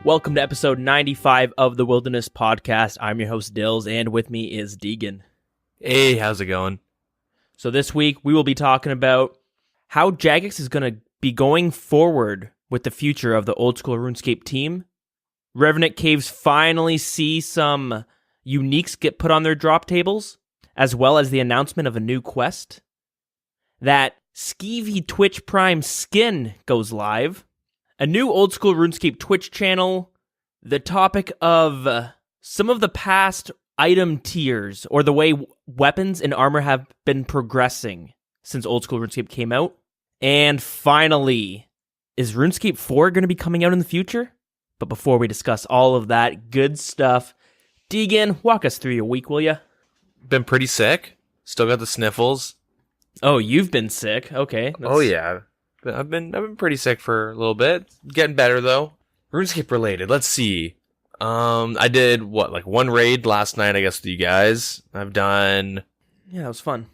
Welcome to episode 95 of the Wilderness Podcast. I'm your host, Dilz, and with me is Deagin. Hey, how's it going? So this week, we will be talking about how Jagex is going to be going forward with the future of the Oldschool Runescape team. Rev Caves finally see some uniques get put on their drop tables, as well as the announcement of a new quest. That Skeevy Twitch Prime skin goes live. A new Oldschool Runescape Twitch channel, the topic of some of the past item tiers, or the way weapons and armor have been progressing since Oldschool Runescape came out. And finally, is RuneScape 4 going to be coming out in the future? But before we discuss all of that good stuff, Deagin, walk us through your week, will ya? Been pretty sick. Still got the sniffles. Oh, you've been sick. Okay. Oh yeah. I've been pretty sick for a little bit. Getting better though. RuneScape related. Let's see. I did one raid last night, I guess, with you guys. I've done that was fun.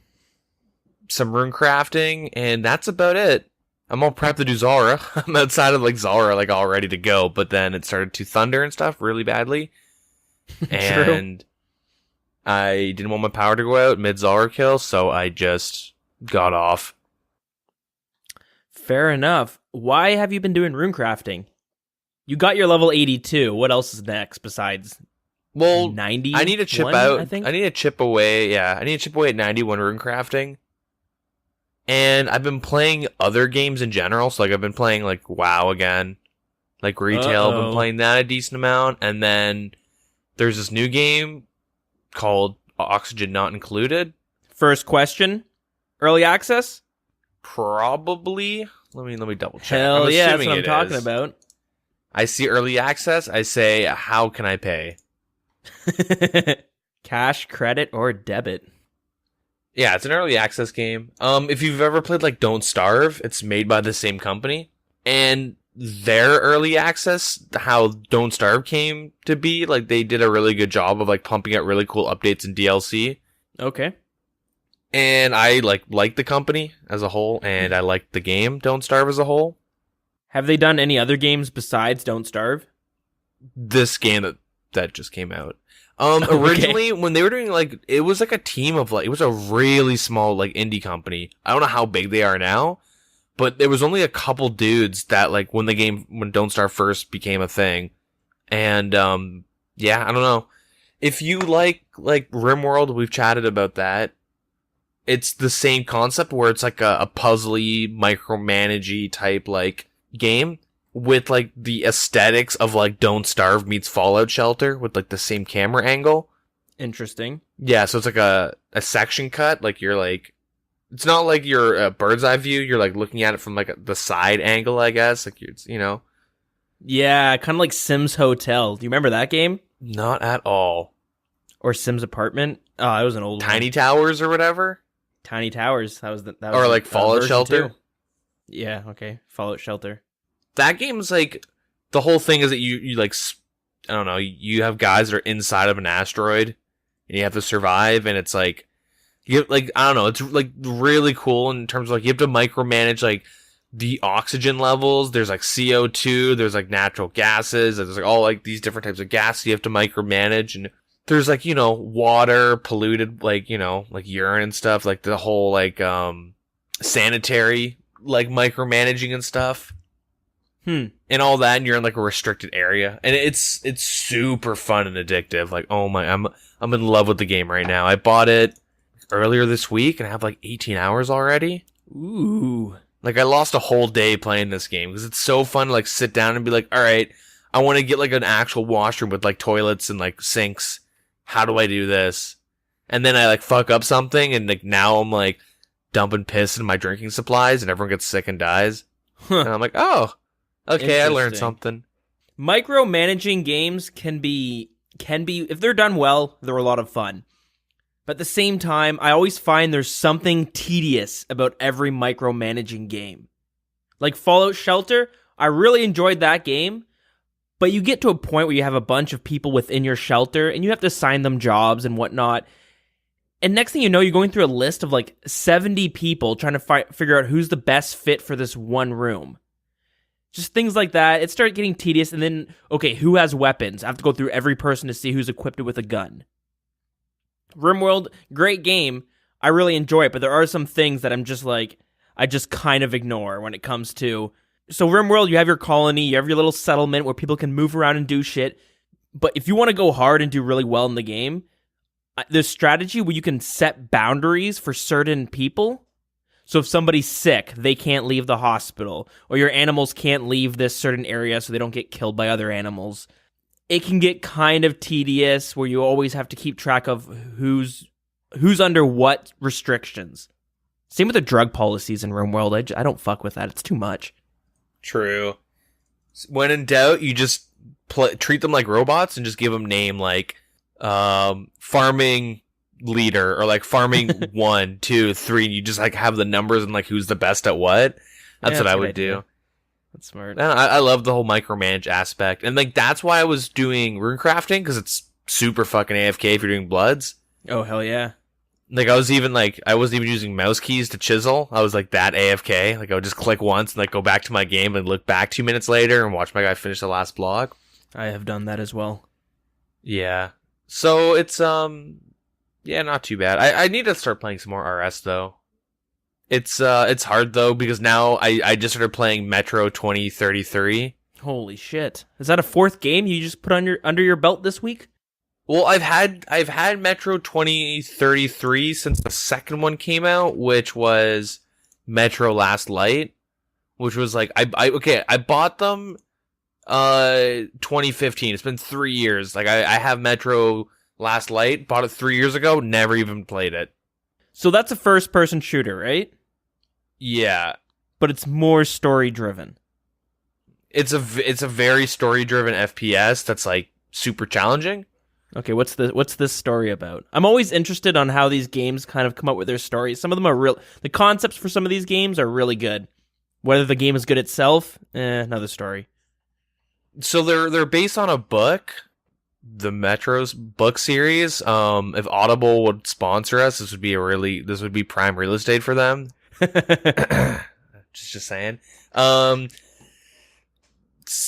Some rune crafting, and that's about it. I'm all prepped to do Zara. I'm outside of Zara, all ready to go, but then it started to thunder and stuff really badly. And I didn't want my power to go out mid Zara kill, so I just got off. Fair enough. Why have you been doing rune crafting? You got your level 82. What else is next besides 90? I need to chip out. I need to chip away. Yeah, I need to chip away at 91 rune crafting. And I've been playing other games in general. So I've been playing WoW again. Retail. I've been playing that a decent amount. And then there's this new game called Oxygen Not Included. First question. Early access? Probably. Let me double check. Hell yeah, that's what I'm talking about. I see early access. I say, how can I pay? Cash, credit, or debit? Yeah, it's an early access game. If you've ever played Don't Starve, it's made by the same company. And their early access, how Don't Starve came to be, they did a really good job of pumping out really cool updates and DLC. Okay. And I like the company as a whole, and I like the game Don't Starve as a whole. Have they done any other games besides Don't Starve? This game that just came out. Originally, when they were doing it was a team of it was a really small indie company. I don't know how big they are now, but there was only a couple dudes that when Don't Starve first became a thing. And yeah, I don't know. If you like RimWorld, we've chatted about that. It's the same concept where it's a puzzly, micromanagey type game with the aesthetics of Don't Starve meets Fallout Shelter with the same camera angle. Interesting. Yeah, so it's a section cut. It's not your bird's eye view. You're looking at it from the side angle, I guess. Yeah, kind of like Sims Hotel. Do you remember that game? Not at all. Or Sims Apartment. Oh, it was an old Tiny Towers or whatever. Tiny Towers. That was or Fallout Shelter. 2. Yeah. Okay. Fallout Shelter. That game's the whole thing is that you I don't know. You have guys that are inside of an asteroid, and you have to survive. And it's you I don't know. It's really cool in terms of you have to micromanage the oxygen levels. There's CO2. There's natural gases. There's all these different types of gas you have to micromanage. And there's water polluted urine and stuff, the whole sanitary micromanaging and stuff. And all that, and you're in a restricted area, and it's super fun and addictive. Oh my, I'm in love with the game right now. I bought it earlier this week and I have 18 hours already. Ooh. I lost a whole day playing this game because it's so fun to sit down and be all right, I want to get an actual washroom with toilets and sinks. How do I do this? And then I fuck up something, and now I'm dumping piss in my drinking supplies, and everyone gets sick and dies. And I'm oh, okay, I learned something. Micromanaging games can be if they're done well, they're a lot of fun. But at the same time, I always find there's something tedious about every micromanaging game. Fallout Shelter, I really enjoyed that game. But you get to a point where you have a bunch of people within your shelter, and you have to assign them jobs and whatnot. And next thing you know, you're going through a list of 70 people trying to figure out who's the best fit for this one room. Just things like that. It started getting tedious, and then, okay, who has weapons? I have to go through every person to see who's equipped with a gun. RimWorld, great game. I really enjoy it, but there are some things that I'm just like, I just kind of ignore when it comes to... So RimWorld, you have your colony, you have your little settlement where people can move around and do shit, but if you want to go hard and do really well in the game, there's strategy where you can set boundaries for certain people. So if somebody's sick, they can't leave the hospital, or your animals can't leave this certain area so they don't get killed by other animals. It can get kind of tedious where you always have to keep track of who's under what restrictions. Same with the drug policies in RimWorld. I don't fuck with that. It's too much. True. When in doubt, you just treat them like robots and just give them name like farming leader or like farming 1, 2, 3. And you just like have the numbers and like who's the best at what. That's what I would do. That's smart. I love the whole micromanage aspect, and like that's why I was doing rune crafting, because it's super fucking AFK if you're doing bloods. Oh hell yeah! Like I wasn't even using mouse keys to chisel. I was like that AFK. Like I would just click once and like go back to my game and look back 2 minutes later and watch my guy finish the last block. I have done that as well. Yeah. So it's not too bad. I need to start playing some more RS though. It's hard though because now I just started playing Metro 2033. Holy shit! Is that a 4th game you just put under your belt this week? Well, I've had Metro 2033 since the second one came out, which was Metro Last Light, which was like I bought them 2015. It's been 3 years. Like I have Metro Last Light, bought it 3 years ago, never even played it. So that's a first-person shooter, right? Yeah, but it's more story-driven. It's a very story-driven FPS that's like super challenging. Okay, what's this story about? I'm always interested on how these games kind of come up with their stories. Some of them are real. The concepts for some of these games are really good. Whether the game is good itself, another story. So they're based on a book, the Metro's book series. If Audible would sponsor us, this would be prime real estate for them. just saying.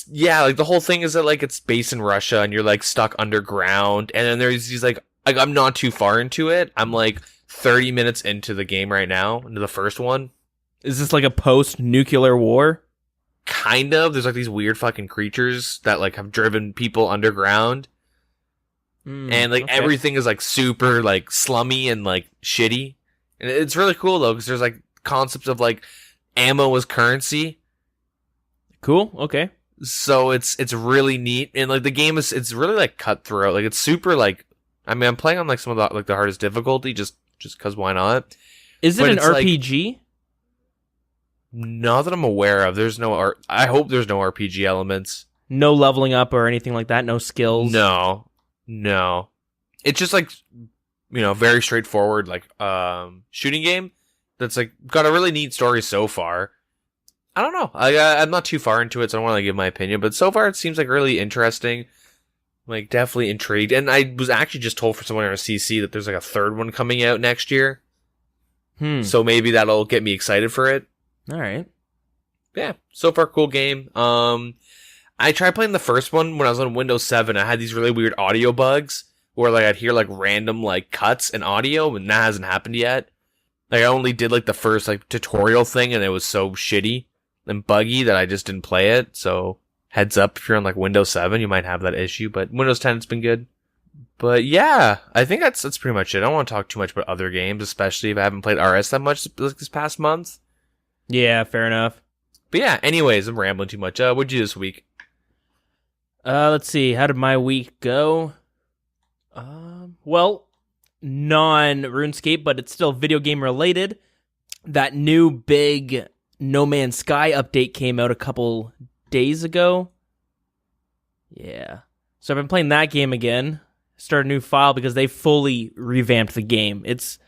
Yeah, like the whole thing is that like it's based in Russia and you're like stuck underground, and then there's these like I'm not too far into it. I'm like 30 minutes into the game right now, into the first one. Is this like a post-nuclear war? Kind of. There's like these weird fucking creatures that like have driven people underground. And like everything is like super like slummy and like shitty. And it's really cool though, because there's like concepts of like ammo as currency. Cool. Okay. So it's really neat, and like the game it's really like cutthroat. Like it's super like, I mean, I'm playing on like some of the hardest difficulty just because why not? Is it an RPG? Like, not that I'm aware of. There's no art. I hope there's no RPG elements. No leveling up or anything like that. No skills. No. It's just like, very straightforward like shooting game that's like got a really neat story so far. I don't know. I'm not too far into it, so I don't want to give my opinion. But so far, it seems like really interesting. Like, definitely intrigued. And I was actually just told for someone on CC that there's like a third one coming out next year. So maybe that'll get me excited for it. All right. Yeah. So far, cool game. I tried playing the first one when I was on Windows 7. I had these really weird audio bugs where like I'd hear like random like cuts in audio, and that hasn't happened yet. Like I only did like the first like tutorial thing, and it was so shitty and buggy that I just didn't play it. So heads up, if you're on like Windows 7, you might have that issue, but Windows 10 it's been good. But yeah, I think that's pretty much it. I don't want to talk too much about other games, especially if I haven't played RS that much this past month. Yeah, fair enough. But yeah, anyways, I'm rambling too much. What'd you do this week? Let's see. How did my week go? Well, non-RuneScape, but it's still video game related. That new big No Man's Sky update came out a couple days ago. Yeah. So I've been playing that game again. Started a new file because they fully revamped the game. It's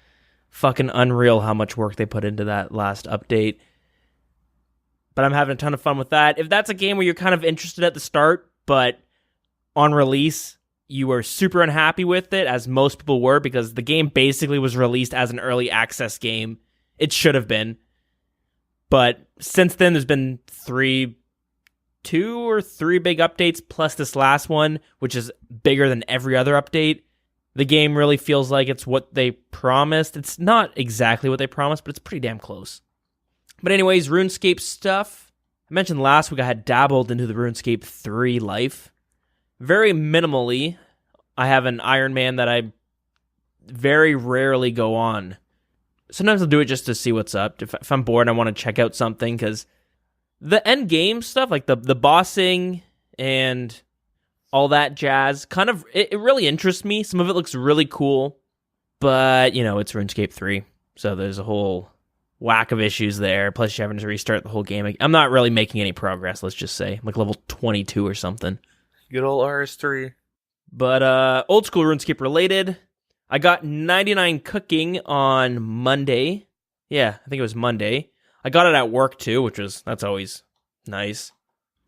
fucking unreal how much work they put into that last update. But I'm having a ton of fun with that. If that's a game where you're kind of interested at the start, but on release, you were super unhappy with it, as most people were, because the game basically was released as an early access game. It should have been. But since then, there's been 2 or 3 big updates plus this last one, which is bigger than every other update. The game really feels like it's what they promised. It's not exactly what they promised, but it's pretty damn close. But anyways, RuneScape stuff. I mentioned last week I had dabbled into the RuneScape 3 life. Very minimally. I have an Iron Man that I very rarely go on. Sometimes I'll do it just to see what's up. If I'm bored and I want to check out something, because the end game stuff, like the bossing and all that jazz, kind of, it really interests me. Some of it looks really cool, but, it's RuneScape 3, so there's a whole whack of issues there, plus you're having to restart the whole game. I'm not really making any progress, let's just say. I'm like level 22 or something. Good old RS3. But old school RuneScape related, I got 99 cooking on Monday. Yeah, I think it was Monday. I got it at work too, that's always nice,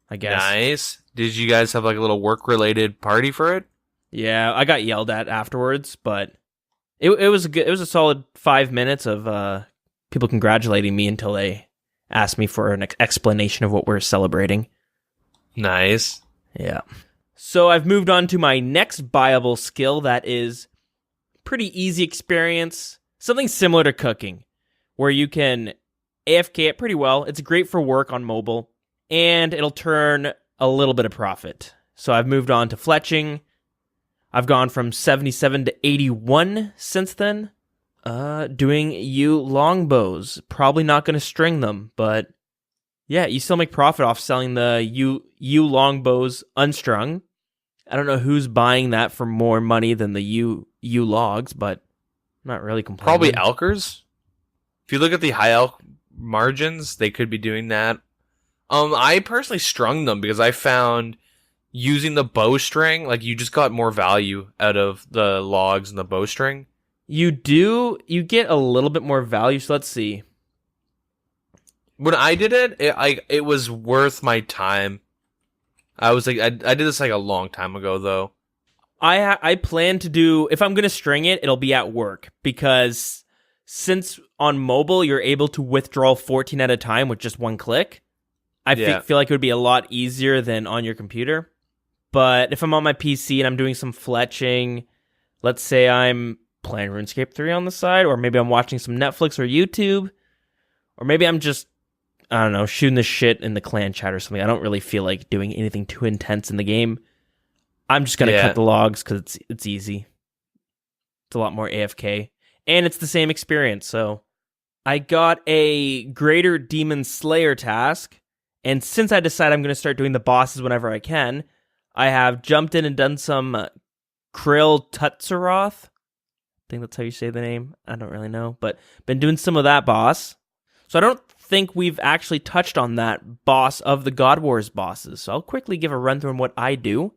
I guess. Nice. Did you guys have like a little work-related party for it? Yeah, I got yelled at afterwards, but it was a solid 5 minutes of people congratulating me until they asked me for an explanation of what we're celebrating. Nice. Yeah. So I've moved on to my next buyable skill that is pretty easy experience. Something similar to cooking, where you can AFK it pretty well. It's great for work on mobile, and it'll turn a little bit of profit. So I've moved on to fletching. I've gone from 77 to 81 since then. Doing yew longbows. Probably not going to string them, but yeah, you still make profit off selling the yew longbows unstrung. I don't know who's buying that for more money than the yew logs, but I'm not really complaining. Probably elkers. If you look at the high elk margins, they could be doing that. I personally strung them because I found using the bowstring, like you just got more value out of the logs and the bowstring. You get a little bit more value, so let's see. When I did it, it was worth my time. I was like, I did this like a long time ago though. I plan to do, if I'm going to string it, it'll be at work, because since on mobile you're able to withdraw 14 at a time with just one click, I feel like it would be a lot easier than on your computer. But if I'm on my PC and I'm doing some fletching, let's say I'm playing RuneScape 3 on the side, or maybe I'm watching some Netflix or YouTube, or maybe I'm just, I don't know, shooting the shit in the clan chat or something. I don't really feel like doing anything too intense in the game. I'm just going to cut the logs because it's easy. It's a lot more AFK. And it's the same experience, so I got a Greater Demon Slayer task, and since I decided I'm going to start doing the bosses whenever I can, I have jumped in and done some Krill Tutsaroth. I think that's how you say the name. I don't really know, but been doing some of that boss. So I don't think we've actually touched on that boss of the God Wars bosses, so I'll quickly give a run through on what I do.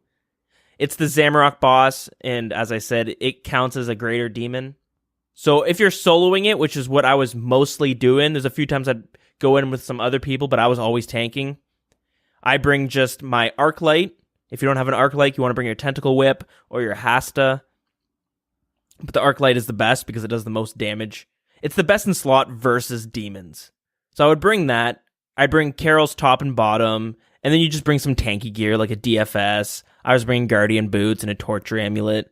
It's the Zamorak boss, and as I said, it counts as a Greater Demon. So if you're soloing it, which is what I was mostly doing, there's a few times I'd go in with some other people, but I was always tanking. I bring just my Arc Light. If you don't have an Arc Light, you want to bring your Tentacle Whip or your Hasta. But the Arc Light is the best because it does the most damage. It's the best in slot versus demons. So I would bring that. I'd bring Carol's top and bottom, and then you just bring some tanky gear like a DFS. I was bringing Guardian Boots and a Torture Amulet.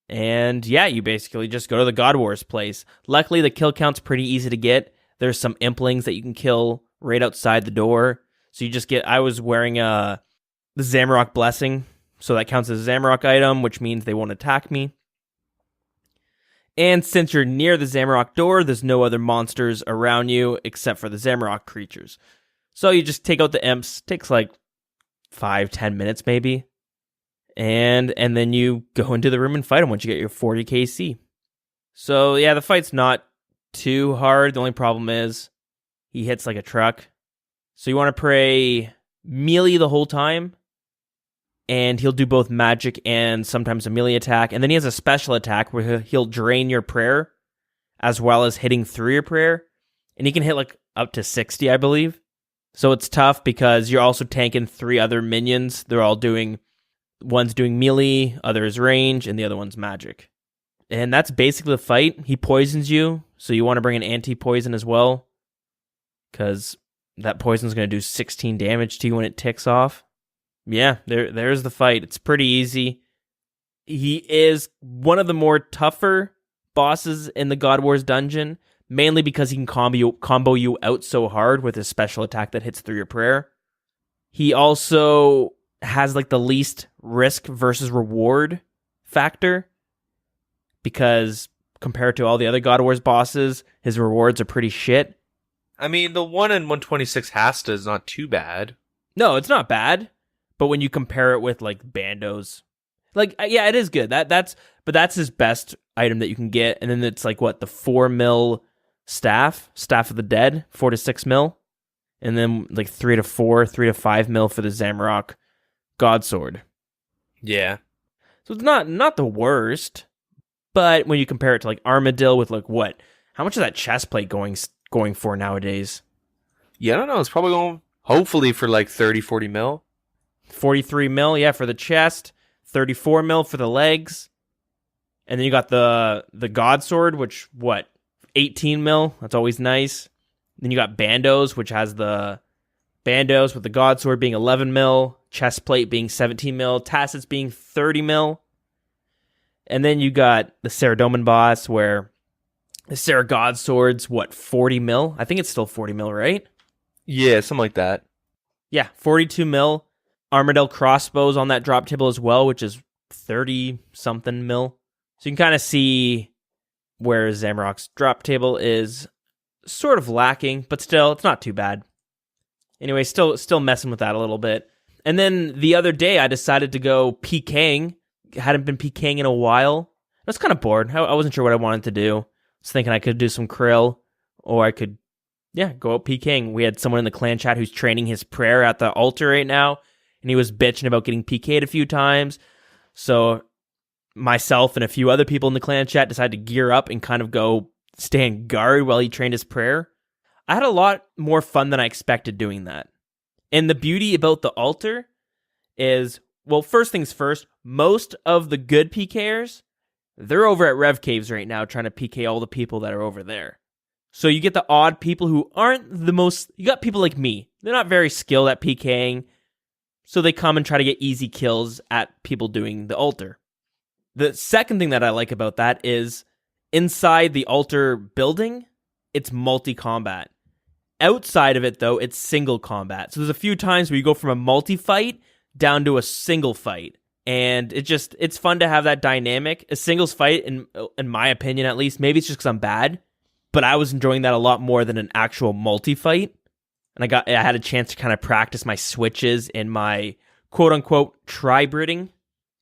And yeah, you basically just go to the God Wars place. Luckily, the kill count's pretty easy to get. There's some implings that you can kill right outside the door. So you just get, I was wearing the Zamorak Blessing. So that counts as a Zamorak item, which means they won't attack me. And since you're near the Zamorak door, there's no other monsters around you except for the Zamorak creatures. So you just take out the imps. Takes like 5-10 minutes maybe. And then you go into the room and fight him once you get your 40 KC. So yeah, the fight's not too hard. The only problem is he hits like a truck. So you want to pray melee the whole time. And he'll do both magic and sometimes a melee attack. And then he has a special attack where he'll drain your prayer as well as hitting through your prayer. And he can hit like up to 60, I believe. So it's tough because you're also tanking 3 other minions. They're all doing, one's doing melee, other is range, and the other one's magic. And that's basically the fight. He poisons you, so you want to bring an anti-poison as well. Because that poison's going to do 16 damage to you when it ticks off. Yeah, there's the fight. It's pretty easy. He is one of the more tougher bosses in the God Wars dungeon, mainly because he can combo you out so hard with his special attack that hits through your prayer. He also has like the least risk versus reward factor, because compared to all the other God Wars bosses, his rewards are pretty shit. I mean, the 1 in 126 Hasta is not too bad. No, it's not bad. But when you compare it with like Bandos, like, yeah, it is good. That's his best item that you can get. And then it's like what, the 4 mil staff of the dead, 4 to 6 mil, and then like 3 to 5 mil for the Zamrock God Sword. Yeah. So it's not the worst, but when you compare it to like Armadillo with like what, how much is that chest plate going for nowadays? Yeah, I don't know. It's probably going hopefully for like 30, 40 mil. 43 mil, yeah, for the chest, 34 mil for the legs. And then you got the God Sword, which, what, 18 mil? That's always nice. Then you got Bandos, which has the Bandos with the God Sword being 11 mil, chest plate being 17 mil, tassets being 30 mil. And then you got the Saradomin boss, where the Sarah God Sword's, what, 40 mil? I think it's still 40 mil, right? Yeah, something like that. Yeah, 42 mil. Armadillo crossbows on that drop table as well, which is 30-something mil. So you can kind of see where Zamrock's drop table is sort of lacking, but still, it's not too bad. Anyway, still messing with that a little bit. And then the other day, I decided to go PKing. Hadn't been PKing in a while. I was kind of bored. I wasn't sure what I wanted to do. I was thinking I could do some krill, or I could, go out PKing. We had someone in the clan chat who's training his prayer at the altar right now, and he was bitching about getting PK'd a few times. So myself and a few other people in the clan chat decided to gear up and kind of go stand guard while he trained his prayer. I had a lot more fun than I expected doing that. And the beauty about the altar is, well, first things first, most of the good PKers, they're over at Rev Caves right now trying to PK all the people that are over there. So you get the odd people who aren't the most... You got people like me. They're not very skilled at PKing, so they come and try to get easy kills at people doing the altar. The second thing that I like about that is inside the altar building, it's multi-combat. Outside of it, though, it's single combat. So there's a few times where you go from a multi-fight down to a single fight. And it's fun to have that dynamic. A singles fight, in my opinion at least, maybe it's just because I'm bad, but I was enjoying that a lot more than an actual multi-fight. And I had a chance to kind of practice my switches and my quote-unquote tri-Bridding.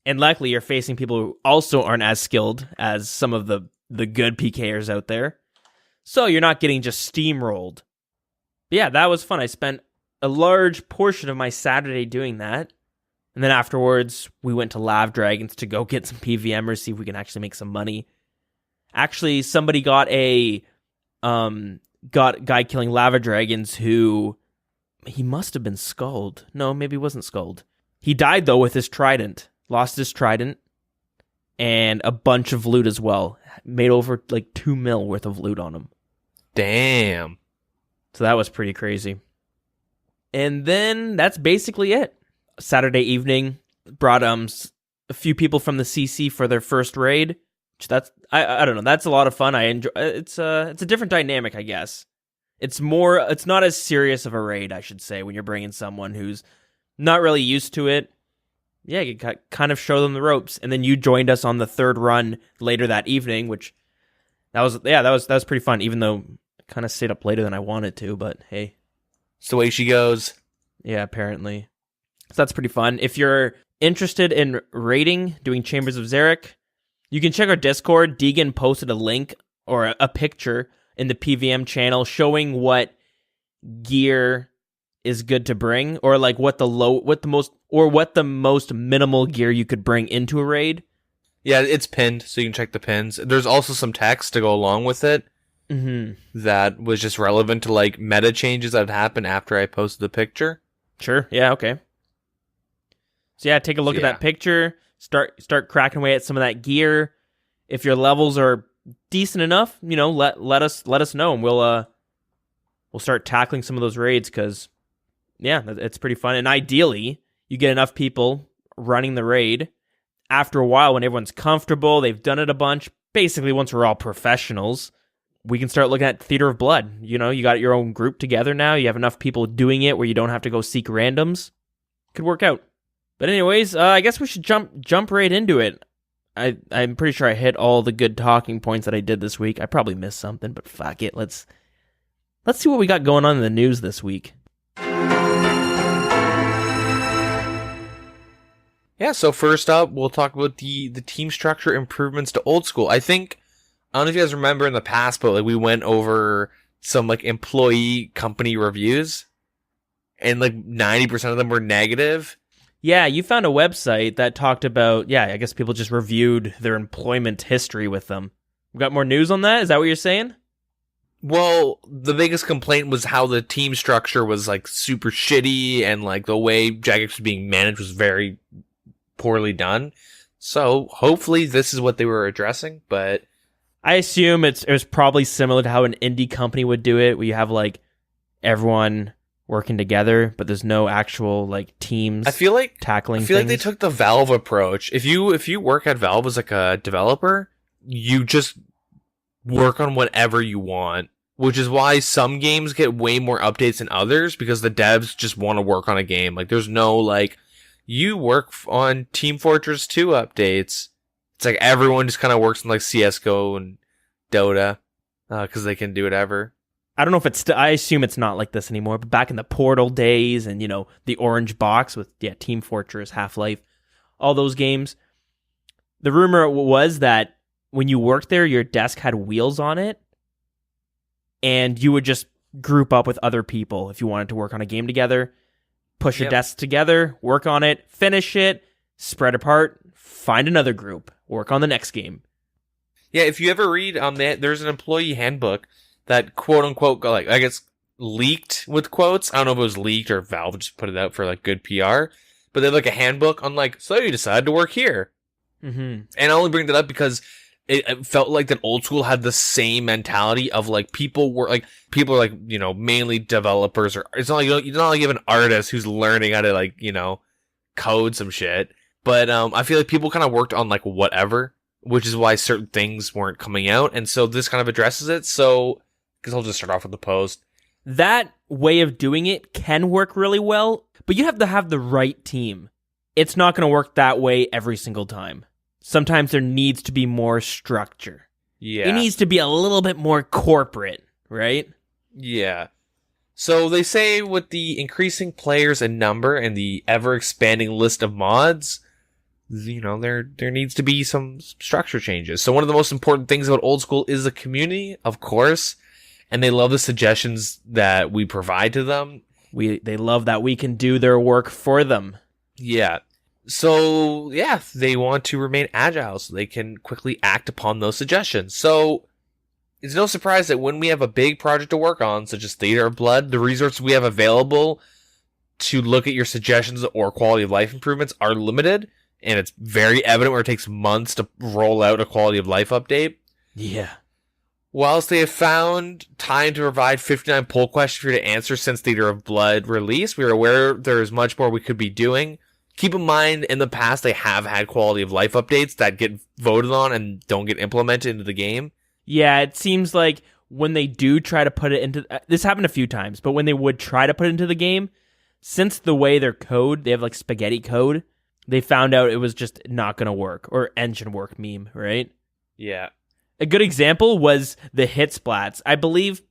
And luckily, you're facing people who also aren't as skilled as some of the good PKers out there. So you're not getting just steamrolled. But yeah, that was fun. I spent a large portion of my Saturday doing that. And then afterwards, we went to Lav Dragons to go get some PVMers, see if we can actually make some money. Actually, somebody got a guy killing lava dragons who... He must have been skulled. No, maybe he wasn't skulled. He died, though, with his trident. Lost his trident. And a bunch of loot as well. Made over, like, 2 mil worth of loot on him. Damn. So that was pretty crazy. And then that's basically it. Saturday evening, brought a few people from the CC for their first raid. That's I don't know. That's a lot of fun. I enjoy. It's a different dynamic, I guess. It's not as serious of a raid, I should say, when you're bringing someone who's not really used to it. Yeah, you kind of show them the ropes. And then you joined us on the third run later that evening, which that was pretty fun. Even though I kind of stayed up later than I wanted to, but hey, it's the way she goes. Yeah, apparently. So that's pretty fun. If you're interested in raiding, doing Chambers of Xeric, you can check our Discord. Deagin posted a link or a picture in the PVM channel showing what gear is good to bring, or like what the most minimal gear you could bring into a raid. Yeah, it's pinned, so you can check the pins. There's also some text to go along with it that was just relevant to like meta changes that happened after I posted the picture. Sure. Yeah. Okay. So yeah, take a look at that picture. Start cracking away at some of that gear. If your levels are decent enough, let us know, and we'll we'll start tackling some of those raids because, yeah, it's pretty fun. And ideally, you get enough people running the raid. After a while, when everyone's comfortable, they've done it a bunch, basically once we're all professionals, we can start looking at Theater of Blood. You know, you got your own group together now. You have enough people doing it where you don't have to go seek randoms. Could work out. But anyways, I guess we should jump right into it. I'm pretty sure I hit all the good talking points that I did this week. I probably missed something, but fuck it. Let's see what we got going on in the news this week. Yeah, so first up, we'll talk about the team structure improvements to Old School. I don't know if you guys remember in the past, but like we went over some like employee company reviews, and like 90% of them were negative. Yeah, you found a website that talked about, I guess people just reviewed their employment history with them. We got more news on that? Is that what you're saying? Well, the biggest complaint was how the team structure was like super shitty, and like the way Jagex was being managed was very poorly done. So hopefully this is what they were addressing, but I assume it was probably similar to how an indie company would do it, where you have like everyone working together, but there's no actual like teams. I feel like things. Like they took the Valve approach. If you work at Valve as like a developer, you just work on whatever you want, which is why some games get way more updates than others, because the devs just want to work on a game. Like there's no like, you work on Team Fortress 2 updates. It's like everyone just kind of works on like CSGO and Dota because they can do whatever. I don't know if it's... I assume it's not like this anymore, but back in the Portal days and, you know, the orange box with, Team Fortress, Half-Life, all those games, the rumor was that when you worked there, your desk had wheels on it, and you would just group up with other people if you wanted to work on a game together. Push your desks together, work on it, finish it, spread apart, find another group, work on the next game. Yeah, if you ever read there's an employee handbook that quote unquote like I guess leaked with quotes. I don't know if it was leaked or Valve just put it out for like good PR, but they have like a handbook on like, so you decided to work here. Mm-hmm. And I only bring that up because it felt like that Old School had the same mentality of like people are like, you know, mainly developers, or it's not like you have an artist who's learning how to like, you know, code some shit. But I feel like people kind of worked on like whatever, which is why certain things weren't coming out. And so this kind of addresses it. So, because I'll just start off with the post. That way of doing it can work really well, but you have to have the right team. It's not going to work that way every single time. Sometimes there needs to be more structure. Yeah. It needs to be a little bit more corporate, right? Yeah. So they say with the increasing players in number and the ever-expanding list of mods, you know, there needs to be some structure changes. So one of the most important things about Old School is the community, of course, and they love the suggestions that we provide to them. They love that we can do their work for them. Yeah. So, yeah, they want to remain agile so they can quickly act upon those suggestions. So, it's no surprise that when we have a big project to work on, such as Theater of Blood, the resources we have available to look at your suggestions or quality of life improvements are limited, and it's very evident where it takes months to roll out a quality of life update. Yeah. Whilst they have found time to provide 59 poll questions for you to answer since Theater of Blood release, we are aware there is much more we could be doing. Keep in mind, in the past, they have had quality of life updates that get voted on and don't get implemented into the game. Yeah, it seems like when they do try to put it into... this happened a few times, but when they would try to put it into the game, since the way their code, they have like spaghetti code, they found out it was just not going to work. Or engine work meme, right? Yeah. A good example was the hit splats. I believe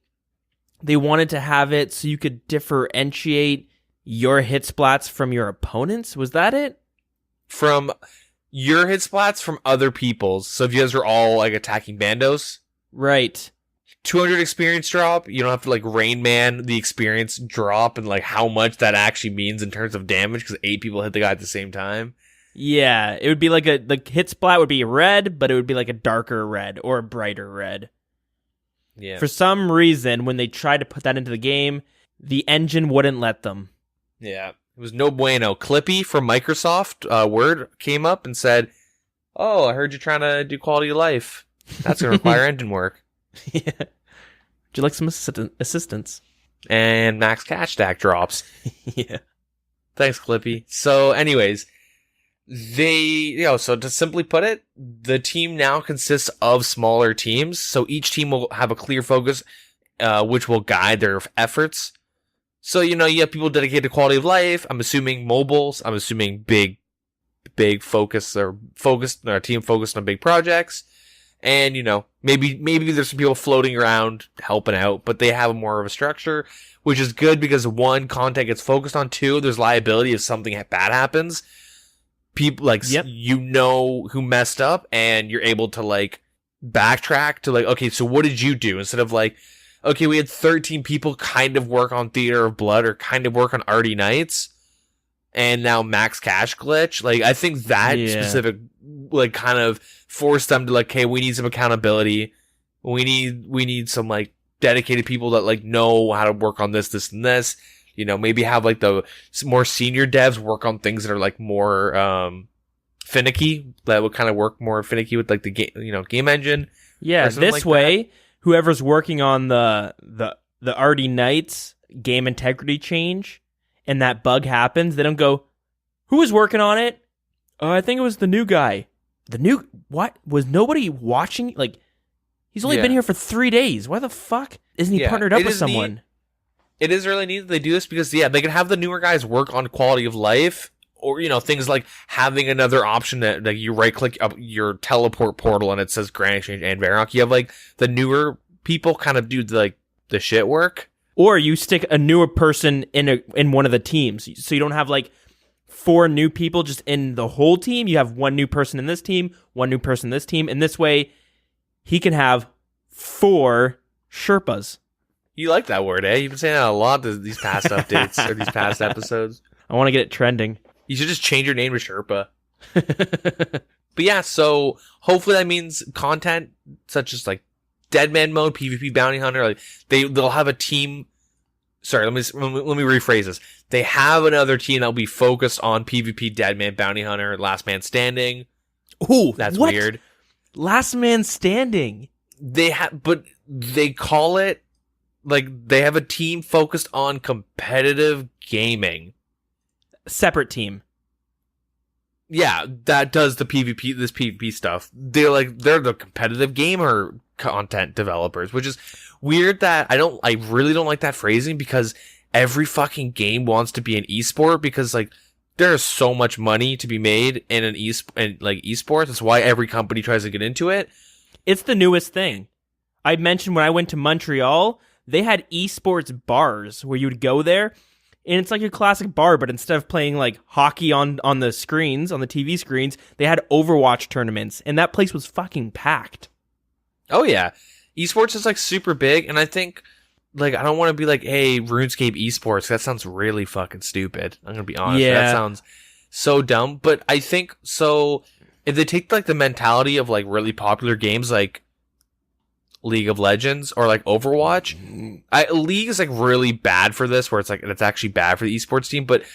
they wanted to have it so you could differentiate your hit splats from your opponents. Was that it? From your hit splats from other people's. So if you guys are all like attacking bandos. Right. 200 experience drop. You don't have to like Rain Man the experience drop and like how much that actually means in terms of damage because 8 people hit the guy at the same time. Yeah, it would be like the hit splat would be red, but it would be like a darker red or a brighter red. Yeah. For some reason, when they tried to put that into the game, the engine wouldn't let them. Yeah. It was no bueno. Clippy from Microsoft Word came up and said, "Oh, I heard you're trying to do quality of life. That's going to require engine work." Yeah. Would you like some assistance? And max cash stack drops. Yeah. Thanks, Clippy. So, anyways, so to simply put it, the team now consists of smaller teams. So each team will have a clear focus, which will guide their efforts. So, you have people dedicated to quality of life. I'm assuming mobiles. I'm assuming big focus or our team focused on big projects. And, maybe there's some people floating around helping out, but they have more of a structure, which is good because one, content gets focused on. Two, there's liability if something bad happens. People who messed up, and you're able to backtrack to okay, so what did you do? Instead of okay, we had 13 people kind of work on Theater of Blood or kind of work on Arty Nights, and now max cash glitch. I think that specific kind of forced them to hey, we need some accountability. We need some dedicated people that know how to work on this, and this. Maybe have the more senior devs work on things that are more finicky, that would kind of work more finicky with the game, game engine. Yeah, this way, whoever's working on the Arty Nights game integrity change, and that bug happens, they don't go, "Who was working on it?" I think it was the new guy. What? Was nobody watching? He's only been here for 3 days. Why the fuck isn't he partnered up with someone? Neat. It is really neat that they do this because, they can have the newer guys work on quality of life, or, things like having another option that you right-click up your teleport portal and it says Grand Exchange and Varrock. You have, the newer people kind of do, the shit work. Or you stick a newer person in one of the teams. So you don't have, 4 new people just in the whole team. You have 1 new person in this team, 1 new person in this team. And this way, he can have 4 Sherpas. You like that word, eh? You've been saying that a lot these past updates or these past episodes. I want to get it trending. You should just change your name to Sherpa. But yeah, so hopefully that means content such as Deadman mode, PvP bounty hunter. They'll have a team. Sorry, let me rephrase this. They have another team that'll be focused on PvP, Deadman, bounty hunter, last man standing. Ooh, that's what? weird. Last man standing. But they call it. They have a team focused on competitive gaming. Separate team. Yeah, that does this PvP stuff. They're the competitive gamer content developers, which is weird that I really don't like that phrasing because every fucking game wants to be an esport because there is so much money to be made in an esports. That's why every company tries to get into it. It's the newest thing. I mentioned when I went to Montreal, they had esports bars where you would go there, and it's like a classic bar, but instead of playing hockey on the screens, on the TV screens, they had Overwatch tournaments, and that place was fucking packed. Oh yeah, esports is super big, and I think I don't want to be hey, RuneScape esports. That sounds really fucking stupid. I'm gonna be honest. Yeah. That sounds so dumb. But I think so. If they take the mentality of really popular games League of Legends or Overwatch, League is really bad for this, where it's actually bad for the esports team. But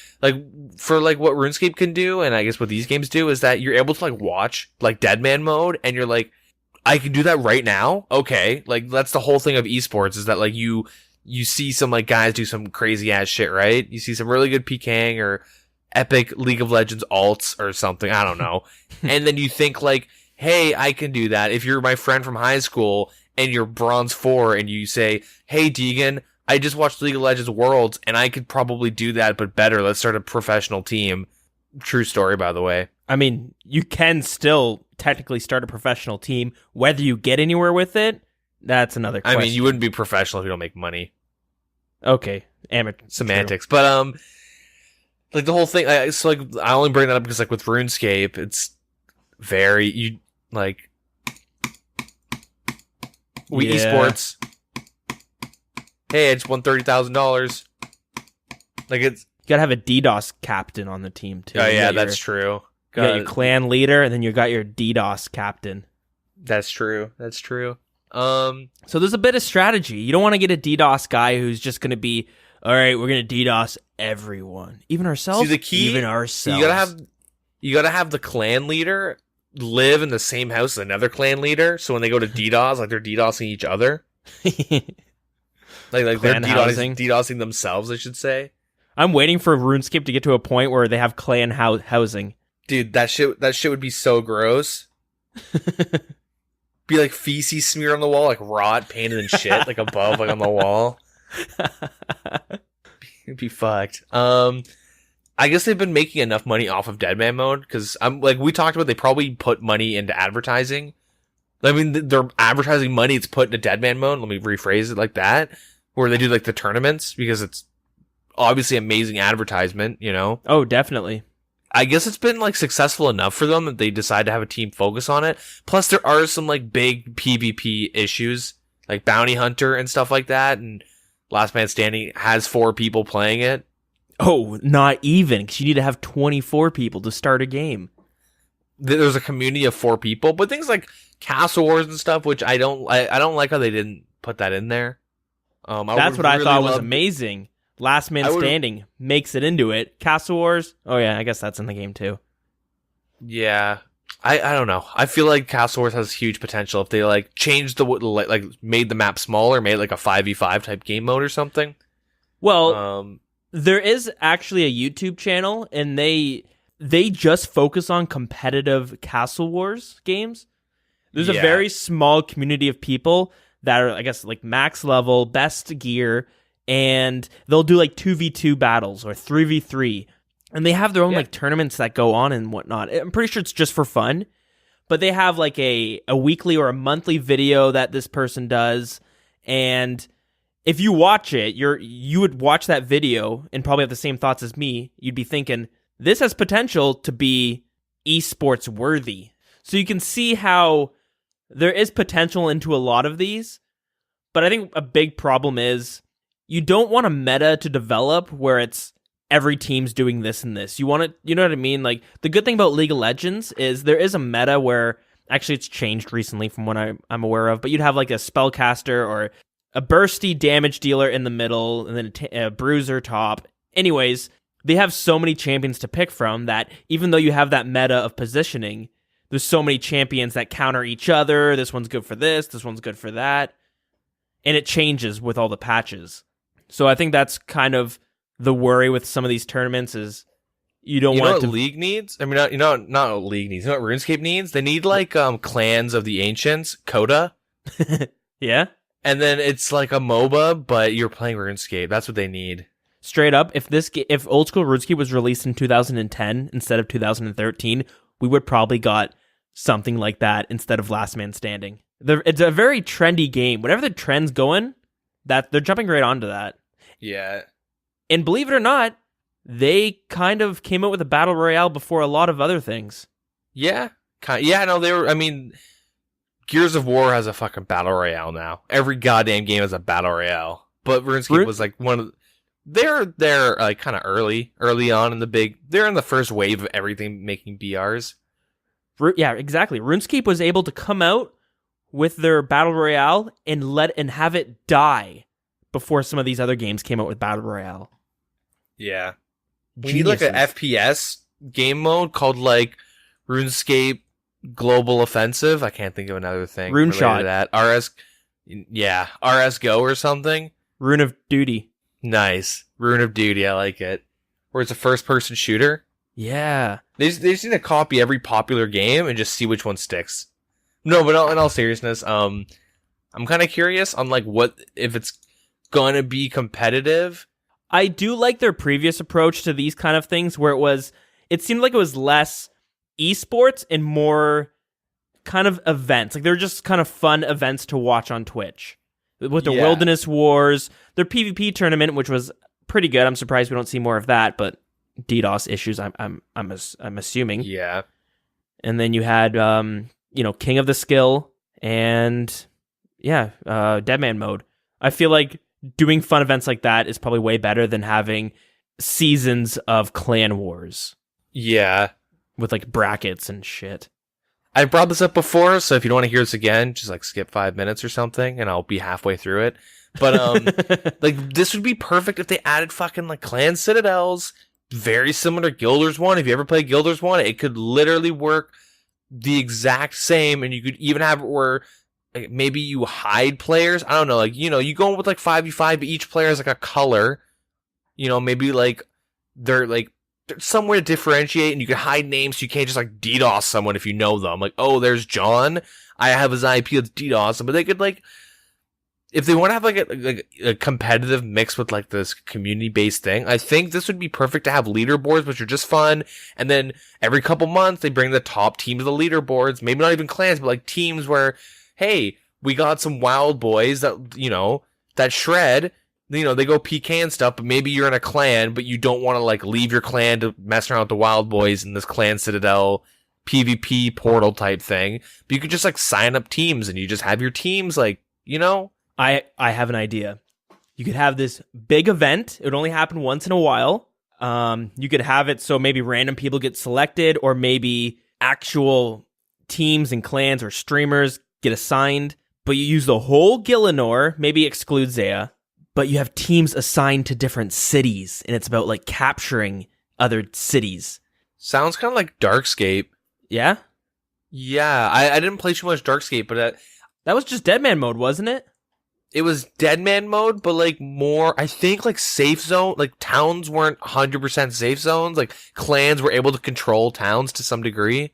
for what RuneScape can do, and I guess what these games do, is that you're able to watch Deadman mode, and you're I can do that right now. Okay, that's the whole thing of esports is that you see some guys do some crazy ass shit, right? You see some really good PKing or epic League of Legends alts or something. I don't know, and then you think hey, I can do that. If you're my friend from high school and you're bronze 4 and you say, hey, Deagin, I just watched League of Legends Worlds and I could probably do that, but better. Let's start a professional team. True story, by the way. I mean, you can still technically start a professional team. Whether you get anywhere with it, that's another question. I mean, you wouldn't be professional if you don't make money. Okay. Amateur. Semantics. True. But, the whole thing, I only bring that up because, with RuneScape, it's very, we esports. Hey, I just won $30,000. It's you gotta have a DDoS captain on the team too. Oh yeah, that's true. You got your clan leader, and then you got your DDoS captain. That's true. That's true. So there's a bit of strategy. You don't want to get a DDoS guy who's just gonna be, all right, we're gonna DDoS everyone, even ourselves. See, the key, even ourselves. You gotta have the clan leader live in the same house as another clan leader, so when they go to DDoS, they're DDoSing each other. Like they're Clan housing. DDoSing themselves, I should say. I'm waiting for RuneScape to get to a point where they have clan housing. Dude, that shit would be so gross. Be like feces smeared on the wall, like rot painted and shit, like above, like on the wall. It'd be fucked. I guess they've been making enough money off of Deadman mode because I'm like we talked about. They probably put money into advertising. I mean, their advertising money it's put into Deadman mode. Let me rephrase it like that, where they do like the tournaments because it's obviously amazing advertisement. You know? Oh, definitely. I guess it's been like successful enough for them that they decide to have a team focus on it. Plus, there are some like big PvP issues, like Bounty Hunter and stuff like that. And Last Man Standing has 4 people playing it. Oh, not even, because you need to have 24 people to start a game. There's a community of 4 people, but things like Castle Wars and stuff, which I don't like how they didn't put that in there. That's what I thought was amazing. Last Man Standing makes it into it. Castle Wars, oh yeah, I guess that's in the game too. Yeah, I don't know. I feel like Castle Wars has huge potential if they like changed like made the map smaller, made it like a 5v5 type game mode or something. Well, there is actually a YouTube channel, and they just focus on competitive Castle Wars games. There's a very small community of people that are, I guess, like max level, best gear, and they'll do like 2v2 battles or 3v3. And they have their own like tournaments that go on and whatnot. I'm pretty sure it's just for fun, but they have like a weekly or a monthly video that this person does. And if you watch it, you would watch that video and probably have the same thoughts as me. You'd be thinking, this has potential to be esports worthy. So you can see how there is potential into a lot of these. But I think a big problem is you don't want a meta to develop where it's every team's doing this and this. You want it, you know what I mean? Like, the good thing about League of Legends is there is a meta where, actually it's changed recently from what I'm aware of, but you'd have like a spellcaster or a bursty damage dealer in the middle, and then a bruiser top. Anyways, they have so many champions to pick from that even though you have that meta of positioning, there's so many champions that counter each other. This one's good for this one's good for that. And it changes with all the patches. So I think that's kind of the worry with some of these tournaments is you don't want what League needs? I mean, not what League needs. You know what RuneScape needs? They need like Clans of the Ancients, Coda. Yeah? And then it's like a MOBA, but you're playing RuneScape. That's what they need. Straight up, if Oldschool RuneScape was released in 2010 instead of 2013, we would probably got something like that instead of Last Man Standing. It's a very trendy game. Whatever the trend's going, that they're jumping right onto that. Yeah. And believe it or not, they kind of came out with a battle royale before a lot of other things. Yeah. No, they were, I mean, Gears of War has a fucking battle royale now. Every goddamn game has a battle royale. But RuneScape was like one of they're like kind of early on in they're in the first wave of everything making BRs. Yeah, exactly. RuneScape was able to come out with their battle royale and have it die before some of these other games came out with battle royale. Yeah. We need like an FPS game mode called like RuneScape Global Offensive. I can't think of another thing. Rune Shot. That. RS Go or something. Rune of Duty. Nice. Rune of Duty, I like it. Where it's a first-person shooter. Yeah. They just need to copy every popular game and just see which one sticks. No, but in all seriousness, I'm kind of curious on like what if it's gonna be competitive. I do like their previous approach to these kind of things where it seemed like it was less esports and more kind of events. Like they're just kind of fun events to watch on Twitch. With the Wilderness Wars, their PvP tournament, which was pretty good. I'm surprised we don't see more of that, but DDoS issues, I'm assuming. Yeah. And then you had King of the Skill and Deadman mode. I feel like doing fun events like that is probably way better than having seasons of clan wars. Yeah. With like brackets and shit. I brought this up before, so if you don't want to hear this again, just like skip 5 minutes or something and I'll be halfway through it. But like this would be perfect if they added fucking like clan citadels, very similar to Guilders 1. If you ever played Guilders 1, it could literally work the exact same, and you could even have it where like, maybe you hide players. I don't know. Like, you go with like 5v5, but each player has like a color. Maybe like they're somewhere to differentiate, and you can hide names so you can't just like DDoS someone if you know them. Like, oh, there's John. I have his IP. Let's DDoS him. But they could like, if they want to have like a competitive mix with like this community-based thing, I think this would be perfect to have leaderboards, which are just fun. And then every couple months, they bring the top team to the leaderboards. Maybe not even clans, but like teams where, hey, we got some wild boys that, that shred. They go PK and stuff, but maybe you're in a clan, but you don't want to like leave your clan to mess around with the wild boys in this clan citadel PvP portal type thing. But you could just like sign up teams and you just have your teams like, I have an idea. You could have this big event. It would only happen once in a while. You could have it so maybe random people get selected, or maybe actual teams and clans or streamers get assigned. But you use the whole Gielinor, maybe exclude Zaya. But you have teams assigned to different cities, and it's about like capturing other cities. Sounds kind of like Darkscape. Yeah? Yeah, I didn't play too much Darkscape, but that was just Deadman mode, wasn't it? It was Deadman mode, but like more, I think like safe zone, like towns weren't 100% safe zones. Like clans were able to control towns to some degree.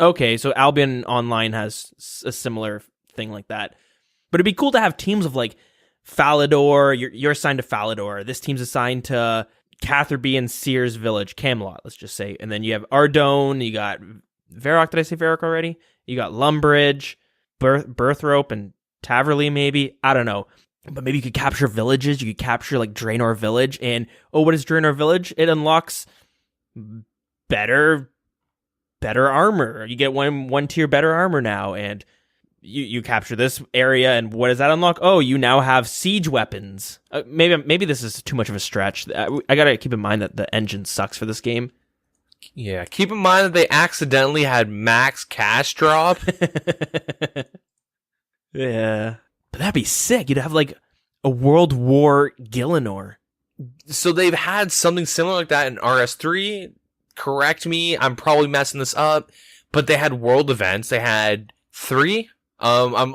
Okay, so Albion Online has a similar thing like that. But it'd be cool to have teams of like Falador, you're assigned to Falador. This team's assigned to Catherby and Sears Village, Camelot, let's just say. And then you have Ardone, you got Varrock. Did I say Varrock already? You got Lumbridge, Birthrope, and Taverley, maybe. I don't know. But maybe you could capture villages. You could capture like Draenor Village. And what is Draenor Village? It unlocks better armor. You get one tier better armor now, and you capture this area, and what does that unlock? Oh, you now have siege weapons. Maybe this is too much of a stretch. I gotta keep in mind that the engine sucks for this game. Yeah, keep in mind that they accidentally had max cash drop. Yeah. But that'd be sick. You'd have like a World War Gielinor. So they've had something similar like that in RS3. Correct me, I'm probably messing this up. But they had world events. They had 3. I'm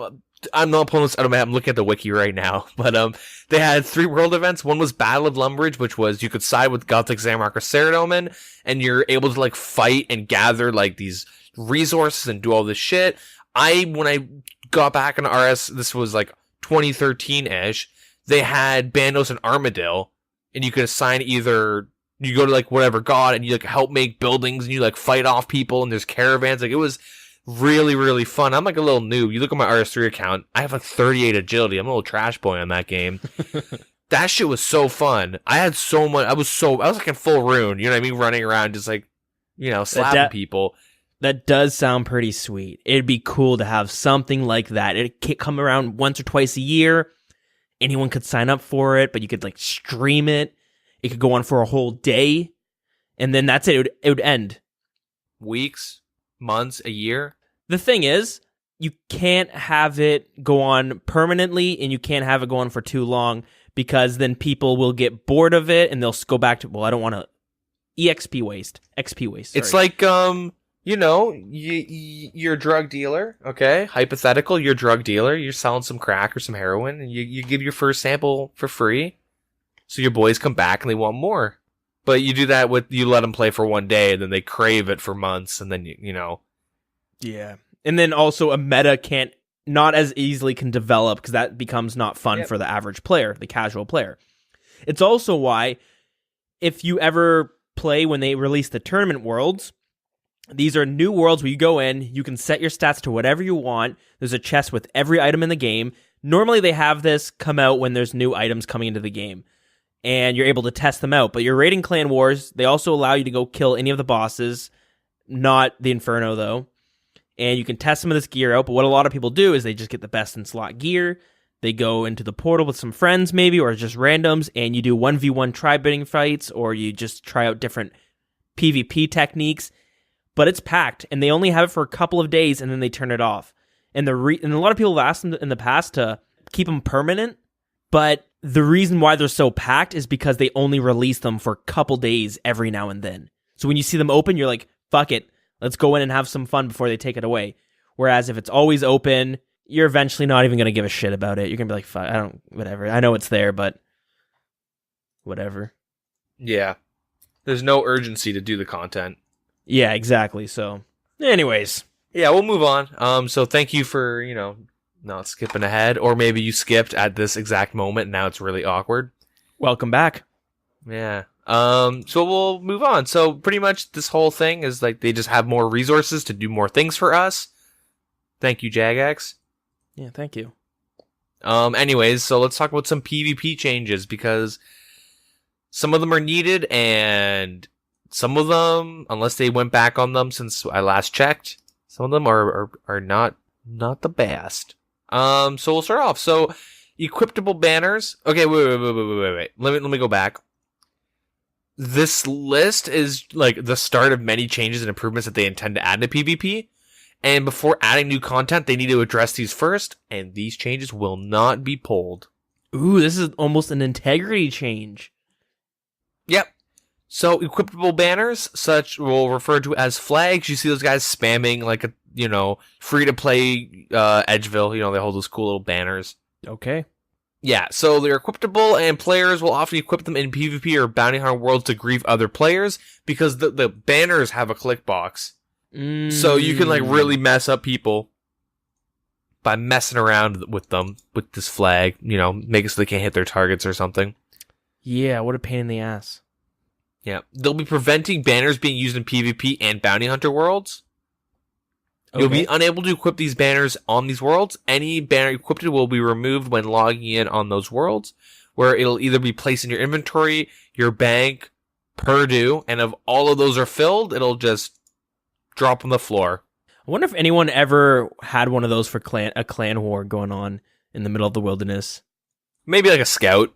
not pulling this out of my head. I'm looking at the wiki right now. But they had 3 world events. One was Battle of Lumbridge, which was you could side with Gothic Zamrock or Ceradomin, and you're able to like fight and gather like these resources and do all this shit. When I got back into RS, this was like 2013-ish, they had Bandos and Armadillo, and you could assign either, you go to like whatever god, and you like help make buildings, and you like fight off people, and there's caravans. Like, it was really, really fun. I'm like a little noob. You look at my RS3 account, I have like 38 agility. I'm a little trash boy on that game. That shit was so fun. I had so much, I was like in full rune, you know what I mean? Running around just like, slapping people. That does sound pretty sweet. It'd be cool to have something like that. It could come around once or twice a year. Anyone could sign up for it, but you could like stream it. It could go on for a whole day, and then that's it. It would end. Weeks, months, a year. The thing is, you can't have it go on permanently, and you can't have it go on for too long, because then people will get bored of it, and they'll go back to, well, I don't want to XP waste. Sorry. It's like, you're a drug dealer, okay? Hypothetical, you're a drug dealer. You're selling some crack or some heroin, and you give your first sample for free. So your boys come back and they want more. But you do that you let them play for one day, and then they crave it for months, and then, Yeah. And then also a meta not as easily can develop, because that becomes not fun for the average player, the casual player. It's also why, if you ever play when they release the tournament worlds, these are new worlds where you go in, you can set your stats to whatever you want. There's a chest with every item in the game. Normally they have this come out when there's new items coming into the game, and you're able to test them out. But your raiding clan wars, they also allow you to go kill any of the bosses, not the Inferno though. And you can test some of this gear out, but what a lot of people do is they just get the best in slot gear. They go into the portal with some friends maybe, or just randoms, and you do 1v1 tribe-bidding fights, or you just try out different PvP techniques. But it's packed, and they only have it for a couple of days, and then they turn it off. And and a lot of people have asked them in the past to keep them permanent, but the reason why they're so packed is because they only release them for a couple days every now and then. So when you see them open, you're like, fuck it, let's go in and have some fun before they take it away. Whereas if it's always open, you're eventually not even going to give a shit about it. You're going to be like, fuck, whatever. I know it's there, but whatever. Yeah. There's no urgency to do the content. Yeah, exactly. So, anyways. Yeah, we'll move on. So thank you for, not skipping ahead. Or maybe you skipped at this exact moment and now it's really awkward. Welcome back. Yeah. So we'll move on. So pretty much this whole thing is like they just have more resources to do more things for us. Thank you, Jagex. Yeah, thank you. Anyways, so let's talk about some PvP changes because some of them are needed and some of them, unless they went back on them since I last checked, some of them are not the best. So we'll start off. So equipable banners. Okay, wait. Let me go back. This list is like the start of many changes and improvements that they intend to add to PvP. And before adding new content, they need to address these first, and these changes will not be pulled. Ooh, this is almost an integrity change. Yep. So equipable banners, such we'll refer to as flags. You see those guys spamming like a free to play Edgeville. They hold those cool little banners. Okay. Yeah, so they're equipable, and players will often equip them in PvP or bounty hunter worlds to grief other players because the banners have a click box. So you can like really mess up people by messing around with them with this flag. Make it so they can't hit their targets or something. Yeah, what a pain in the ass. Yeah, they'll be preventing banners being used in PvP and bounty hunter worlds. Okay. You'll be unable to equip these banners on these worlds. Any banner equipped will be removed when logging in on those worlds, where it'll either be placed in your inventory, your bank, Purdue, and if all of those are filled, it'll just drop on the floor. I wonder if anyone ever had one of those for a clan war going on in the middle of the wilderness. Maybe like a scout.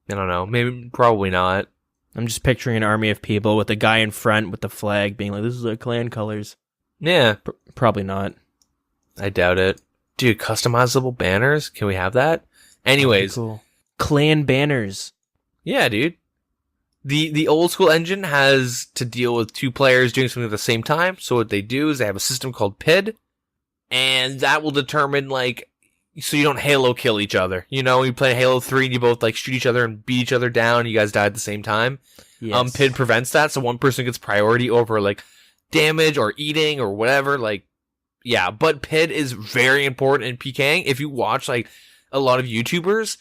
I don't know. Maybe, probably not. I'm just picturing an army of people with a guy in front with the flag being like, this is our clan colors. Yeah. Probably not. I doubt it. Dude, customizable banners? Can we have that? Anyways. Cool. Clan banners. Yeah, dude. The old school engine has to deal with two players doing something at the same time. So what they do is they have a system called PID. And that will determine, so you don't Halo kill each other. You play Halo 3 and you both, shoot each other and beat each other down. And you guys die at the same time. Yes. PID prevents that. So one person gets priority over, damage or eating or whatever. Yeah, but PID is very important in PKing. If you watch, a lot of YouTubers,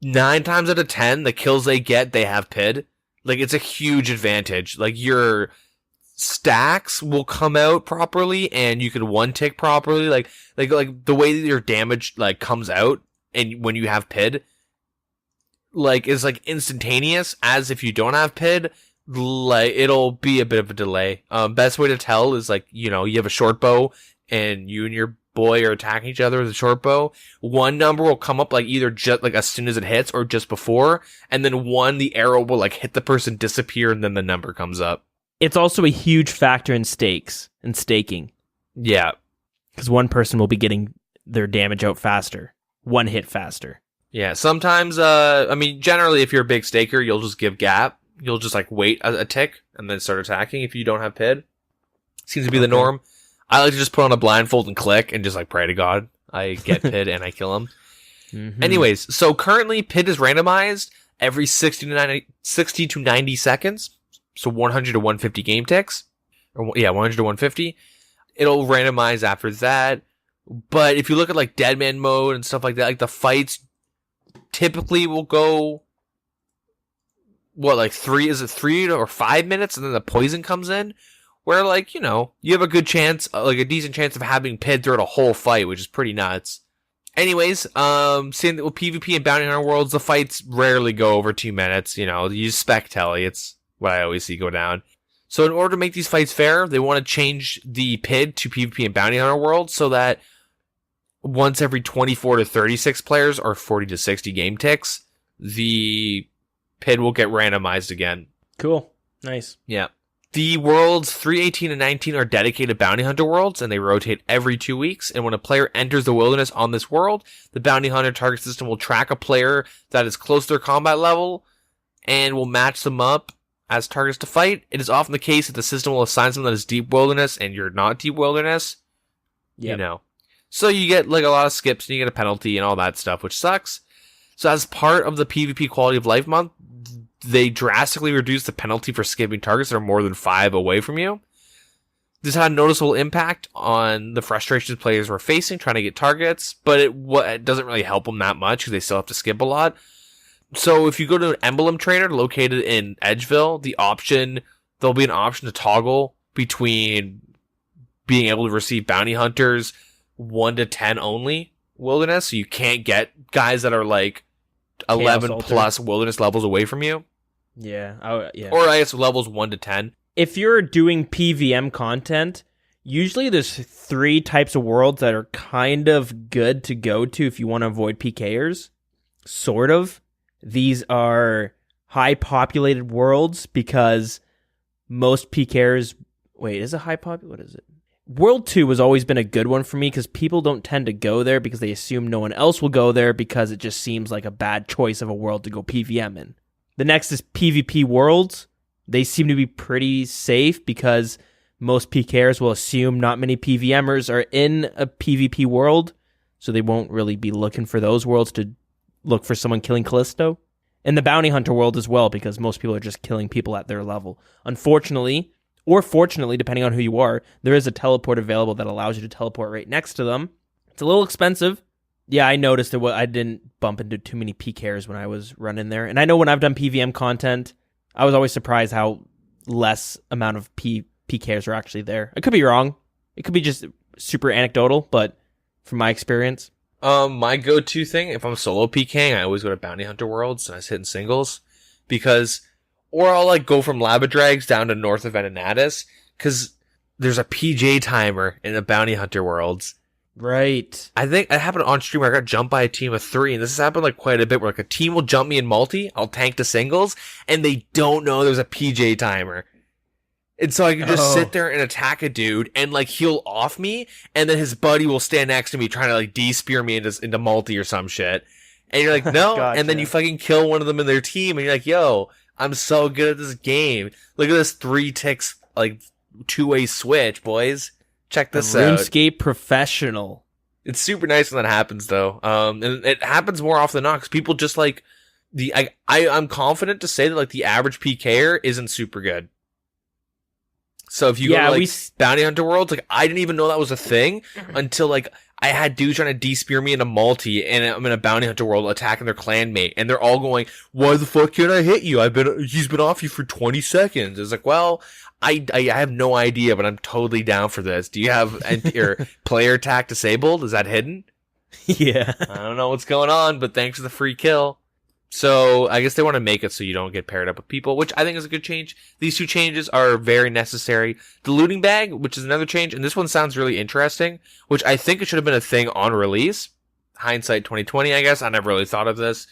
9 times out of 10, the kills they get, they have PID. It's a huge advantage. Your stacks will come out properly and you can one tick properly. Like the way that your damage, comes out and when you have PID, is, instantaneous, as if you don't have PID. It'll be a bit of a delay. Best way to tell is you have a short bow and you and your boy are attacking each other with a short bow. One number will come up either just as soon as it hits or just before, and then the arrow will hit the person, disappear, and then the number comes up. It's also a huge factor in stakes and staking. Yeah, because one person will be getting their damage out faster, one hit faster. Yeah, sometimes generally if you're a big staker, you'll just give gap. You'll just wait a tick and then start attacking if you don't have PID. Seems to be the norm. I like to just put on a blindfold and click and just pray to God I get PID and I kill him. Mm-hmm. Anyways, so currently PID is randomized every 60 to 90 seconds. So 100 to 150 game ticks. 100 to 150. It'll randomize after that. But if you look at Deadman mode and stuff like that, the fights typically will go 3 or 5 minutes, and then the poison comes in, where you have a good chance, a decent chance of having PID throughout a whole fight, which is pretty nuts. Anyways, seeing that with PvP and bounty hunter worlds, the fights rarely go over 2 minutes. You use spec telly. It's what I always see go down. So in order to make these fights fair, they want to change the PID to PvP and bounty hunter worlds so that once every 24 to 36 players or 40 to 60 game ticks, the PID will get randomized again. Cool. Nice. Yeah. The worlds 318 and 19 are dedicated bounty hunter worlds, and they rotate every 2 weeks. And when a player enters the wilderness on this world, the bounty hunter target system will track a player that is close to their combat level and will match them up as targets to fight. It is often the case that the system will assign someone that is deep wilderness and you're not deep wilderness. Yep. So you get like a lot of skips and you get a penalty and all that stuff, which sucks. So as part of the PvP Quality of Life month, they drastically reduced the penalty for skipping targets that are more than 5 away from you. This had a noticeable impact on the frustrations players were facing trying to get targets, but it doesn't really help them that much because they still have to skip a lot. So if you go to an emblem trader located in Edgeville, there'll be an option to toggle between being able to receive bounty hunters 1 to 10 only wilderness, so you can't get guys that are like 11 plus wilderness levels away from you. Yeah. Yeah. Or I guess levels 1 to 10. If you're doing PVM content, usually there's 3 types of worlds that are kind of good to go to if you want to avoid PKers. Sort of. These are high populated worlds because most PKers... Wait, is it high populated? What is it? World 2 has always been a good one for me because people don't tend to go there because they assume no one else will go there because it just seems like a bad choice of a world to go PVM in. The next is PvP worlds. They seem to be pretty safe because most PKers will assume not many PVMers are in a PvP world, so they won't really be looking for those worlds to look for someone killing Callisto. And the Bounty Hunter world as well, because most people are just killing people at their level. Unfortunately, or fortunately, depending on who you are, there is a teleport available that allows you to teleport right next to them. It's a little expensive. Yeah, I noticed that I didn't bump into too many PKers when I was running there. And I know when I've done PVM content, I was always surprised how less amount of PKers are actually there. I could be wrong. It could be just super anecdotal, but from my experience. My go-to thing, if I'm solo PKing, I always go to Bounty Hunter Worlds, and I was hitting singles. Or I'll like go from Labadrags down to north of Venenatis, because there's a PJ timer in the Bounty Hunter Worlds. Right. I think it happened on stream where I got jumped by a team of 3, and this has happened like quite a bit, where like a team will jump me in multi, I'll tank to singles, and they don't know there's a PJ timer. And so I can just sit there and attack a dude, and like he'll off me, and then his buddy will stand next to me trying to like de-spear me into multi or some shit. And you're like, no, Gotcha. And then you fucking kill one of them in their team, and you're like, yo, I'm so good at this game. Look at this 3 ticks, like 2-way switch, boys. Check this out. RuneScape professional. It's super nice when that happens, though. And it happens more often than not because people just like I'm confident to say that like the average PKer isn't super good. So if you go to like Bounty Hunter Worlds, like I didn't even know that was a thing until like I had dudes trying to de-spear me in a multi, and I'm in a Bounty Hunter World attacking their clanmate, and they're all going, "Why the fuck can't I hit you? He's been off you for 20 seconds." It's like, well, I have no idea, but I'm totally down for this. Do you have your player attack disabled? Is that hidden? Yeah. I don't know what's going on, but thanks for the free kill. So I guess they want to make it so you don't get paired up with people, which I think is a good change. These 2 changes are very necessary. The looting bag, which is another change, and this one sounds really interesting, which I think it should have been a thing on release. Hindsight 2020, I guess. I never really thought of this.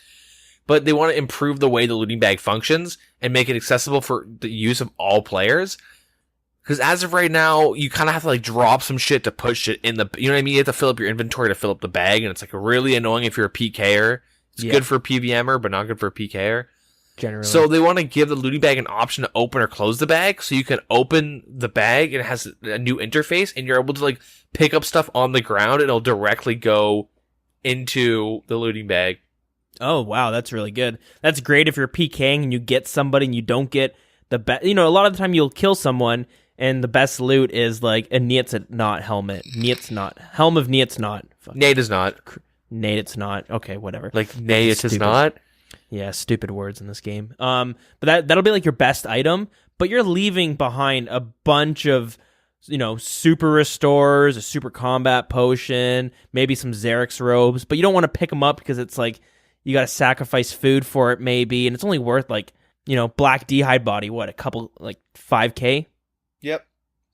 But they want to improve the way the looting bag functions and make it accessible for the use of all players. Because as of right now, you kind of have to like drop some shit to put shit in the... You know what I mean? You have to fill up your inventory to fill up the bag, and it's like really annoying if you're a PKer. It's good for a PVMer, but not good for a PKer. Generally. So they want to give the looting bag an option to open or close the bag, so you can open the bag and it has a new interface, and you're able to like pick up stuff on the ground, and it'll directly go into the looting bag. Oh, wow, that's really good. That's great if you're PKing and you get somebody and you don't get the best. You know, a lot of the time you'll kill someone, and the best loot is like a Niet's not helmet. Niet's not. Helm of Niet's not. Nate is not. Nate, it's not. Okay, whatever. Like, nay, it is not? Yeah, stupid words in this game. But that'll be like your best item, but you're leaving behind a bunch of, you know, super restores, a super combat potion, maybe some Xerix robes, but you don't want to pick them up because it's like, you got to sacrifice food for it maybe, and it's only worth like, you know, black d'hide body, what, a couple, like 5k? Yep.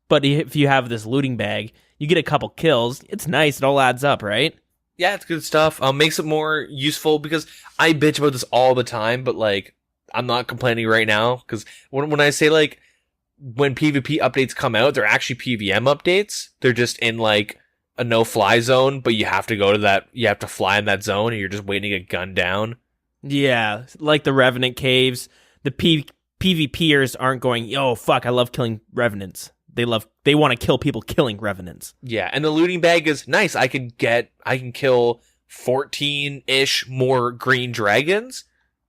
But if you have this looting bag, you get a couple kills, it's nice, it all adds up, right? Yeah, it's good stuff. Makes it more useful because I bitch about this all the time, but like I'm not complaining right now because when I say like when PvP updates come out, they're actually PVM updates. They're just in like a no-fly zone, but you have to go to that. You have to fly in that zone, and you're just waiting to get gunned down. Yeah, like the Revenant Caves. The PvPers aren't going, yo, fuck, I love killing Revenants. They want to kill people killing revenants. Yeah, and the looting bag is nice. I can kill 14-ish more green dragons.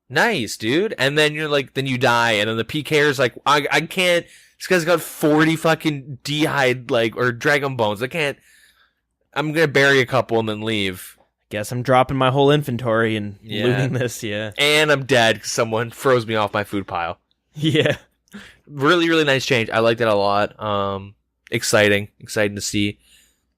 Nice, dude. And then then you die, and then the PKer is like, I can't. This guy's got 40 fucking d'hide or dragon bones. I'm gonna bury a couple and then leave. Guess I'm dropping my whole inventory and looting this. Yeah, and I'm dead because someone froze me off my food pile. Yeah, really, really nice change. I like that a lot. Exciting to see.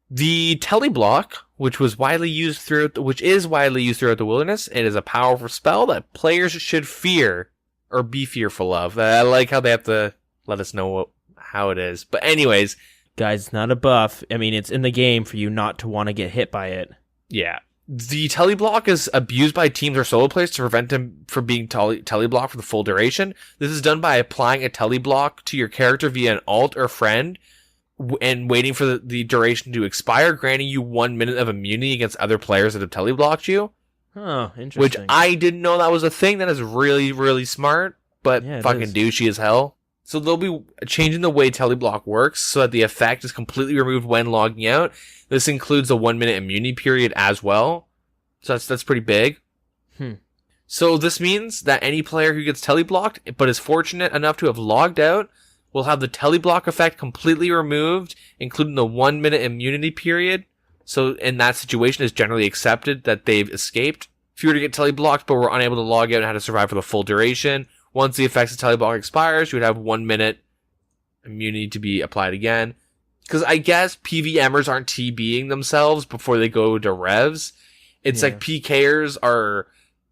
The teleblock, which is widely used throughout the wilderness, it is a powerful spell that players should fear or be fearful of. I like how they have to let us know how it is. But anyways, guys, it's not a buff. I mean, it's in the game for you not to want to get hit by it. Yeah. The teleblock is abused by teams or solo players to prevent them from being teleblocked for the full duration. This is done by applying a teleblock to your character via an alt or friend and waiting for the duration to expire, granting you 1 minute of immunity against other players that have teleblocked you. Oh, interesting. Which I didn't know that was a thing. That is really, really smart, but fucking douchey as hell. So they'll be changing the way teleblock works so that the effect is completely removed when logging out. This includes a 1 minute immunity period as well. So that's pretty big. So this means that any player who gets teleblocked but is fortunate enough to have logged out will have the teleblock effect completely removed, including the 1 minute immunity period. So in that situation, it's generally accepted that they've escaped. If you were to get teleblocked but were unable to log out and had to survive for the full duration, once the effects of teleblock expires, you would have 1 minute immunity to be applied again. Because I guess PVMers aren't TBing themselves before they go to revs. It's like PKers are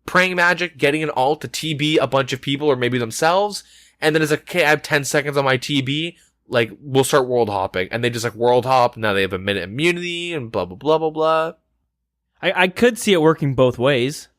praying magic, getting an alt to TB a bunch of people or maybe themselves. And then it's like, okay, I have 10 seconds on my TB. We'll start world hopping. And they just world hop. Now they have a minute immunity and blah, blah, blah, blah, blah. I could see it working both ways.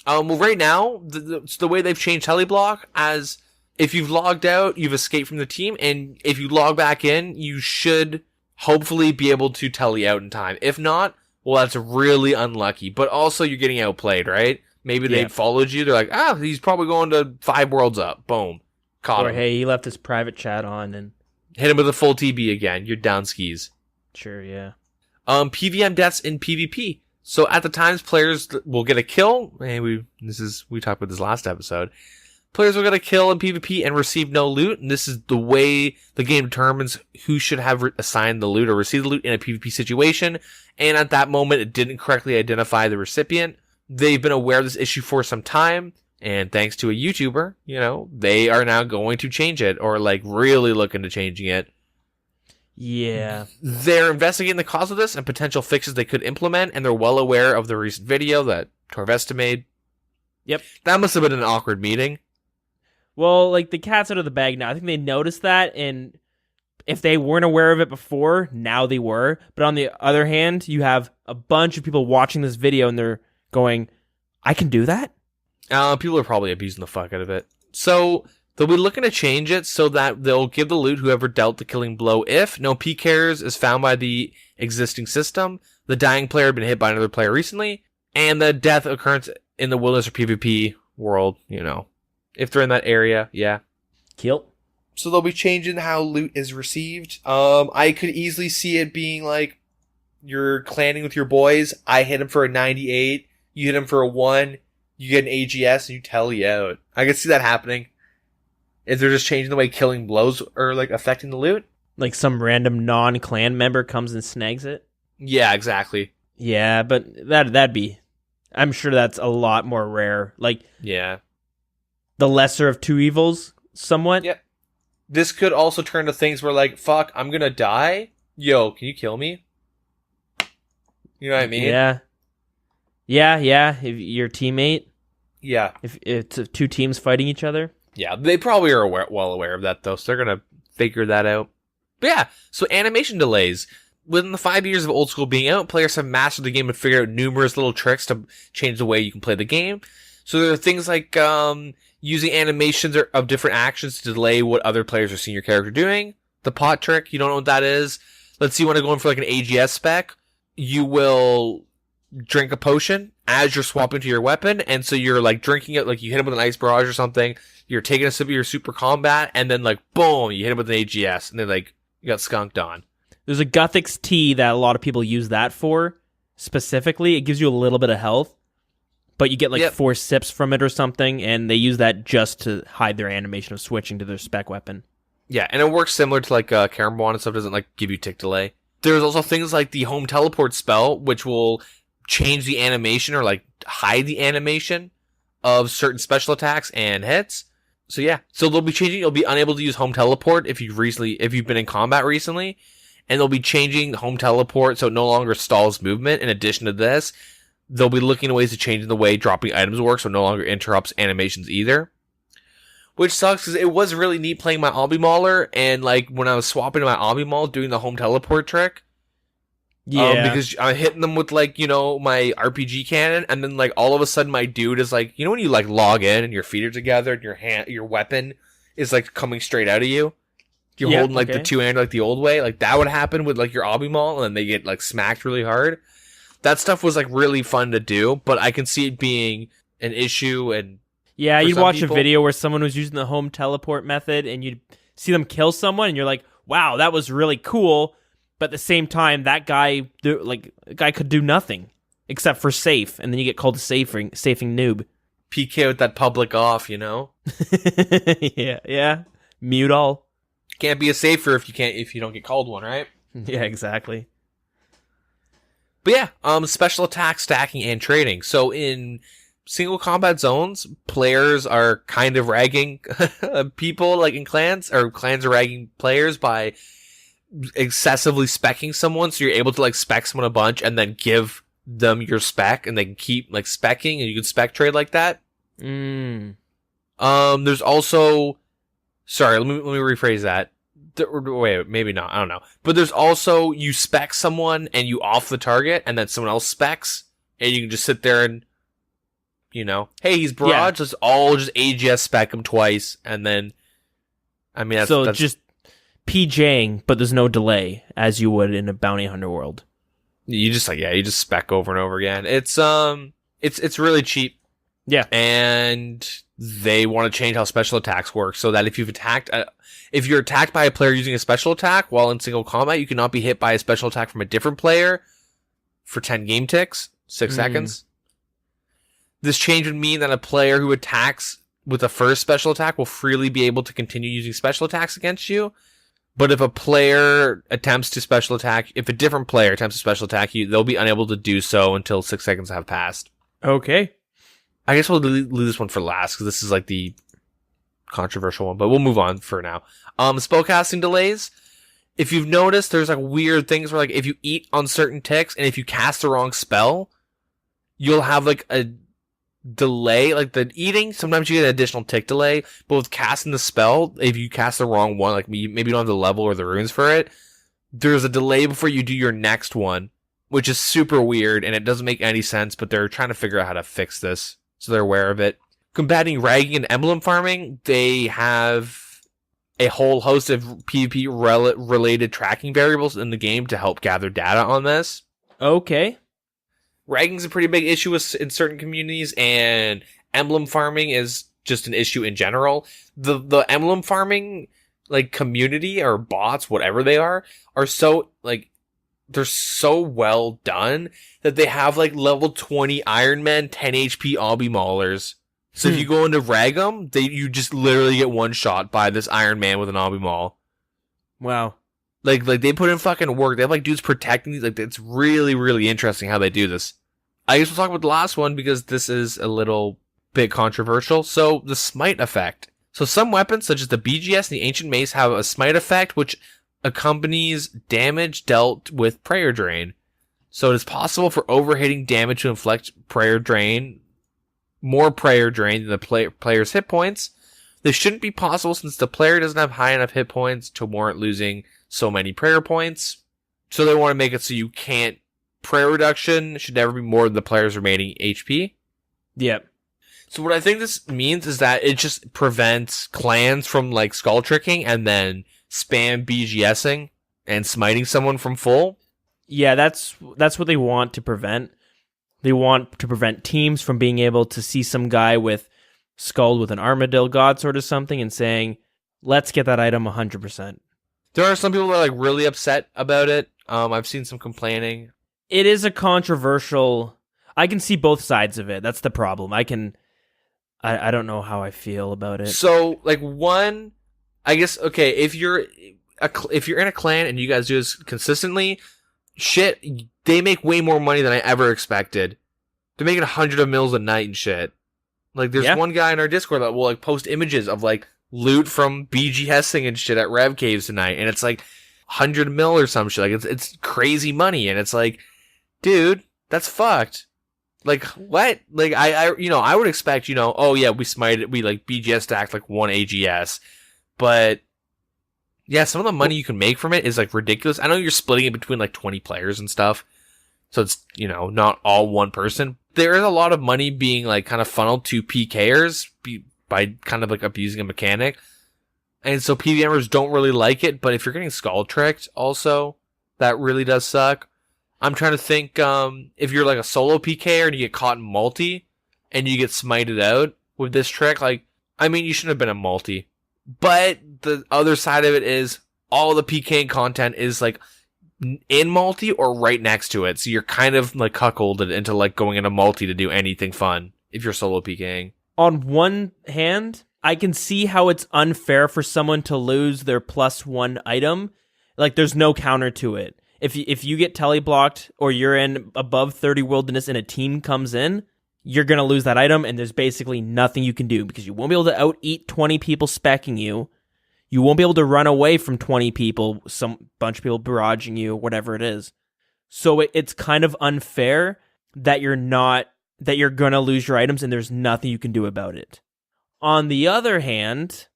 Well, right now, the way they've changed teleblock as if you've logged out, you've escaped from the team. And if you log back in, you should hopefully be able to tele out in time. If not, well, that's really unlucky. But also, you're getting outplayed, right? Maybe they followed you. They're like, he's probably going to 5 worlds up. Boom. Caught him. Hey, he left his private chat on and hit him with a full TB again. You're down skis. Sure, yeah. PVM deaths in PvP. So at the times, players will get a kill. Hey, we talked about this last episode. Players will get a kill in PvP and receive no loot. And this is the way the game determines who should have assigned the loot or received the loot in a PvP situation. And at that moment, it didn't correctly identify the recipient. They've been aware of this issue for some time. And thanks to a YouTuber, they are now going to change it or really looking to changing it. Yeah. They're investigating the cause of this and potential fixes they could implement. And they're well aware of the recent video that Torvesta made. Yep. That must have been an awkward meeting. Well, the cat's out of the bag now. I think they noticed that. And if they weren't aware of it before, now they were. But on the other hand, you have a bunch of people watching this video and they're going, I can do that? People are probably abusing the fuck out of it. So they'll be looking to change it so that they'll give the loot whoever dealt the killing blow if no PKers is found by the existing system, the dying player had been hit by another player recently, and the death occurrence in the wilderness or PvP world, if they're in that area, yeah. Kill. So they'll be changing how loot is received. I could easily see it being you're clanning with your boys. I hit him for a 98. You hit him for a 1. You get an AGS and you tally out. I could see that happening. If they're just changing the way killing blows are affecting the loot. Some random non-clan member comes and snags it. Yeah, exactly. Yeah, but that'd be. I'm sure that's a lot more rare. Yeah, the lesser of two evils, somewhat. Yeah. This could also turn to things where fuck, I'm gonna die. Yo, can you kill me? You know what I mean? Yeah. Yeah. If your teammate. Yeah. If it's two teams fighting each other. Yeah, they probably are well aware of that, though, so they're going to figure that out. But yeah, so animation delays. Within the 5 years of Oldschool being out, players have mastered the game and figured out numerous little tricks to change the way you can play the game. So there are things like using animations of different actions to delay what other players are seeing your character doing. The pot trick, you don't know what that is. Let's see, when I'm going for an AGS spec, you will drink a potion as you're swapping to your weapon, and so you're drinking it, you hit him with an ice barrage or something, you're taking a sip of your super combat, and then boom, you hit him with an AGS, and then You got skunked on. There's a Guthix tea that a lot of people use that for. Specifically, it gives you a little bit of health, but you get like 4 sips from it or something, and they use that just to hide their animation of switching to their spec weapon. Yeah, and it works similar to like Karam Bond and stuff. Doesn't like give you tick delay. There's also things like the home teleport spell, which will change the animation or like hide the animation of certain special attacks and hits. So yeah, so they'll be changing. You'll be unable to use home teleport if you've been in combat recently, and they'll be changing home teleport so it no longer stalls movement. In addition to this, they'll be looking at ways to change the way dropping items work, so it no longer interrupts animations either. Which sucks because it was really neat playing my Obby Mauler, and like when I was swapping to my Obby Maul doing the home teleport trick. Yeah. Because I'm hitting them with like, my RPG cannon, and then like all of a sudden my dude is like, when you like log in and your feet are together and your weapon is like coming straight out of you. You're holding like the two hand like the old way. Like that would happen with like your Obby Maul, and then they get like smacked really hard. That stuff was like really fun to do, but I can see it being an issue. And yeah, you'd watch a video where someone was using the home teleport method, and you'd see them kill someone, and you're like, wow, that was really cool. But at the same time, that guy could do nothing except for safe, and then you get called a safing noob. PK with that public off, Yeah. Mute all. Can't be a safer if you don't get called one, right? Yeah, exactly. But yeah, special attack, stacking, and trading. So in single combat zones, players are kind of ragging people like in clans, or clans are ragging players by excessively specking someone, so you're able to like spec someone a bunch and then give them your spec, and they can keep like specking, and you can spec trade like that. There's also, sorry, let me rephrase that. Wait, maybe not. I don't know. But there's also, you spec someone and you off the target, and then someone else specs, and you can just sit there and, hey, he's barrage. Let's all just AGS spec him twice, and then, I mean, that's just PJing, but there's no delay as you would in a bounty hunter world. You just you just spec over and over again. It's really cheap. Yeah. And they want to change how special attacks work, so that if you're attacked by a player using a special attack while in single combat, you cannot be hit by a special attack from a different player for 10 game ticks, 6 seconds. This change would mean that a player who attacks with the first special attack will freely be able to continue using special attacks against you. But if a different player attempts to special attack you, they'll be unable to do so until 6 seconds have passed. Okay. I guess we'll leave this one for last, because this is like the controversial one, but we'll move on for now. Spellcasting delays. If you've noticed, there's like weird things where like if you eat on certain ticks, and if you cast the wrong spell, you'll have like a delay. Like the eating, sometimes you get an additional tick delay, but with casting the spell, if you cast the wrong one, like maybe you don't have the level or the runes for it, there's a delay before you do your next one, which is super weird, and it doesn't make any sense, but they're trying to figure out how to fix this, so they're aware of it. Combating ragging and emblem farming, they have a whole host of PvP related tracking variables in the game to help gather data on this. Okay. Ragging's a pretty big issue in certain communities, and emblem farming is just an issue in general. The emblem farming like community or bots, whatever they are so like they're so well done that they have like level 20 Iron Man 10 HP Obby Maulers. So if you go into rag them, you just literally get one shot by this Iron Man with an Obby Maul. Wow. Like they put in fucking work. They have like dudes protecting these. Like it's really, really interesting how they do this. I guess we'll talk about the last one because this is a little bit controversial. So the smite effect. So some weapons such as the BGS and the Ancient Mace have a smite effect which accompanies damage dealt with prayer drain. So it is possible for overhitting damage to inflict more prayer drain than the player's hit points. This shouldn't be possible since the player doesn't have high enough hit points to warrant losing so many prayer points. So they want to make it so you can't. Prayer reduction should never be more than the player's remaining HP. Yep. So what I think this means is that it just prevents clans from like skull tricking and then spam BGSing and smiting someone from full. Yeah, that's what they want to prevent. They want to prevent teams from being able to see some guy with skulled with an Armadillo God sort of something and saying, let's get that item 100%. There are some people that are like really upset about it. I've seen some complaining. It is a controversial. I can see both sides of it. That's the problem. I don't know how I feel about it. So, like, one, I guess, okay, if you're in a clan and you guys do this consistently, shit, they make way more money than I ever expected. They're making 100 of mils a night and shit. Like, there's one guy in our Discord that will, like, post images of, like, loot from BG Hessing and shit at Rev Caves tonight, and it's, like, 100 mil or some shit. Like, it's crazy money, and it's like, dude, that's fucked. Like, what? Like, I would expect, oh yeah, we smited, we like BGS stacked like one AGS, but yeah, some of the money you can make from it is like ridiculous. I know you're splitting it between like 20 players and stuff, so it's, not all one person. There is a lot of money being like kind of funneled to PKers by kind of like abusing a mechanic, and so PVMers don't really like it, but if you're getting skull tricked also, that really does suck. I'm trying to think, if you're like a solo PKer and you get caught in multi and you get smited out with this trick, like, I mean, you shouldn't have been a multi. But the other side of it is all the PKing content is like in multi or right next to it. So you're kind of like cuckolded into like going into multi to do anything fun if you're solo PKing. On one hand, I can see how it's unfair for someone to lose their +1 item. Like, there's no counter to it. If you get teleblocked or you're in above 30 wilderness and a team comes in, you're going to lose that item, and there's basically nothing you can do because you won't be able to out-eat 20 people specking you. You won't be able to run away from 20 people, some bunch of people barraging you, whatever it is. So it's kind of unfair that you're going to lose your items and there's nothing you can do about it. On the other hand,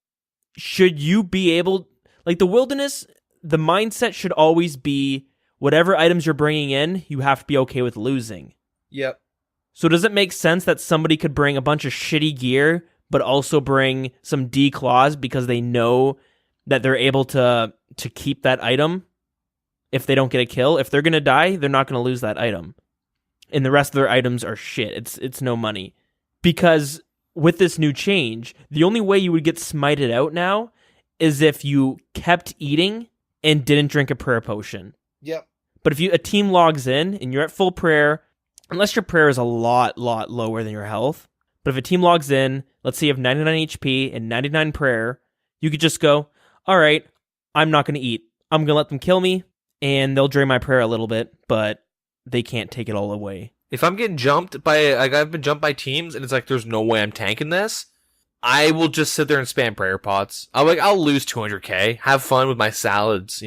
should you be able... Like, the wilderness, the mindset should always be... Whatever items you're bringing in, you have to be okay with losing. Yep. So does it make sense that somebody could bring a bunch of shitty gear, but also bring some D-claws because they know that they're able to keep that item if they don't get a kill? If they're going to die, they're not going to lose that item. And the rest of their items are shit. It's no money. Because with this new change, the only way you would get smited out now is if you kept eating and didn't drink a prayer potion. Yep. But if a team logs in and you're at full prayer, unless your prayer is a lot lower than your health, but if a team logs in, let's say you have 99 HP and 99 prayer, you could just go, all right, I'm not going to eat. I'm going to let them kill me, and they'll drain my prayer a little bit, but they can't take it all away. If I'm getting jumped by, like, I've been jumped by teams, and it's like, there's no way I'm tanking this, I will just sit there and spam prayer pots. I'll lose 200k, have fun with my salads,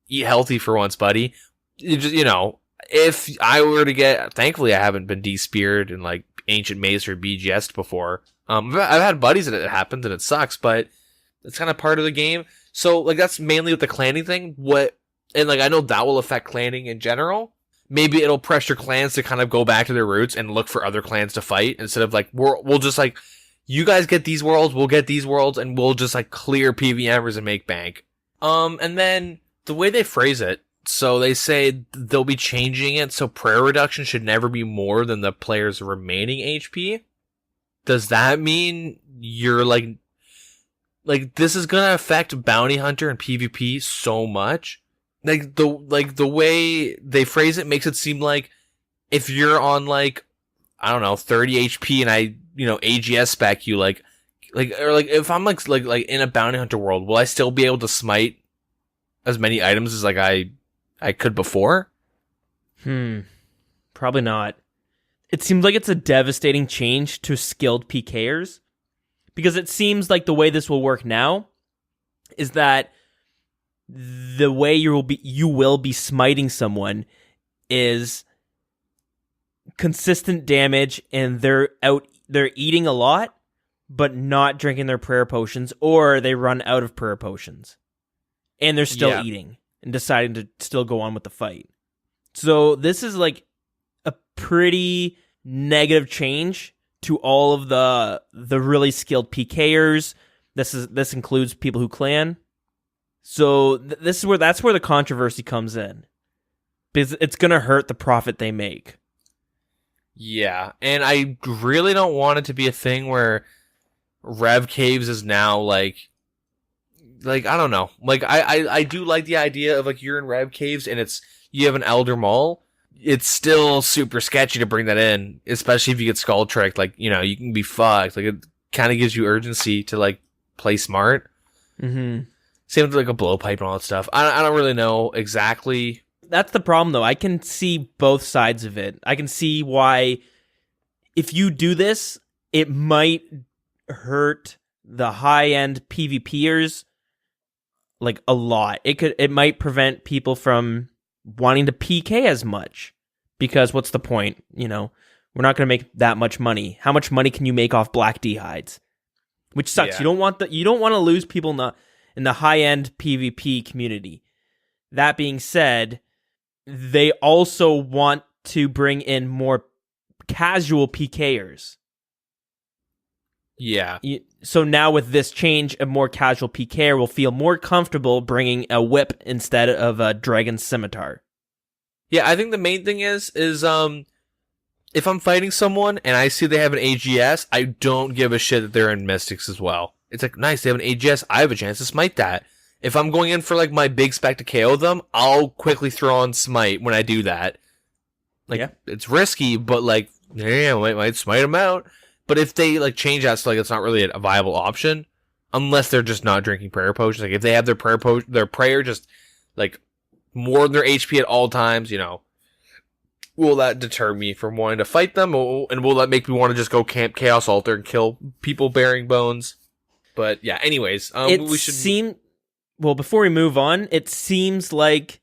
Eat healthy for once, buddy. You just, if I were to get, thankfully I haven't been de-speared in like Ancient Maze or BGS before. I've had buddies that it happens and it sucks, but it's kind of part of the game. So like that's mainly with the clanning thing. And like I know that will affect clanning in general. Maybe it'll pressure clans to kind of go back to their roots and look for other clans to fight instead of like we'll just like you guys get these worlds, we'll get these worlds, and we'll just like clear PVMers and make bank. And then the way they phrase it, so they say they'll be changing it so prayer reduction should never be more than the player's remaining HP. Does that mean you're like this is gonna affect Bounty Hunter and PvP so much? Like the way they phrase it makes it seem like if you're on like I don't know 30 HP and I AGS spec you like if I'm like in a Bounty Hunter world, will I still be able to smite as many items as like I could before? Probably not. It seems like it's a devastating change to skilled PKers because it seems like the way this will work now is that the way you will be smiting someone is consistent damage and they're eating a lot but not drinking their prayer potions, or they run out of prayer potions. And they're still eating and deciding to still go on with the fight. So this is like a pretty negative change to all of the really skilled PKers. This includes people who clan. So that's where the controversy comes in, because it's gonna hurt the profit they make. Yeah, and I really don't want it to be a thing where Rev Caves is now like like, I don't know. Like, I do like the idea of, like, you're in Rev Caves and you have an Elder Maul. It's still super sketchy to bring that in, especially if you get skull tricked. Like, you know, you can be fucked. Like, it kind of gives you urgency to, like, play smart. Mm-hmm. Same with, like, a blowpipe and all that stuff. I don't really know exactly. That's the problem, though. I can see both sides of it. I can see why, if you do this, it might hurt the high-end PvPers, like, a lot. It might prevent people from wanting to PK as much, because what's the point? You know, we're not going to make that much money. How much money can you make off black D hides? Which sucks. Yeah. You don't want to lose people in the high-end PvP community. That being said, they also want to bring in more casual PKers. Yeah. So now with this change, a more casual PKer will feel more comfortable bringing a whip instead of a dragon scimitar. Yeah, I think the main thing is if I'm fighting someone and I see they have an AGS, I don't give a shit that they're in Mystics as well. It's like, nice, they have an AGS, I have a chance to smite that. If I'm going in for, like, my big spec to KO them, I'll quickly throw on smite when I do that. Like, yeah. It's risky, but, like, yeah, I might smite them out. But if they, like, change that so, like, it's not really a viable option, unless they're just not drinking prayer potions. Like, if they have their prayer just, like, more than their HP at all times, you know, will that deter me from wanting to fight them? And will that make me want to just go camp Chaos Altar and kill people bearing bones? But, yeah, anyways, we should... Well, before we move on, it seems like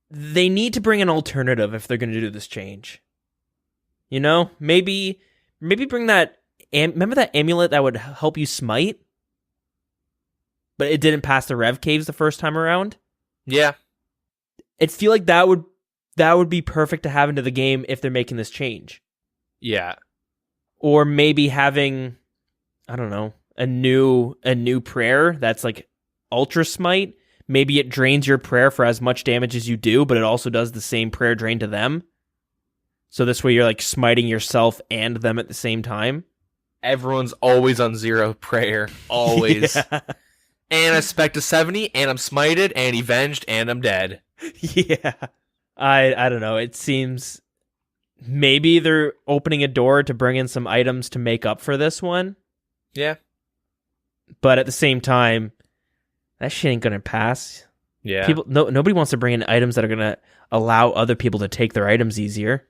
they need to bring an alternative if they're going to do this change. You know, maybe bring that. Remember that amulet that would help you smite, but it didn't pass the Rev Caves the first time around. Yeah, it feel like that would be perfect to have into the game if they're making this change. Yeah, or maybe having, I don't know, a new prayer that's like Ultra Smite. Maybe it drains your prayer for as much damage as you do, but it also does the same prayer drain to them. So this way you're like smiting yourself and them at the same time. Everyone's always on 0 prayer. Always. Yeah. And I spec to 70, and I'm smited, and avenged, and I'm dead. Yeah. I don't know. It seems maybe they're opening a door to bring in some items to make up for this one. Yeah. But at the same time, that shit ain't gonna pass. Yeah. Nobody wants to bring in items that are gonna allow other people to take their items easier.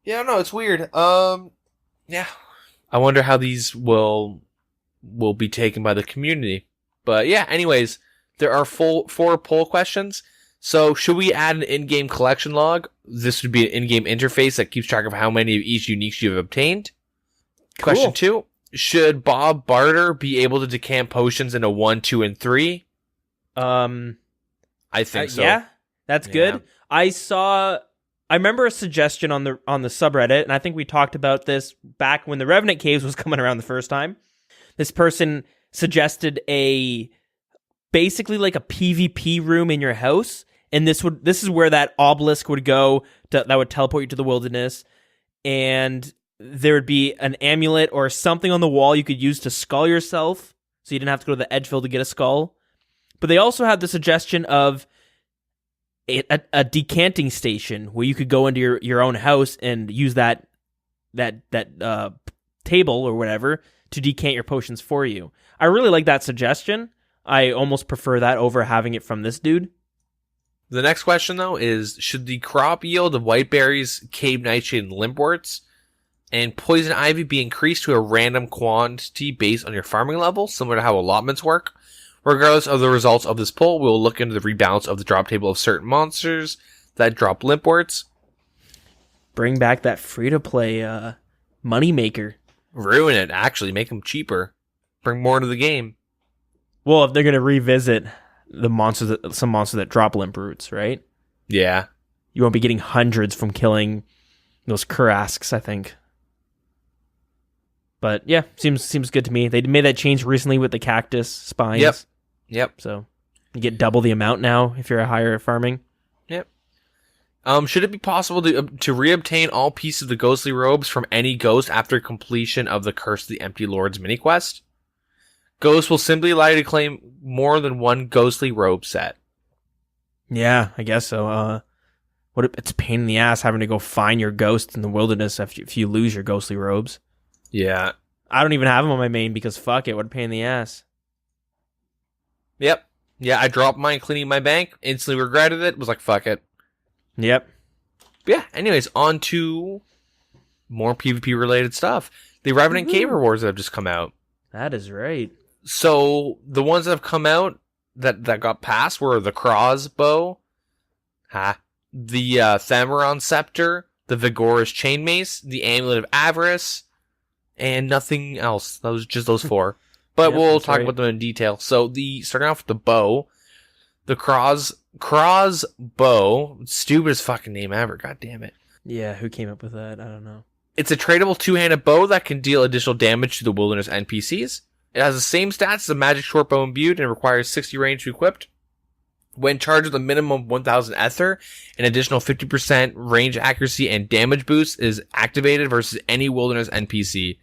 Yeah, no, it's weird. Yeah. I wonder how these will be taken by the community. But yeah, anyways, there are 4 poll questions. So, should we add an in-game collection log? This would be an in-game interface that keeps track of how many of each uniques you've obtained. Cool. Question 2, should Bob Barter be able to decant potions into 1, 2, and 3? I think so. Yeah, that's good. I remember a suggestion on the subreddit, and I think we talked about this back when the Revenant Caves was coming around the first time. This person suggested basically like a PvP room in your house, and this is where that obelisk would go that would teleport you to the wilderness, and there would be an amulet or something on the wall you could use to skull yourself, so you didn't have to go to the Edgefield to get a skull. But they also had the suggestion of a decanting station where you could go into your own house and use that table or whatever to decant your potions for you. I really like that suggestion. I almost prefer that over having it from this dude. The next question, though, is should the crop yield of white berries, cave nightshade, and limpworts and poison ivy be increased to a random quantity based on your farming level, similar to how allotments work? Regardless of the results of this poll, we will look into the rebalance of the drop table of certain monsters that drop limpworts. Bring back that free-to-play moneymaker. Ruin it, actually. Make them cheaper. Bring more into the game. Well, if they're going to revisit some monsters that drop limp roots, right? Yeah. You won't be getting hundreds from killing those Kurasks, I think. But yeah, seems good to me. They made that change recently with the cactus spines. Yep. So you get double the amount now if you're a higher farming. Yep. Should it be possible to reobtain all pieces of the ghostly robes from any ghost after completion of the Curse of the Empty Lords mini quest? Ghosts will simply allow you to claim more than one ghostly robe set. Yeah, I guess so. It's a pain in the ass having to go find your ghost in the wilderness if you lose your ghostly robes. Yeah. I don't even have them on my main because fuck it, what a pain in the ass. Yep. Yeah, I dropped mine cleaning my bank, instantly regretted it, was like, fuck it. Yep. Yeah, anyways, on to more PvP related stuff. The Revenant Cave rewards that have just come out. That is right. So, the ones that have come out that got passed were the crossbow, the Thameron Scepter, the Vigorous Chainmace, the Amulet of Avarice, and nothing else. Just those 4. But Yep, we'll talk right. about them in detail. So, starting off with the bow, the crossbow, stupidest fucking name ever, god damn it. Yeah, who came up with that? I don't know. It's a tradable 2-handed bow that can deal additional damage to the wilderness NPCs. It has the same stats as a magic short bow imbued and requires 60 range to equipped. When charged with a minimum of 1000 ether, an additional 50% range accuracy and damage boost is activated versus any wilderness NPC.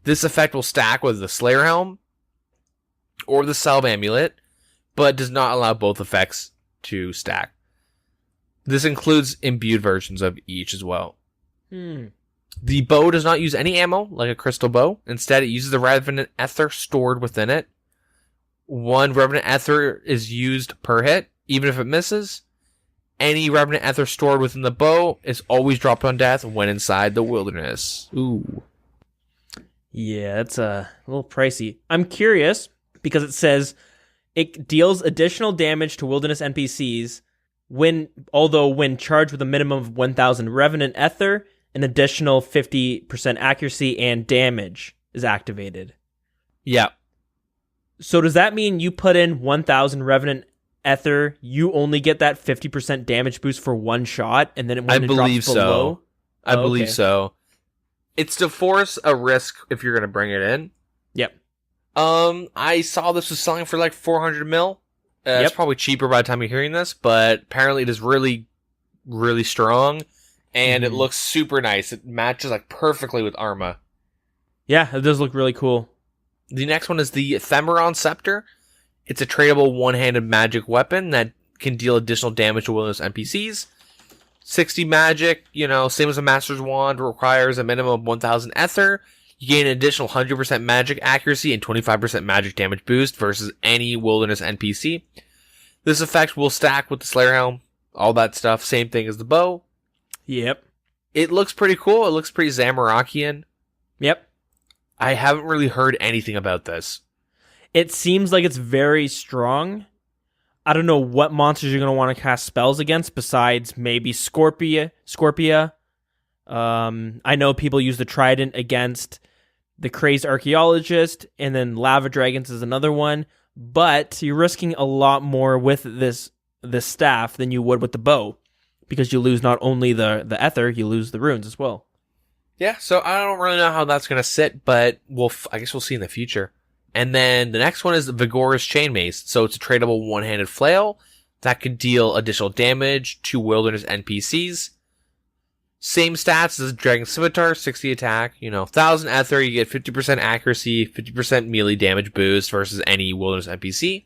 This effect will stack with the Slayer Helm or the Salve Amulet, but does not allow both effects to stack. This includes imbued versions of each as well. The bow does not use any ammo, like a crystal bow. Instead, it uses the Revenant Ether stored within it. 1 Revenant Ether is used per hit, even if it misses. Any Revenant Ether stored within the bow is always dropped on death when inside the wilderness. Ooh. Yeah, that's a little pricey. I'm curious, because it says it deals additional damage to wilderness NPCs although when charged with a minimum of 1000 Revenant Ether, an additional 50% accuracy and damage is activated. Yeah. So does that mean you put in 1000 Revenant Ether, you only get that 50% damage boost for one shot, and then when it drops below? I believe so. It's to force a risk if you're going to bring it in. Yep. I saw this was selling for like 400 mil. It's probably cheaper by the time you're hearing this, but apparently it is really, really strong, and it looks super nice. It matches like perfectly with Arma. Yeah, it does look really cool. The next one is the Thameron Scepter. It's a tradable one-handed magic weapon that can deal additional damage to wilderness NPCs. 60 magic, same as a Master's Wand, requires a minimum of 1000 ether. You gain an additional 100% magic accuracy and 25% magic damage boost versus any wilderness NPC. This effect will stack with the Slayer Helm, all that stuff, same thing as the bow. Yep. It looks pretty cool. It looks pretty Zamorakian. Yep. I haven't really heard anything about this. It seems like it's very strong. I don't know what monsters you're going to want to cast spells against besides maybe Scorpia. I know people use the Trident against the Crazed Archaeologist, and then Lava Dragons is another one. But you're risking a lot more with this staff than you would with the bow, because you lose not only the ether, you lose the runes as well. Yeah, so I don't really know how that's going to sit, but I guess we'll see in the future. And then the next one is the Vigorous Chainmace. So it's a tradable one-handed flail that can deal additional damage to wilderness NPCs. Same stats as Dragon Scimitar, 60 attack, 1000 ether, you get 50% accuracy, 50% melee damage boost versus any wilderness NPC.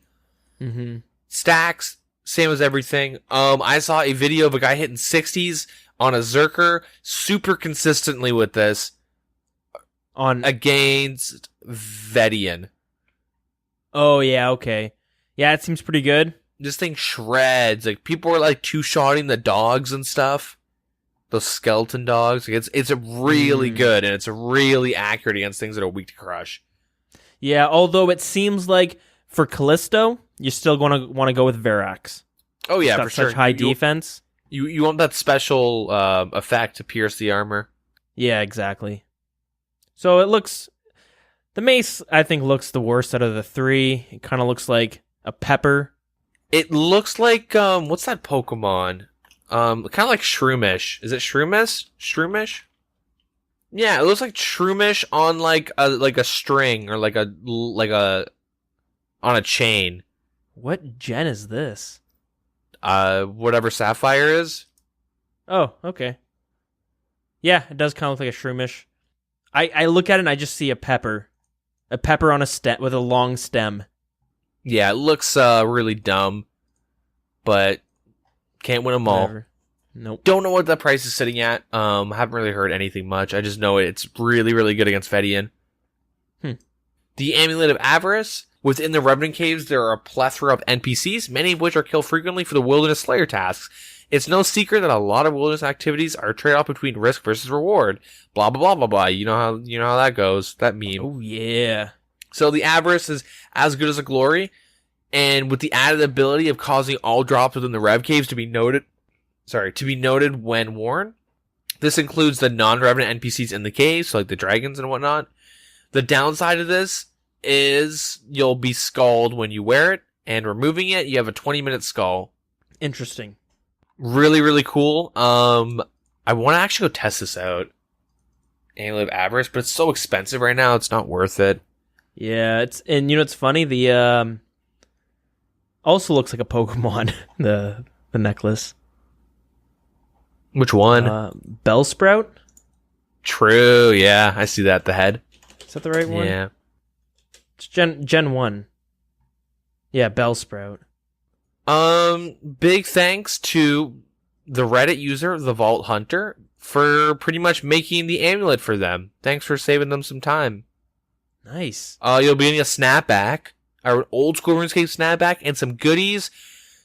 Stacks, same as everything. I saw a video of a guy hitting 60s on a Zerker super consistently with this against Vedian. Oh, yeah, okay. Yeah, it seems pretty good. This thing shreds. Like, people were like two-shotting the dogs and stuff. Those skeleton dogs. Like, it's really good, and it's really accurate against things that are weak to crush. Yeah, although it seems like for Callisto, you're still going to want to go with Verax. Oh, yeah, for sure. Such high defense. You want that special effect to pierce the armor. Yeah, exactly. So it looks... The mace, I think, looks the worst out of the 3. It kind of looks like a pepper. It looks like, what's that Pokemon? Kind of like Shroomish. Is it Shroomish? Shroomish? Yeah, it looks like Shroomish on like a string or like a on a chain. What gen is this? Whatever Sapphire is. Oh, okay. Yeah, it does kind of look like a Shroomish. I look at it and I just see a pepper. A pepper on a stem with a long stem. Yeah, it looks really dumb, but can't win them all. Whatever. Nope. Don't know what the price is sitting at. Haven't really heard anything much. I just know it's really, really good against Fedian. The Amulet of Avarice. Within the Revenant Caves, there are a plethora of NPCs, many of which are killed frequently for the Wilderness Slayer tasks. It's no secret that a lot of wilderness activities are a trade-off between risk versus reward. Blah blah blah blah blah. You know how that goes. That meme. Oh yeah. So the Avarice is as good as a Glory, and with the added ability of causing all drops within the Rev Caves to be noted when worn. This includes the non-Revenant NPCs in the caves, so like the dragons and whatnot. The downside of this is you'll be skulled when you wear it, and removing it, you have a 20-minute skull. Interesting. Really, really cool. I want to actually go test this out. Amulet of Avarice, but it's so expensive right now, it's not worth it. Yeah, and you know what's funny? The also looks like a Pokemon, the necklace. Which one? Bellsprout? True, yeah, I see that, the head. Is that the right one? Yeah. It's Gen 1. Yeah, Bellsprout. Big thanks to the Reddit user, the Vault Hunter, for pretty much making the amulet for them. Thanks for saving them some time. Nice. You'll be getting a snapback, or an old school RuneScape snapback, and some goodies.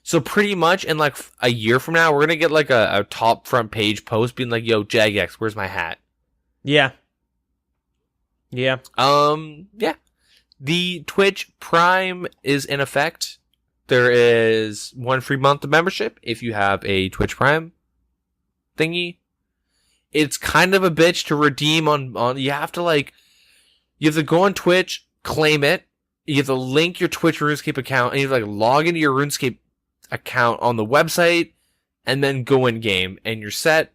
So pretty much in like a year from now, we're gonna get like a top front page post being like, "Yo, Jagex, where's my hat?" Yeah. Yeah. Yeah. The Twitch Prime is in effect. There is 1 free month of membership if you have a Twitch Prime thingy. It's kind of a bitch to redeem on you have to go on Twitch, claim it, you have to link your Twitch RuneScape account, and you have to log into your RuneScape account on the website, and then go in game, and you're set.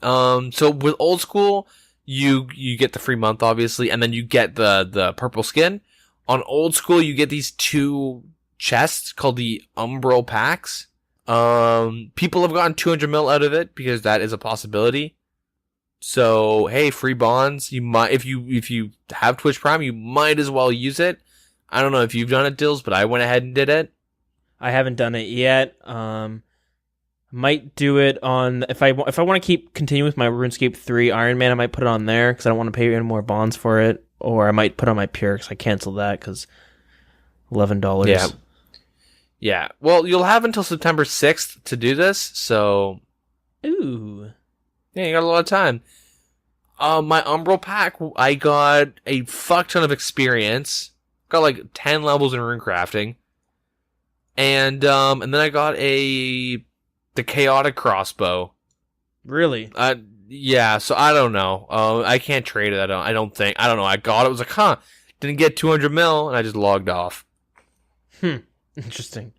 So with Old School, you get the free month, obviously, and then you get the purple skin. On Old School, you get these 2 chests called the Umbral Packs. People have gotten 200 mil out of it because that is a possibility. So hey, free bonds. You might, if you have Twitch Prime, you might as well use it. I don't know if you've done it, Dilz, but I went ahead and did it. I haven't done it yet. Might do it on if I want to continue with my RuneScape 3 Iron Man. I might put it on there because I don't want to pay any more bonds for it, or I might put on my Pure because I canceled that because $11. Yeah. Yeah. Well, you'll have until September 6th to do this, so Ooh. yeah, you got a lot of time. My Umbral pack, I got a fuck ton of experience. Got like 10 levels in rune crafting. And then I got the chaotic crossbow. Really? Yeah, so I don't know. I can't trade it. I don't think. I don't know. I got it. Was like, didn't get 200 mil, and I just logged off. Interesting.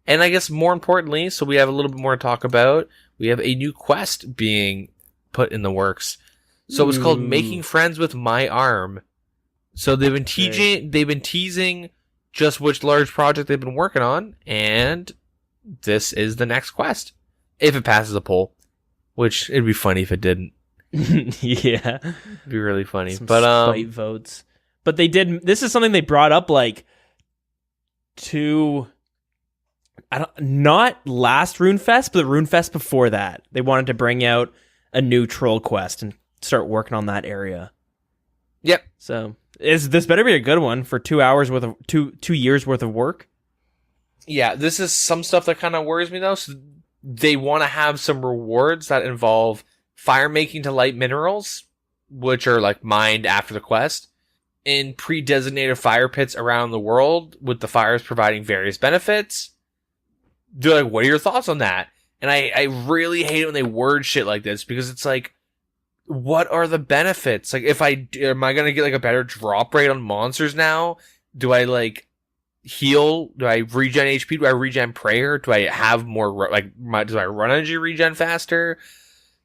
And I guess more importantly, so we have a little bit more to talk about. We have a new quest being put in the works. So it was called Making Friends with My Arm. So they've been teasing just which large project they've been working on, and this is the next quest. If it passes a poll, which it'd be funny if it didn't. Yeah. It'd be really funny. Some but spite votes. But they did, this is something they brought up like not last Runefest, but the Runefest before that. They wanted to bring out a new troll quest and start working on that area. Yep. So this better be a good one for 2 hours worth of 2 years worth of work. Yeah, this is some stuff that kind of worries me though. So they want to have some rewards that involve fire making to light minerals, which are like mined after the quest, in pre-designated fire pits around the world, with the fires providing various benefits. They're like, what are your thoughts on that? And I really hate it when they word shit like this, because it's like, what are the benefits? Like, am I gonna get like a better drop rate on monsters now? Do I like heal? Do I regen HP? Do I regen prayer? Do I have more do I run energy regen faster?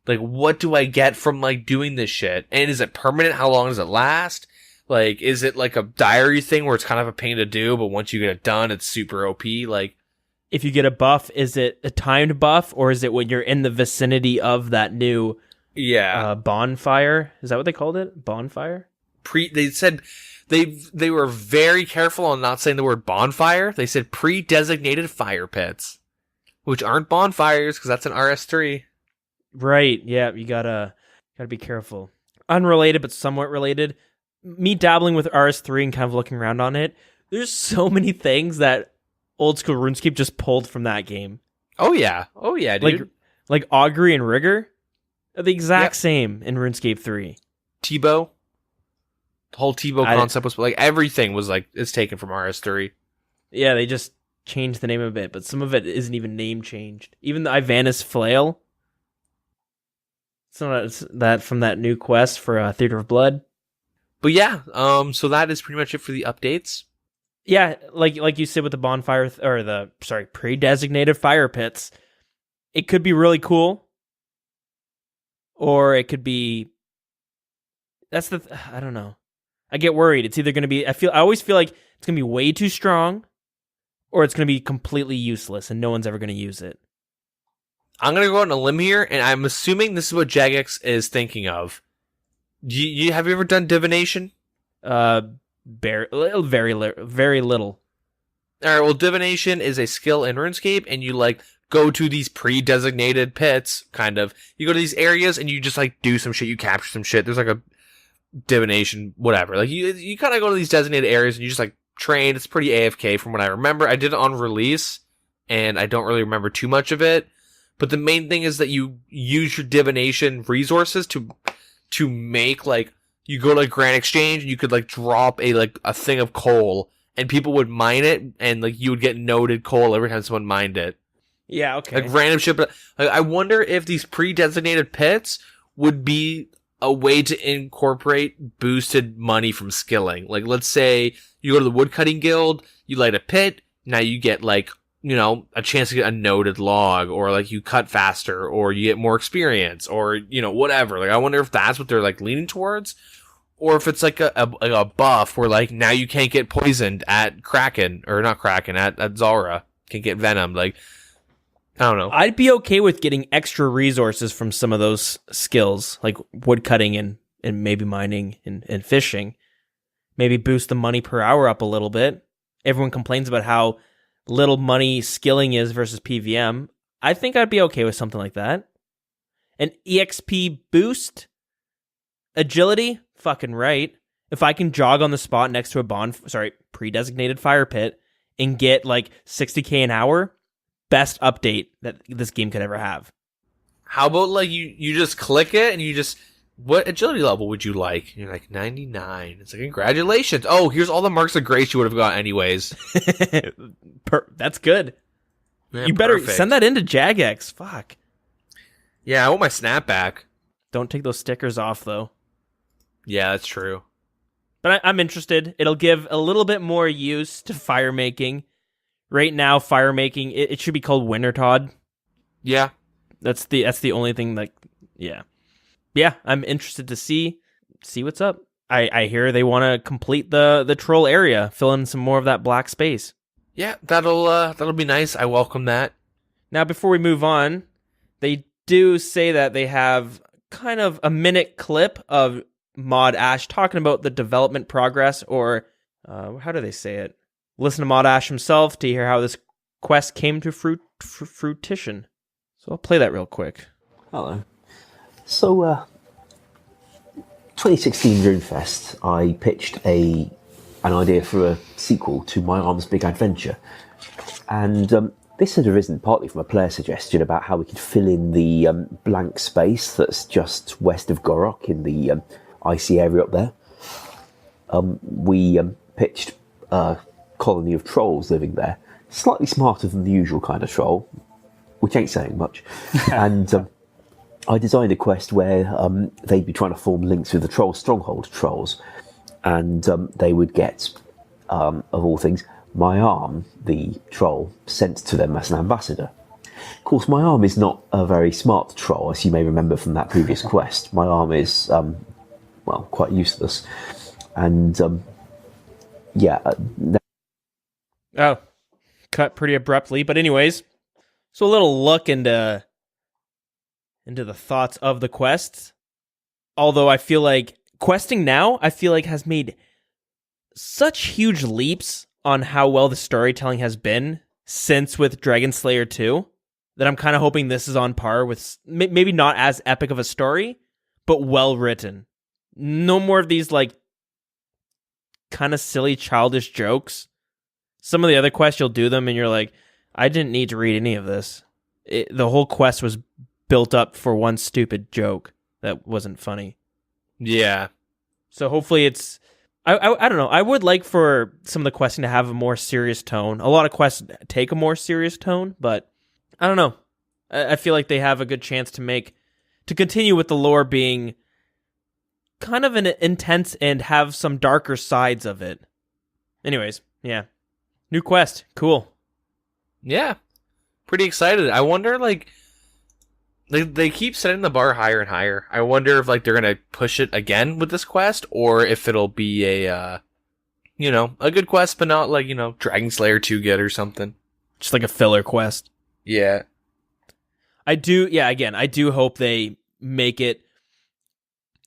Like, what do I get from like doing this shit? And is it permanent? How long does it last? Like, is it like a diary thing where it's kind of a pain to do, but once you get it done, it's super OP? Like, if you get a buff, is it a timed buff, or is it when you're in the vicinity of that new bonfire? Is that what they called it? Bonfire? They said they were very careful on not saying the word bonfire. They said pre-designated fire pits, which aren't bonfires because that's an RS3. Right. Yeah. You gotta be careful. Unrelated, but somewhat related. Me dabbling with RS3 and kind of looking around on it. There's so many things that old school RuneScape just pulled from that game. Oh yeah, dude. Like augury and rigor are the exact same in RuneScape 3. Tebow. The whole Tebow concept was like everything was like it's taken from RS3. Yeah, they just changed the name of it, but some of it isn't even name changed. Even the Ivanus Flail. It's that from that new quest for Theater of Blood. But yeah, so that is pretty much it for the updates. Yeah, like you said with the bonfire pre-designated fire pits, it could be really cool, or it could be. I don't know. I get worried. It's either going to be. I always feel like it's going to be way too strong, or it's going to be completely useless and no one's ever going to use it. I'm going to go out on a limb here, and I'm assuming this is what Jagex is thinking of. Have you ever done divination? Very little. All right, well, divination is a skill in RuneScape, and you like go to these pre-designated pits, kind of. You go to these areas, and you just like do some shit. You capture some shit. There's like a divination, whatever. Like you kind of go to these designated areas, and you just like train. It's pretty AFK from what I remember. I did it on release, and I don't really remember too much of it. But the main thing is that you use your divination resources to make like. You go to like Grand Exchange and you could like drop a thing of coal and people would mine it and like you would get noted coal every time someone mined it. Yeah, okay. Like random shit. But like, I wonder if these pre-designated pits would be a way to incorporate boosted money from skilling. Like let's say you go to the woodcutting guild, you light a pit, now you get like, you know, a chance to get a noted log, or like you cut faster, or you get more experience, or, you know, whatever. Like I wonder if that's what they're like leaning towards. Or if it's like a buff where like now you can't get poisoned at Kraken, or not Kraken, at Zara. Can't get venomed. Like, I don't know. I'd be okay with getting extra resources from some of those skills, like woodcutting and maybe mining and fishing. Maybe boost the money per hour up a little bit. Everyone complains about how little money skilling is versus PVM. I think I'd be okay with something like that. An EXP boost? Agility? Fucking right. If I can jog on the spot next to a pre-designated fire pit and get like 60k an hour, best update that this game could ever have. How about like you just click it and you just, what agility level would you like? And you're like 99. It's like, congratulations. Oh, here's all the marks of grace you would have got anyways. That's good. Yeah, you better perfect. send that into Jagex. Fuck. Yeah, I want my snapback. Don't take those stickers off though. Yeah, that's true. But I'm interested. It'll give a little bit more use to fire making. Right now, fire making, it should be called Winter Todd. Yeah. That's the only thing that, yeah. Yeah, I'm interested to see what's up. I hear they want to complete the troll area, fill in some more of that black space. Yeah, that'll be nice. I welcome that. Now, before we move on, they do say that they have kind of a minute clip of Mod Ash talking about the development progress, or how do they say it? Listen to Mod Ash himself to hear how this quest came to fruition. So I'll play that real quick. Hello. So, 2016 Runefest, I pitched an idea for a sequel to My Arm's Big Adventure, and this had arisen partly from a player suggestion about how we could fill in the blank space that's just west of Gorok in the icy area up there. We pitched a colony of trolls living there, slightly smarter than the usual kind of troll, which ain't saying much. And I designed a quest where they'd be trying to form links with the troll stronghold trolls, and they would get, of all things, my arm, the troll, sent to them as an ambassador. Of course, my arm is not a very smart troll, as you may remember from that previous quest. My arm is quite useless. And, Oh, cut pretty abruptly. But anyways, so a little look into the thoughts of the quest. Although I feel like questing now, I feel like, has made such huge leaps on how well the storytelling has been since with Dragon Slayer 2 that I'm kind of hoping this is on par with maybe not as epic of a story, but well written. No more of these like kind of silly childish jokes. Some of the other quests you'll do them and you're like, I didn't need to read any of this. The whole quest was built up for one stupid joke that wasn't funny. Yeah. So hopefully it's I don't know. I would like for some of the questing to have a more serious tone. A lot of quests take a more serious tone, but I don't know. I feel like they have a good chance to continue with the lore being kind of an intense and have some darker sides of it. Anyways, yeah. New quest. Cool. Yeah. Pretty excited. I wonder, like, they keep setting the bar higher and higher. I wonder if, like, they're going to push it again with this quest, or if it'll be a good quest, but not like, Dragon Slayer 2 good or something. Just like a filler quest. Yeah. I do hope they make it.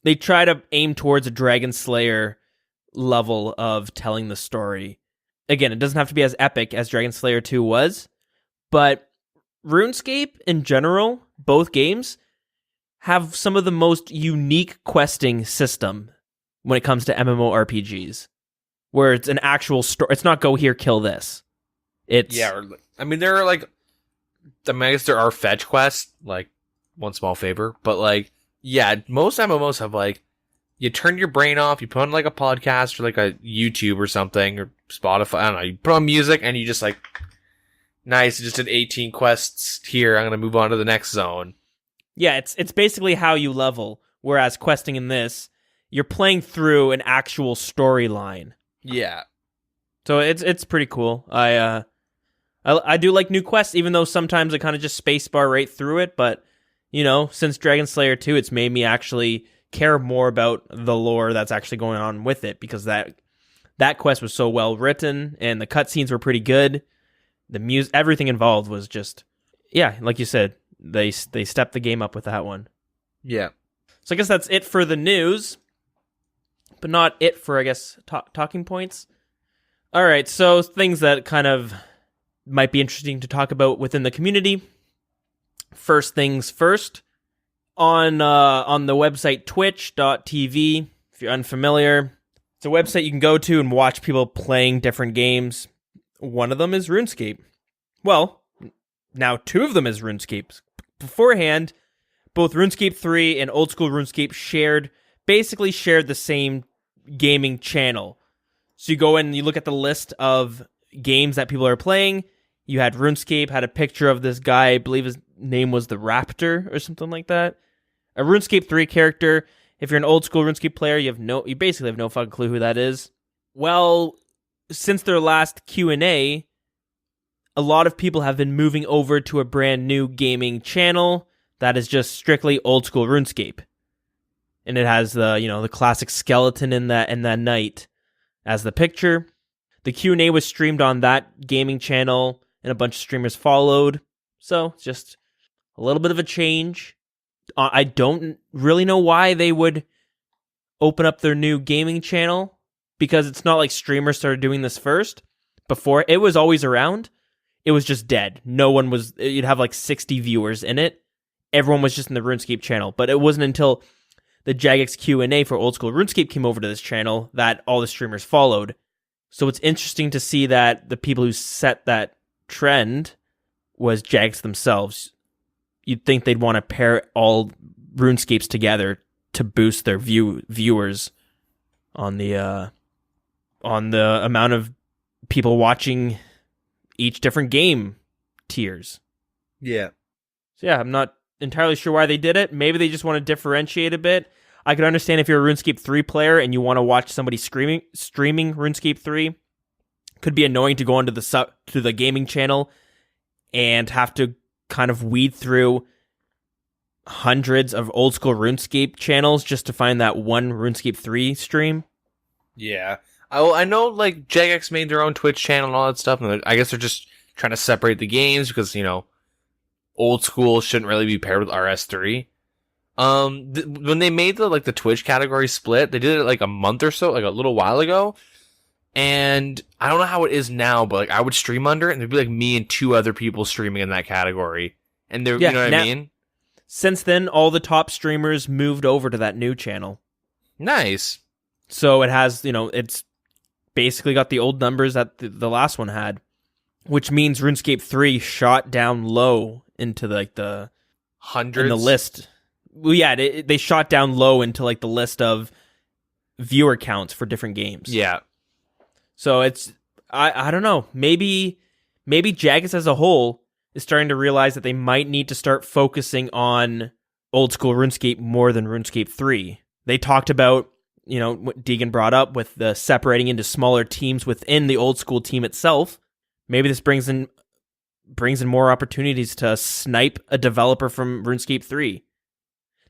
They try to aim towards a Dragon Slayer level of telling the story. Again, it doesn't have to be as epic as Dragon Slayer 2 was, but RuneScape in general, both games, have some of the most unique questing system when it comes to MMORPGs, where it's an actual story. It's not go here, kill this. It's there are like, I guess there are fetch quests, like one small favor, but like, yeah, most MMOs have like, you turn your brain off, you put on like a podcast or like a YouTube or something or Spotify. I don't know. You put on music and you just like, nice, just did 18 quests here. I'm gonna move on to the next zone. Yeah, it's basically how you level. Whereas questing in this, you're playing through an actual storyline. Yeah. So it's pretty cool. I do like new quests, even though sometimes I kind of just spacebar right through it. But since Dragon Slayer 2, it's made me actually care more about the lore that's actually going on with it, because that quest was so well written and the cutscenes were pretty good. The everything involved was just, yeah, like you said, they stepped the game up with that one. Yeah. So I guess that's it for the news, but not it for, I guess, talking points. All right, so things that kind of might be interesting to talk about within the community. First things first, on the website twitch.tv, if you're unfamiliar, it's a website you can go to and watch people playing different games. One of them is RuneScape. Well, now two of them is RuneScape. Beforehand, both RuneScape 3 and Oldschool RuneScape basically shared the same gaming channel. So you go in and you look at the list of games that people are playing. You had RuneScape, had a picture of this guy, I believe his name was the Raptor or something like that. A RuneScape 3 character. If you're an old school RuneScape player, you basically have no fucking clue who that is. Well, since their last Q&A, a lot of people have been moving over to a brand new gaming channel that is just strictly old school RuneScape. And it has the classic skeleton in that knight as the picture. The Q&A was streamed on that gaming channel and a bunch of streamers followed. So, just a little bit of a change. I don't really know why they would open up their new gaming channel, because it's not like streamers started doing this first. Before, it was always around. It was just dead. You'd have like 60 viewers in it. Everyone was just in the RuneScape channel. But it wasn't until the Jagex Q&A for Old School RuneScape came over to this channel that all the streamers followed. So it's interesting to see that the people who set that trend was Jagex themselves. You'd think they'd want to pair all RuneScapes together to boost their viewers on the amount of people watching each different game tiers. Yeah. So yeah, I'm not entirely sure why they did it. Maybe they just want to differentiate a bit. I could understand if you're a RuneScape 3 player and you want to watch somebody streaming RuneScape 3. Could be annoying to go onto the gaming channel and have to kind of weed through hundreds of old school RuneScape channels just to find that one RuneScape 3 stream. Yeah. I know, like, Jagex made their own Twitch channel and all that stuff, and I guess they're just trying to separate the games because, old school shouldn't really be paired with RS3. When they made the Twitch category split, they did it like a month or so, like a little while ago. And I don't know how it is now, but like I would stream under it, and there'd be like me and 2 other people streaming in that category. And they're, Yeah, you know what I mean? Since then, all the top streamers moved over to that new channel. Nice. So it has, it's basically got the old numbers that the last one had, which means RuneScape 3 shot down low into the hundreds in the list. Well, yeah, they shot down low into like the list of viewer counts for different games. Yeah. So it's I don't know. Maybe Jagex as a whole is starting to realize that they might need to start focusing on old school RuneScape more than RuneScape 3. They talked about, what Deagin brought up with the separating into smaller teams within the old school team itself. Maybe this brings in more opportunities to snipe a developer from RuneScape 3.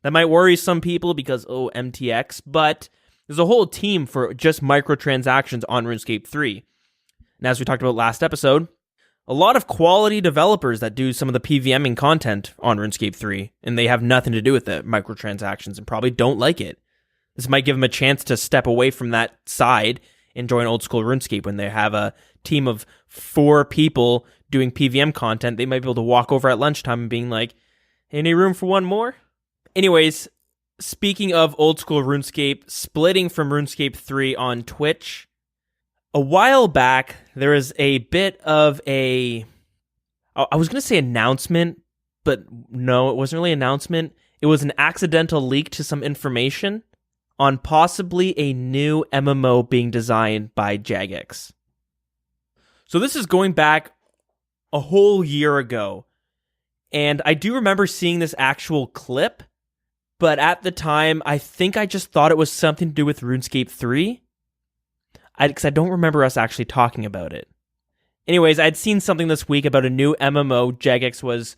That might worry some people because, MTX, but there's a whole team for just microtransactions on RuneScape 3. And as we talked about last episode, a lot of quality developers that do some of the PVMing content on RuneScape 3, and they have nothing to do with the microtransactions and probably don't like it. This might give them a chance to step away from that side and join old school RuneScape when they have a team of 4 people doing PVM content. They might be able to walk over at lunchtime and being like, any room for one more? Anyways, speaking of old school RuneScape, splitting from RuneScape 3 on Twitch, a while back, there was a bit of I was going to say announcement, but no, it wasn't really an announcement. It was an accidental leak to some information on possibly a new MMO being designed by Jagex. So this is going back a whole year ago, and I do remember seeing this actual clip, but at the time, I think I just thought it was something to do with RuneScape 3, because I don't remember us actually talking about it. Anyways, I'd seen something this week about a new MMO Jagex was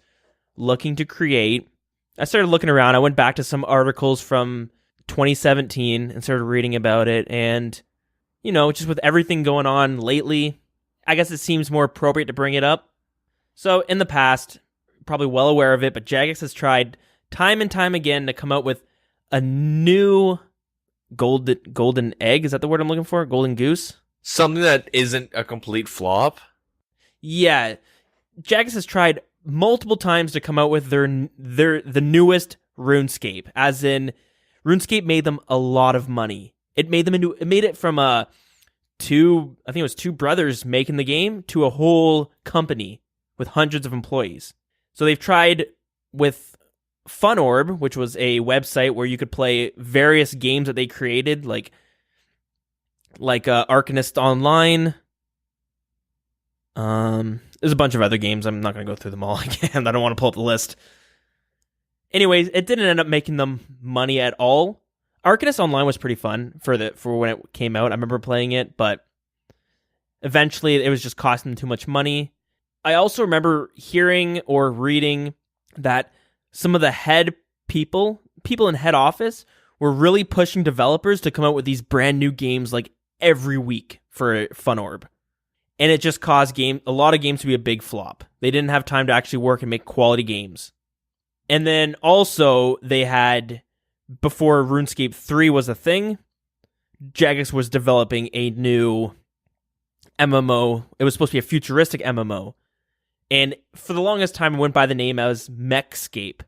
looking to create. I started looking around. I went back to some articles from 2017 and started reading about it. And, just with everything going on lately, I guess it seems more appropriate to bring it up. So in the past, probably well aware of it, but Jagex has tried time and time again to come out with a new golden egg. Is that the word I'm looking for? Golden goose? Something that isn't a complete flop. Yeah. Jagex has tried multiple times to come out with the newest RuneScape, as in RuneScape made them a lot of money. It made it from two brothers making the game to a whole company with hundreds of employees. So they've tried with FunOrb, which was a website where you could play various games that they created, like Arcanist Online. There's a bunch of other games. I'm not going to go through them all again. I don't want to pull up the list. Anyways, it didn't end up making them money at all. Arcanist Online was pretty fun for when it came out. I remember playing it, but eventually it was just costing them too much money. I also remember hearing or reading that some of the head people in head office were really pushing developers to come out with these brand new games like every week for FunOrb. And it just caused a lot of games to be a big flop. They didn't have time to actually work and make quality games. And then also they had, before RuneScape 3 was a thing, Jagex was developing a new MMO. It was supposed to be a futuristic MMO. And for the longest time, it went by the name as Mechscape.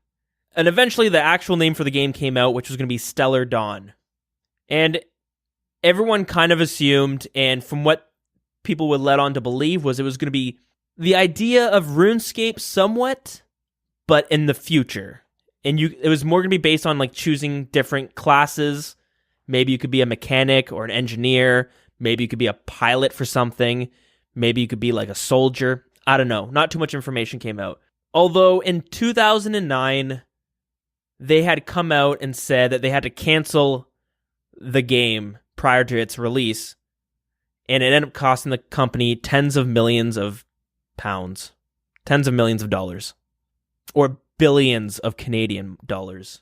And eventually the actual name for the game came out, which was going to be Stellar Dawn. And everyone kind of assumed, and from what people were led on to believe, was it was going to be the idea of RuneScape somewhat, but in the future. And it was more going to be based on like choosing different classes. Maybe you could be a mechanic or an engineer. Maybe you could be a pilot for something. Maybe you could be like a soldier. I don't know. Not too much information came out. Although in 2009, they had come out and said that they had to cancel the game prior to its release. And it ended up costing the company tens of millions of pounds. Tens of millions of dollars. Or billions of Canadian dollars.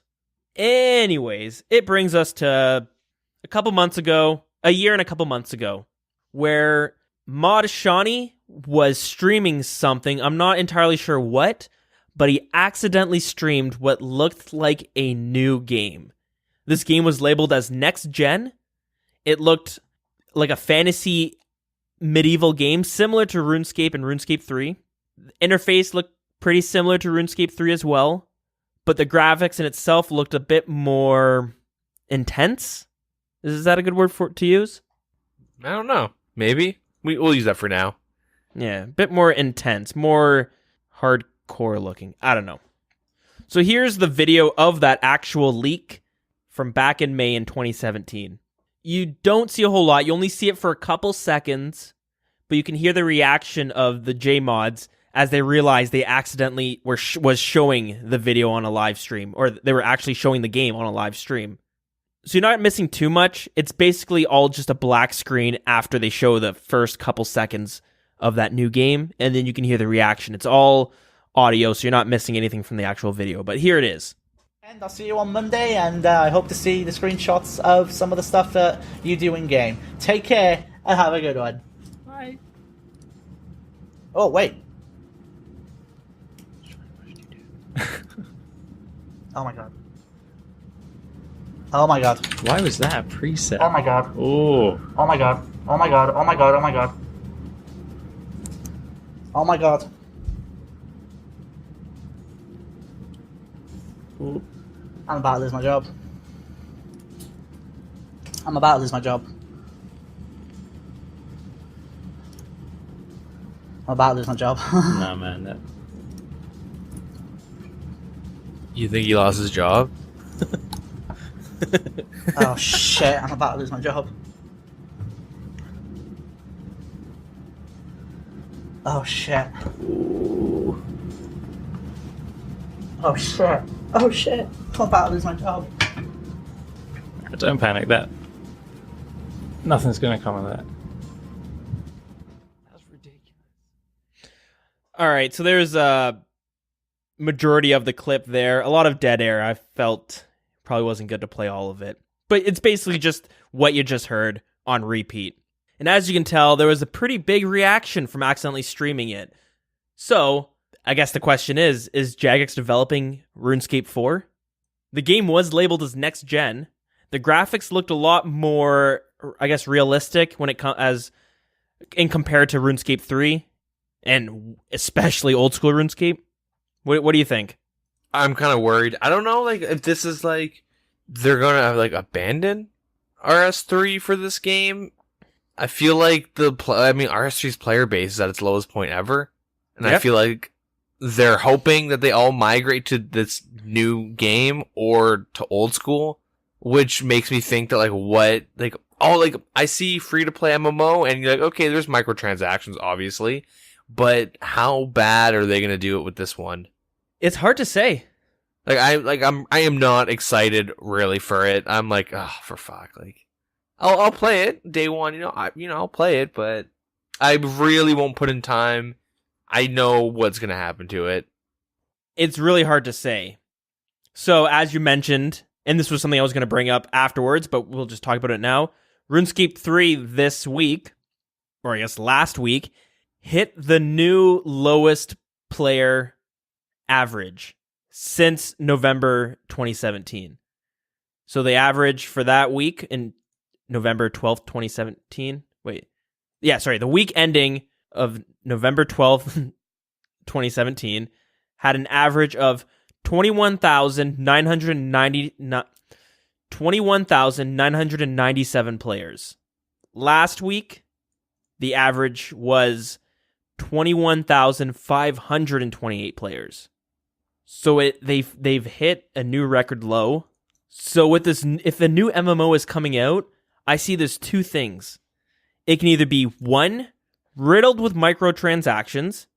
Anyways, it brings us to a year and a couple months ago, where Mod Shawnee was streaming something. I'm not entirely sure what, but he accidentally streamed what looked like a new game. This game was labeled as next gen. It looked like a fantasy medieval game similar to RuneScape and RuneScape 3. The interface looked pretty similar to RuneScape 3 as well, but the graphics in itself looked a bit more intense. Is that a good word to use? I don't know. Maybe. We'll use that for now. Yeah, a bit more intense, more hardcore looking. I don't know. So here's the video of that actual leak from back in May in 2017. You don't see a whole lot. You only see it for a couple seconds, but you can hear the reaction of the Jmods as they realized they accidentally was showing the video on a live stream, or they were actually showing the game on a live stream. So you're not missing too much. It's basically all just a black screen after they show the first couple seconds of that new game, and then you can hear the reaction. It's all audio, so you're not missing anything from the actual video, but here it is. And I'll see you on Monday, and I hope to see the screenshots of some of the stuff that you do in-game. Take care, and have a good one. Bye. Oh, wait. Oh my god. Oh my god. Why was that a preset? Oh my god. Oh. Oh my god. Oh my god. Oh my god. Oh my god. Oh my god. Ooh. I'm about to lose my job. I'm about to lose my job. I'm about to lose my job. Nah, man. That... You think he lost his job? Oh shit, I'm about to lose my job. Oh shit. Ooh. Oh shit. Oh shit. I'm about to lose my job. Don't panic. That nothing's going to come of that. That's ridiculous. All right, so there's a majority of the clip there. A lot of dead air. I felt probably wasn't good to play all of it. But it's basically just what you just heard on repeat. And as you can tell, there was a pretty big reaction from accidentally streaming it. So, I guess the question is Jagex developing RuneScape 4? The game was labeled as next gen. The graphics looked a lot more, I guess, realistic when it as in compared to RuneScape 3, and especially old school RuneScape. What do you think? I'm kind of worried. I don't know, like, if this is like they're gonna like abandon RS3 for this game. I feel like RS3's player base is at its lowest point ever, and Yep. I feel like they're hoping that they all migrate to this new game or to old school, which makes me think that I see free to play MMO, and you're like, okay, there's microtransactions, obviously, but how bad are they gonna do it with this one? It's hard to say. I am not excited really for it. I'm like, oh, for fuck, like, I'll play it day one. I'll play it, but I really won't put in time. I know what's gonna happen to it. It's really hard to say. So, as you mentioned, and this was something I was going to bring up afterwards, but we'll just talk about it now. RuneScape 3 this week, or I guess last week, hit the new lowest player average since November 2017. So the average for that week in November 12th, 2017. The week ending of November 12th, 2017 had an average of 21,997 players. Last week, the average was 21,528 players. So they've hit a new record low. So with this, if the new MMO is coming out, I see there's two things. It can either be one, riddled with microtransactions,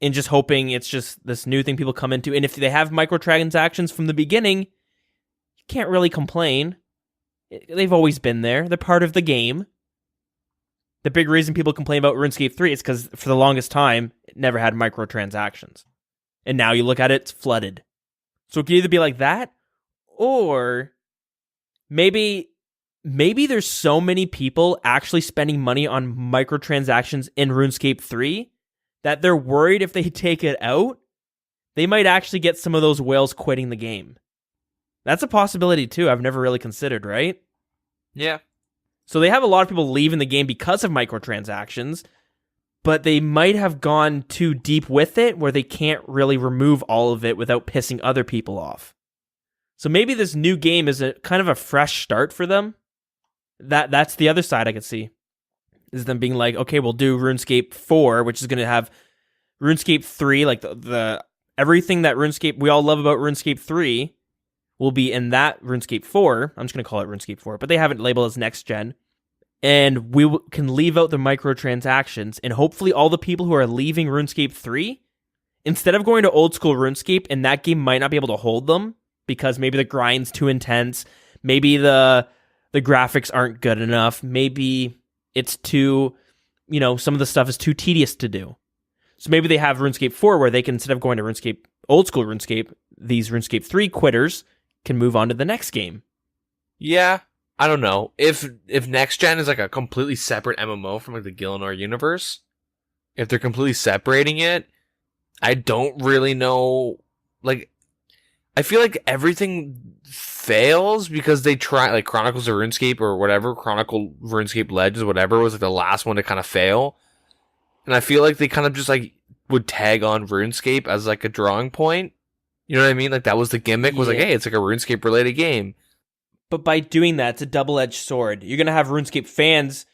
and just hoping it's just this new thing people come into. And if they have microtransactions from the beginning, you can't really complain. They've always been there. They're part of the game. The big reason people complain about RuneScape 3 is because for the longest time, it never had microtransactions. And now you look at it, it's flooded. So it could either be like that, or maybe there's so many people actually spending money on microtransactions in RuneScape 3 that they're worried if they take it out, they might actually get some of those whales quitting the game. That's a possibility too. I've never really considered, right? Yeah. So they have a lot of people leaving the game because of microtransactions, but they might have gone too deep with it where they can't really remove all of it without pissing other people off. So maybe this new game is a kind of a fresh start for them. That's the other side I could see. Is them being like, okay, we'll do RuneScape 4, which is going to have RuneScape 3, like the everything that RuneScape we all love about RuneScape 3 will be in that RuneScape 4. I'm just going to call it RuneScape 4, but they have it labeled as next gen. And we can leave out the microtransactions, and hopefully all the people who are leaving RuneScape 3, instead of going to old school RuneScape, and that game might not be able to hold them because maybe the grind's too intense, maybe the graphics aren't good enough, maybe it's too, some of the stuff is too tedious to do. So maybe they have RuneScape 4 where they can, instead of going to RuneScape, old school RuneScape, these RuneScape 3 quitters can move on to the next game. Yeah, I don't know. If next gen is like a completely separate MMO from like the Gielinor universe, if they're completely separating it, I don't really know. Like, I feel like everything fails because they try, like Chronicles of RuneScape or whatever, Chronicle RuneScape Legends, whatever, was like the last one to kind of fail. And I feel like they kind of just like would tag on RuneScape as like a drawing point. You know what I mean? Like that was the gimmick, was like, hey, it's like a RuneScape related game. But by doing that, it's a double-edged sword. You're going to have RuneScape fans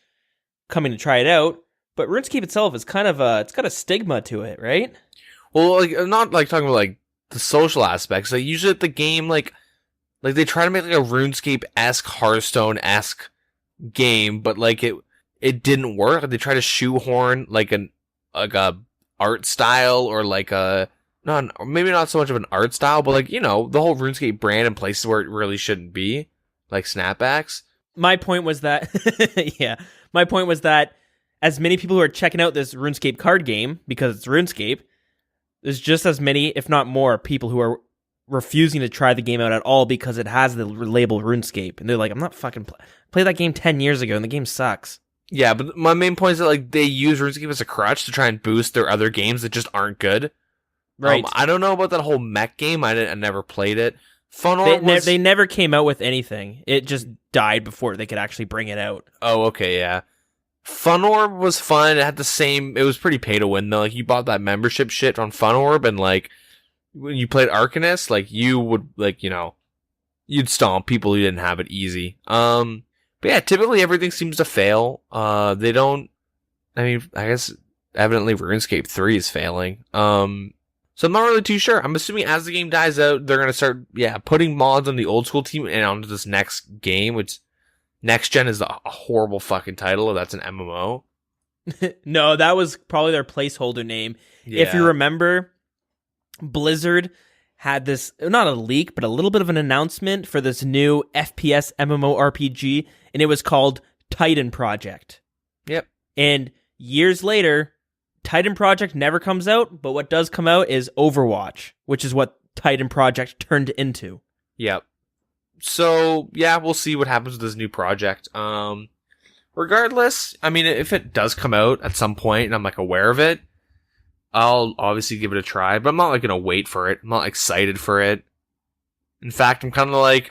coming to try it out, but RuneScape itself is kind of it's got a stigma to it, right? Well, like, I'm not like talking about like the social aspects. Like usually at the game, like they try to make like a RuneScape-esque, Hearthstone-esque game, but like it didn't work. Like, they try to shoehorn like a art style or like maybe not so much of an art style, but like, the whole RuneScape brand in places where it really shouldn't be, like snapbacks. My point was that, my point was that as many people who are checking out this RuneScape card game, because it's RuneScape, there's just as many, if not more, people who are refusing to try the game out at all because it has the label RuneScape. And they're like, I'm not fucking play that game 10 years ago and the game sucks. Yeah, but my main point is that like they use RuneScape as a crutch to try and boost their other games that just aren't good. Right. I don't know about that whole mech game. I never played it. Funorb they never came out with anything. It just died before they could actually bring it out. Oh, okay, yeah. Funorb was fun. It had the same. It was pretty pay to win though. Like you bought that membership shit on Funorb, and like when you played Arcanist, like you would like you'd stomp people who didn't have it easy. But yeah, typically everything seems to fail. They don't. I mean, I guess evidently RuneScape 3 is failing. So I'm not really too sure. I'm assuming as the game dies out, they're going to start, putting mods on the old school team and onto this next game, which next gen is a horrible fucking title. That's an MMO. No, that was probably their placeholder name. Yeah. If you remember, Blizzard had this, not a leak, but a little bit of an announcement for this new FPS MMORPG, and it was called Titan Project. Yep. And years later, Titan Project never comes out, but what does come out is Overwatch, which is what Titan Project turned into. Yep. So, yeah, we'll see what happens with this new project. Regardless, I mean, if it does come out at some point and I'm like aware of it, I'll obviously give it a try, but I'm not like going to wait for it. I'm not excited for it. In fact, I'm kind of like,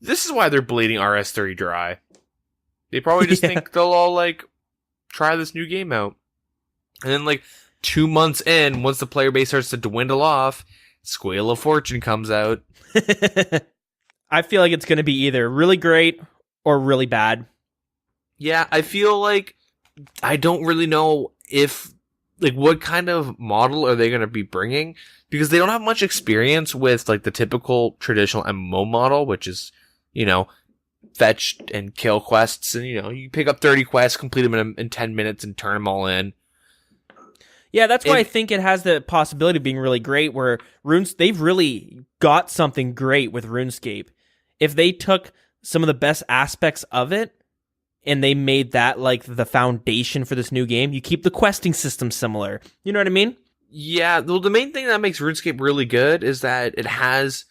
this is why they're bleeding RS3 dry. They probably just think they'll all like try this new game out. And then, like, 2 months in, once the player base starts to dwindle off, Squeal of Fortune comes out. I feel like it's going to be either really great or really bad. Yeah, I feel like I don't really know what kind of model are they going to be bringing, because they don't have much experience with, like, the typical traditional MMO model, which is, fetch and kill quests, and, you pick up 30 quests, complete them in 10 minutes, and turn them all in. Yeah, that's why I think it has the possibility of being really great, where they've really got something great with RuneScape. If they took some of the best aspects of it and they made that like the foundation for this new game, you keep the questing system similar. You know what I mean? Yeah, well, the main thing that makes RuneScape really good is that it has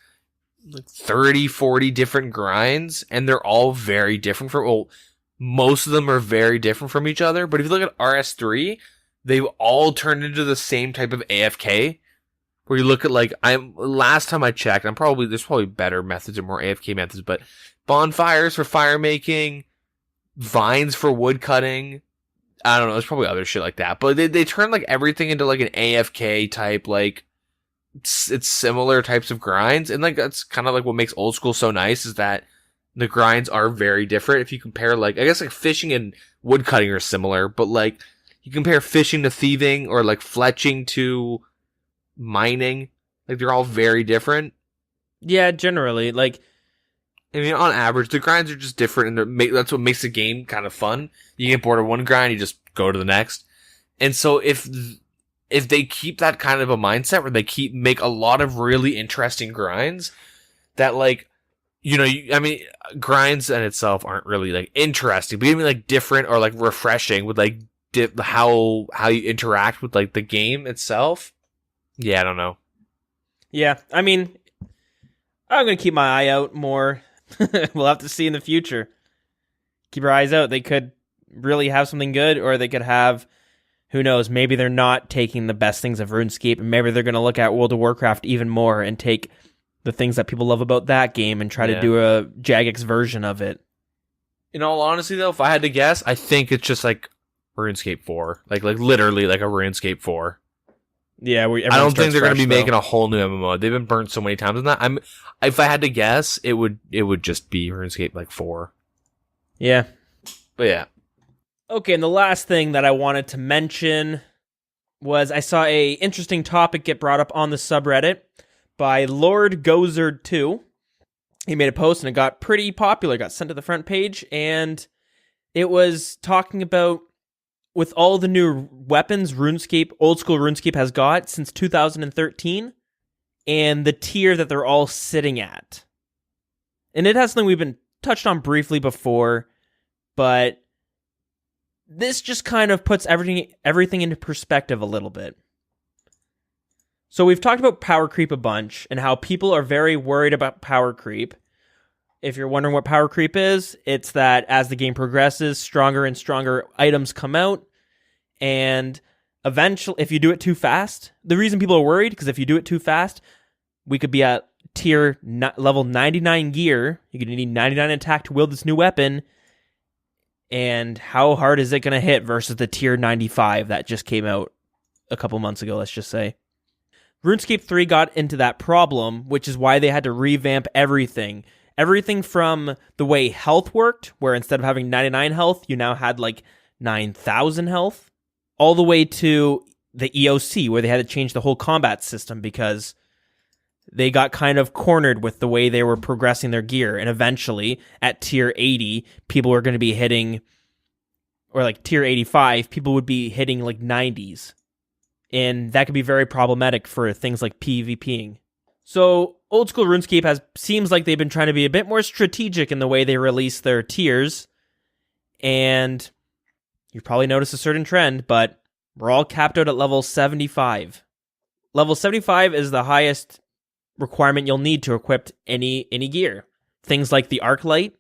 like 30, 40 different grinds, and they're all very different most of them are very different from each other. But if you look at RS3, they've all turned into the same type of AFK, where you look at last time I checked, there's probably better methods and more AFK methods, but bonfires for fire making, vines for wood cutting. I don't know. There's probably other shit like that, but they turn like everything into like an AFK type, like it's similar types of grinds, and like that's kind of like what makes Old School so nice is that the grinds are very different. If you compare like I guess like fishing and wood cutting are similar, but like you compare fishing to thieving or like fletching to mining, like they're all very different. Yeah, generally, like. I mean, on average, the grinds are just different, and that's what makes the game kind of fun. You get bored of one grind, you just go to the next. And so if they keep that kind of a mindset where they make a lot of really interesting grinds, that like, you know, I mean, grinds in itself aren't really like interesting, but even like different or like refreshing with like how you interact with like the game itself. Yeah, I don't know. Yeah, I mean, I'm gonna keep my eye out more. We'll have to see in the future. Keep your eyes out. They could really have something good, or they could have, who knows, maybe they're not taking the best things of RuneScape, and maybe they're going to look at World of Warcraft even more and take the things that people love about that game and try to do a Jagex version of it. In all honesty, though, if I had to guess, I think it's just like RuneScape 4. Like literally like a RuneScape 4. Yeah, I don't think they're going to be making a whole new MMO. They've been burnt so many times on that. If I had to guess, it would just be RuneScape like 4. Yeah. But yeah. Okay, and the last thing that I wanted to mention was I saw a interesting topic get brought up on the subreddit by Lord Gozerd 2. He made a post and it got pretty popular, got sent to the front page, and it was talking about with all the new weapons Old School RuneScape has got since 2013, and the tier that they're all sitting at. And it has something we've been touched on briefly before, but this just kind of puts everything into perspective a little bit. So we've talked about power creep a bunch, and how people are very worried about power creep. If you're wondering what power creep is, it's that as the game progresses, stronger and stronger items come out, and eventually, if you do it too fast, the reason people are worried, because if you do it too fast, we could be at level 99 gear, you're going to need 99 attack to wield this new weapon, and how hard is it going to hit versus the tier 95 that just came out a couple months ago, let's just say. RuneScape 3 got into that problem, which is why they had to revamp everything. Everything from the way health worked, where instead of having 99 health, you now had like 9,000 health, all the way to the EOC, where they had to change the whole combat system because they got kind of cornered with the way they were progressing their gear. And eventually, at tier 80, people were going to be hitting, or like tier 85, people would be hitting like 90s. And that could be very problematic for things like PvPing. So Old School RuneScape seems like they've been trying to be a bit more strategic in the way they release their tiers. And you've probably noticed a certain trend, but we're all capped out at level 75. Level 75 is the highest requirement you'll need to equip any gear. Things like the Arclight,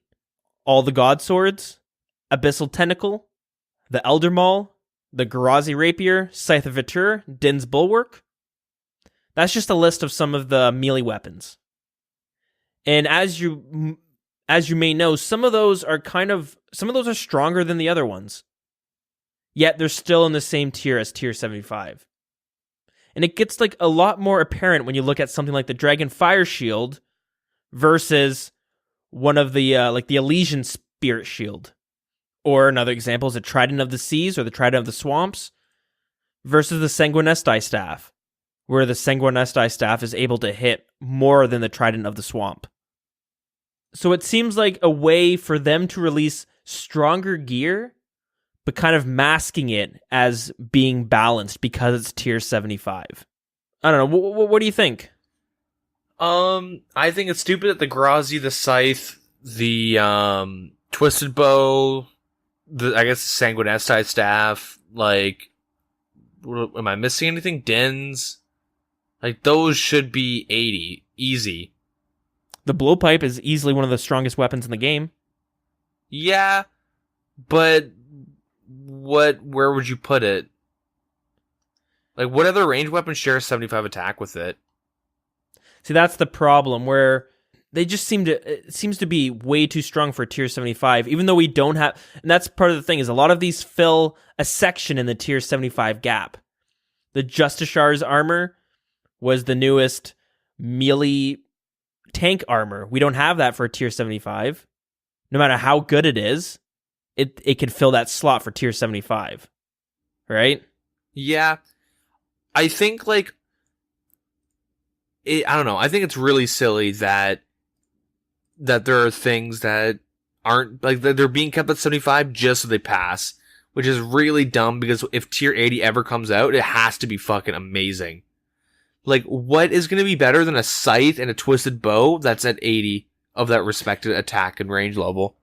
all the God Swords, Abyssal Tentacle, the Elder Maul, the Garazi Rapier, Scythe of Vitur, Din's Bulwark. That's just a list of some of the melee weapons. And as you may know, some of those are stronger than the other ones. Yet they're still in the same tier as tier 75. And it gets like a lot more apparent when you look at something like the Dragon Fire Shield versus one of the the Elysian Spirit Shield. Or another example is the Trident of the Seas or the Trident of the Swamps versus the Sanguinesti Staff, where the Sanguinesti Staff is able to hit more than the Trident of the Swamp. So it seems like a way for them to release stronger gear, but kind of masking it as being balanced because it's tier 75. I don't know. What do you think? I think it's stupid that the Garazi, the Scythe, the Twisted Bow, I guess the Sanguinesti Staff, like, am I missing anything? Dins? Like, those should be 80. Easy. The Blowpipe is easily one of the strongest weapons in the game. Yeah, but where would you put it? Like, what other ranged weapon shares 75 attack with it? See, that's the problem where they just it seems to be way too strong for tier 75, even though we don't have, and that's part of the thing is a lot of these fill a section in the tier 75 gap. The Justichar's armor was the newest melee tank armor. We don't have that for tier 75. No matter how good it is, it can fill that slot for tier 75. Right? Yeah. I think, like, I don't know. I think it's really silly that there are things that aren't, like, that they're being kept at 75 just so they pass, which is really dumb because if tier 80 ever comes out, it has to be fucking amazing. Like, what is going to be better than a scythe and a twisted bow that's at 80 of that respected attack and range level?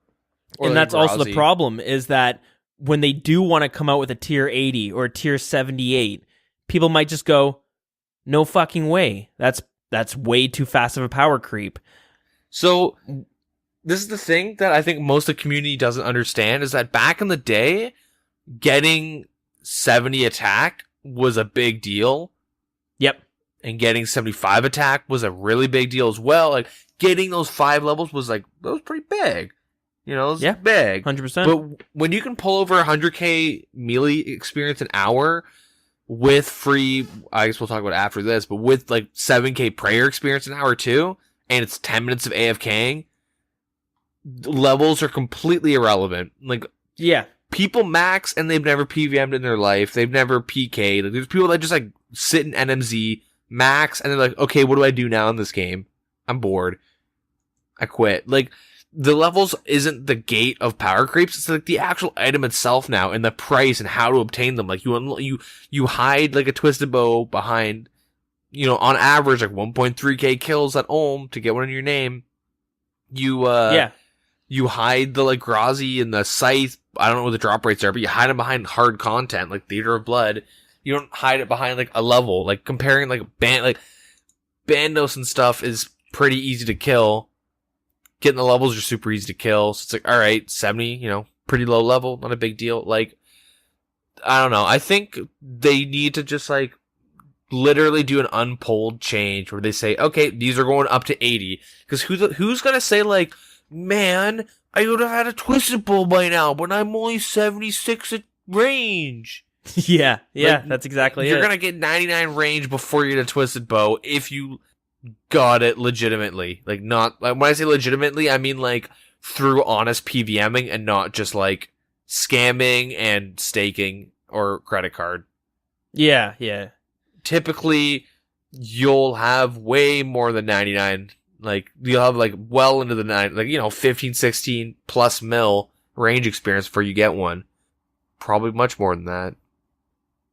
Or and like that's also the Razi. problem is that when they do want to come out with a tier 80 or a tier 78, people might just go, no fucking way. That's way too fast of a power creep. So, this is the thing that I think most of the community doesn't understand is that back in the day, getting 70 attack was a big deal. Yep. And getting 75 attack was a really big deal as well. Like, getting those 5 levels was like, that was pretty big. You know, it was big. 100%. But when you can pull over 100k melee experience an hour with free, I guess we'll talk about it after this, but with like 7k prayer experience an hour too, and it's 10 minutes of AFKing, levels are completely irrelevant. Like, yeah. People max and they've never PVM'd in their life. They've never PK'd. Like, there's people that just like sit in NMZ, max, and they're like, okay, what do I do now in this game? I'm bored. I quit. Like, the levels isn't the gate of power creeps. It's like the actual item itself now, and the price and how to obtain them. Like, you hide like a twisted bow behind, you know, on average like 1.3k kills at Ulm to get one in your name. You hide the like Grazi and the scythe. I don't know what the drop rates are, but you hide them behind hard content like Theater of Blood. You don't hide it behind like a level. Like comparing like Bandos and stuff is pretty easy to kill. Getting the levels are super easy to kill. So it's like, all right, 70, you know, pretty low level, not a big deal. Like, I don't know. I think they need to just like literally do an unpolled change where they say, okay, these are going up to 80. Because who's gonna say like, man, I would have had a twisted bow by now, but I'm only 76 at range. yeah, Like, that's exactly You're it. gonna get 99 range before you get a twisted bow if you got it legitimately. Like, not, like, when I say legitimately, I mean like through honest PVMing and not just like scamming and staking or credit card. Yeah. Typically, you'll have way more than 99. Like, you'll have like well into the 9, like, you know, 15, 16 plus mil range experience before you get one. Probably much more than that.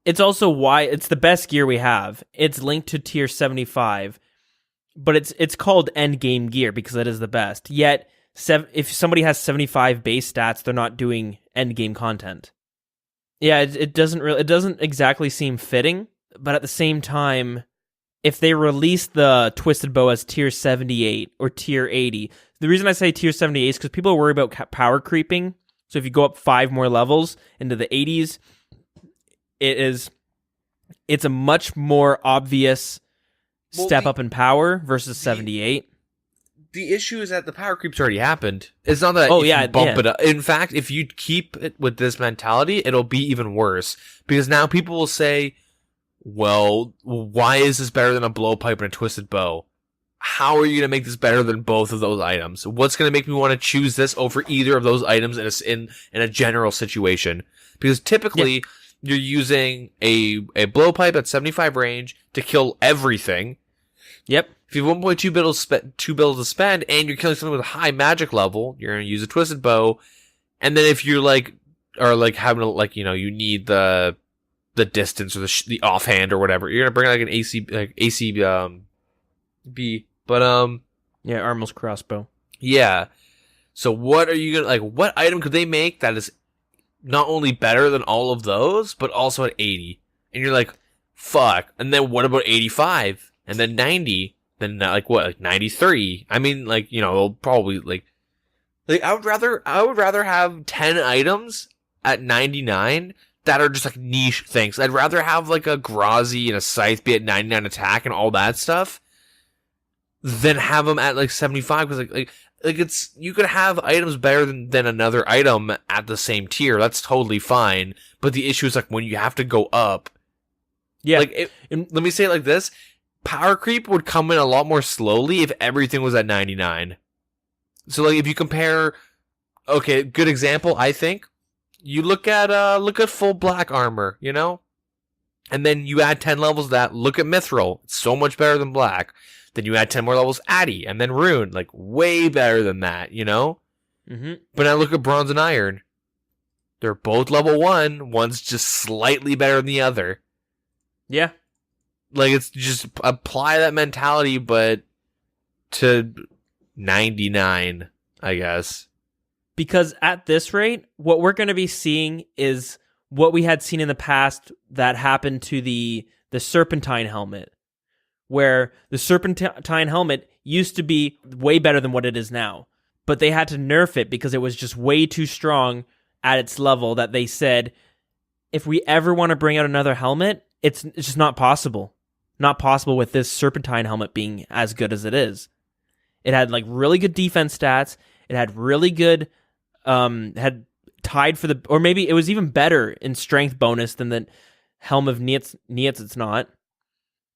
It's also why it's the best gear we have. It's linked to tier 75, but it's called end game gear because it is the best. Yet, if somebody has 75 base stats, they're not doing end game content. Yeah, it doesn't exactly seem fitting, but at the same time, if they release the Twisted Bow as tier 78 or tier 80, the reason I say tier 78 is because people worry about power creeping. So if you go up 5 more levels into the 80s, it's a much more obvious step up in power versus 78. The issue is that the power creep's already happened. It's not that you bump it up. In fact, if you keep it with this mentality, it'll be even worse. Because now people will say, well, why is this better than a blowpipe and a twisted bow? How are you going to make this better than both of those items? What's going to make me want to choose this over either of those items in a general situation? Because typically, you're using a blowpipe at 75 range to kill everything. Yep. If you have 1.2 bills to spend, and you're killing something with a high magic level, you're going to use a twisted bow. And then if you're like, or like having like, you know, you need the distance or the offhand or whatever, you're going to bring like an AC B. But Armless crossbow. Yeah. So what are you gonna like? What item could they make that is not only better than all of those, but also at 80? And you're like, fuck. And then what about 85? And then 90? Then like what? Like 93? I mean, like, you know, they'll probably like I would rather have 10 items at 99 that are just like niche things. I'd rather have like a Grazi and a Scythe be at 99 attack and all that stuff than have them at like 75, because like it's, you could have items better than another item at the same tier. That's totally fine. But the issue is like when you have to go up. Yeah. Like let me say it like this: power creep would come in a lot more slowly if everything was at 99. So like if you compare, okay, good example, I think. You look at full black armor, you know? And then you add 10 levels of that, look at Mithril. It's so much better than black. Then you add 10 more levels Addy, and then Rune, like way better than that, you know? Mm-hmm. But now look at Bronze and Iron. They're both level 1, one's just slightly better than the other. Yeah. Like, it's just apply that mentality, but to 99, I guess. Because at this rate, what we're going to be seeing is what we had seen in the past that happened to the Serpentine helmet, where the Serpentine helmet used to be way better than what it is now. But they had to nerf it because it was just way too strong at its level that they said, if we ever want to bring out another helmet, it's just not possible. Not possible with this Serpentine helmet being as good as it is. It had like really good defense stats. It had really good, had tied for the, or maybe it was even better in strength bonus than the Helm of Nietz. It's not.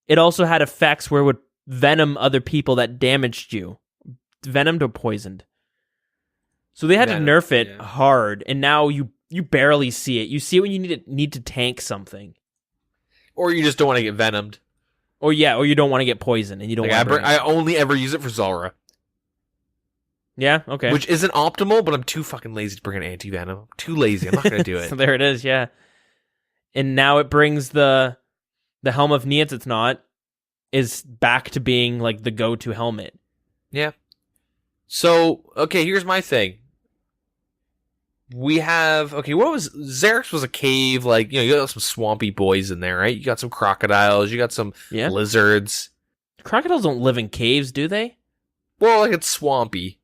It also had effects where it would venom other people that damaged you. Venomed or poisoned. So they had to nerf it hard, and now you barely see it. You see it when you need to tank something. Or you just don't want to get venomed. Or you don't want to get poisoned, and you don't want to I only ever use it for Zulrah. Yeah, okay. Which isn't optimal, but I'm too fucking lazy to bring an anti-venom. I'm too lazy. I'm not going to do it. So there it is, yeah. And now it brings the Helm of Nietz, it's not, is back to being like the go-to helmet. Yeah. So, okay, here's my thing. We have, okay, Xerix was a cave, like, you know, you got some swampy boys in there, right? You got some crocodiles, you got some lizards. Crocodiles don't live in caves, do they? Well, like, it's swampy.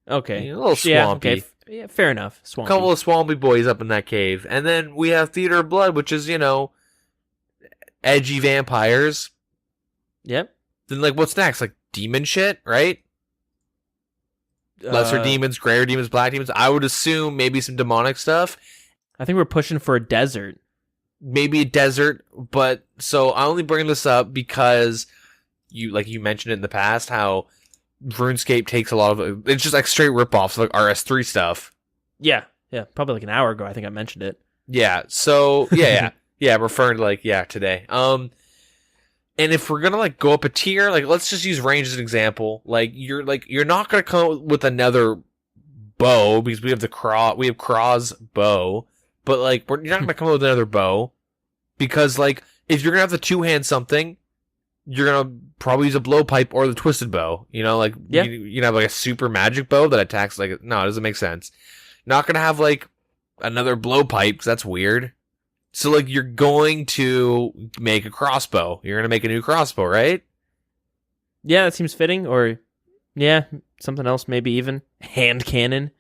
Okay. A little swampy. Yeah, okay. Yeah, fair enough. Swampy. A couple of swampy boys up in that cave. And then we have Theater of Blood, which is, you know, edgy vampires. Yep. Then, like, what's next? Like, demon shit, right? Lesser demons, grayer demons, black demons. I would assume maybe some demonic stuff. I think we're pushing for a desert. Maybe a desert, but so I only bring this up because you mentioned it in the past how RuneScape takes a lot of it's just like straight ripoffs like RS3 stuff. Yeah, probably like an hour ago I think I mentioned it. Yeah, so yeah, I'm referring to like today. And if we're gonna like go up a tier, like let's just use range as an example. Like you're not gonna come up with another bow because we have Kraw's bow, but like you're not gonna come up with another bow because like if you're gonna have the two-hand something, you're gonna probably use a blowpipe or the twisted bow. You know, like you have like a super magic bow that attacks like no, it doesn't make sense. Not gonna have like another blowpipe because that's weird. So, like, you're going to make a crossbow. You're going to make a new crossbow, right? Yeah, that seems fitting. Or, yeah, something else maybe even. Hand cannon.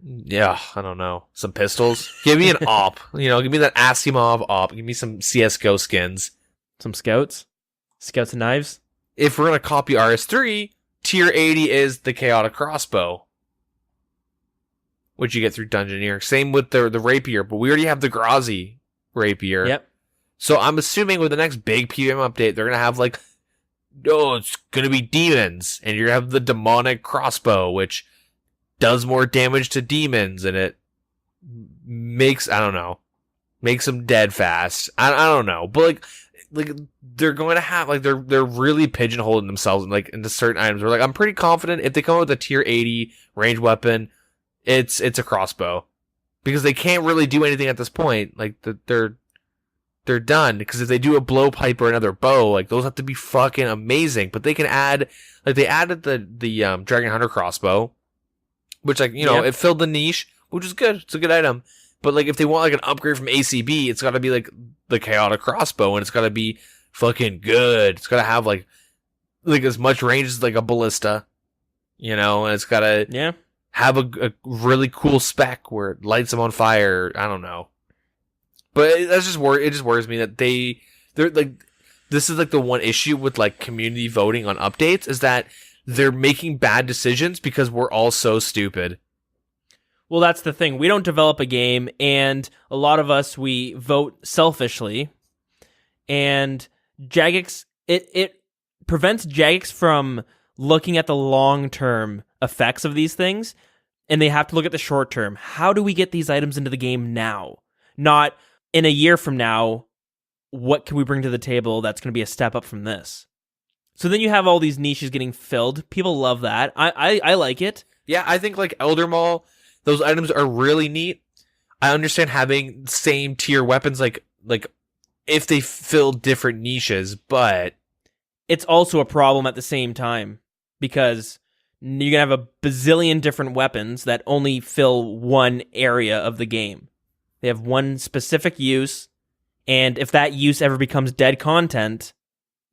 Yeah, I don't know. Some pistols. Give me an op. You know, give me that Asimov op. Give me some CSGO skins. Some scouts. Scouts and knives. If we're going to copy RS3, tier 80 is the chaotic crossbow, which you get through Dungeoneer. Same with the rapier, but we already have the Grazi rapier. Yep. So I'm assuming with the next big PvM update, they're going to have like, it's going to be demons. And you're going to have the demonic crossbow, which does more damage to demons. And it makes, I don't know, makes them dead fast. I don't know. But like they're going to have, like, they're really pigeonholing themselves into certain items. Where like, I'm pretty confident if they come up with a tier 80 range weapon, it's a crossbow. Because they can't really do anything at this point. Like, they're done. Because if they do a blowpipe or another bow, like, those have to be fucking amazing. But they can add, like, they added the Dragon Hunter crossbow, which, like, you know, it filled the niche, which is good. It's a good item. But, like, if they want, like, an upgrade from ACB, it's got to be, like, the Chaotic crossbow, and it's got to be fucking good. It's got to have, like, as much range as, like, a ballista, you know, and it's got to have a really cool spec where it lights them on fire. I don't know. But it just worries me that they're like, this is like the one issue with like community voting on updates is that they're making bad decisions because we're all so stupid. Well, that's the thing. We don't develop a game, and a lot of us, we vote selfishly. And Jagex, it prevents Jagex from looking at the long-term effects of these things, and they have to look at the short-term. How do we get these items into the game now? Not in a year from now, what can we bring to the table that's going to be a step up from this? So then you have all these niches getting filled. People love that. I like it. Yeah, I think like Elder Maul, those items are really neat. I understand having same tier weapons like if they fill different niches, but it's also a problem at the same time because you're going to have a bazillion different weapons that only fill one area of the game. They have one specific use, and if that use ever becomes dead content,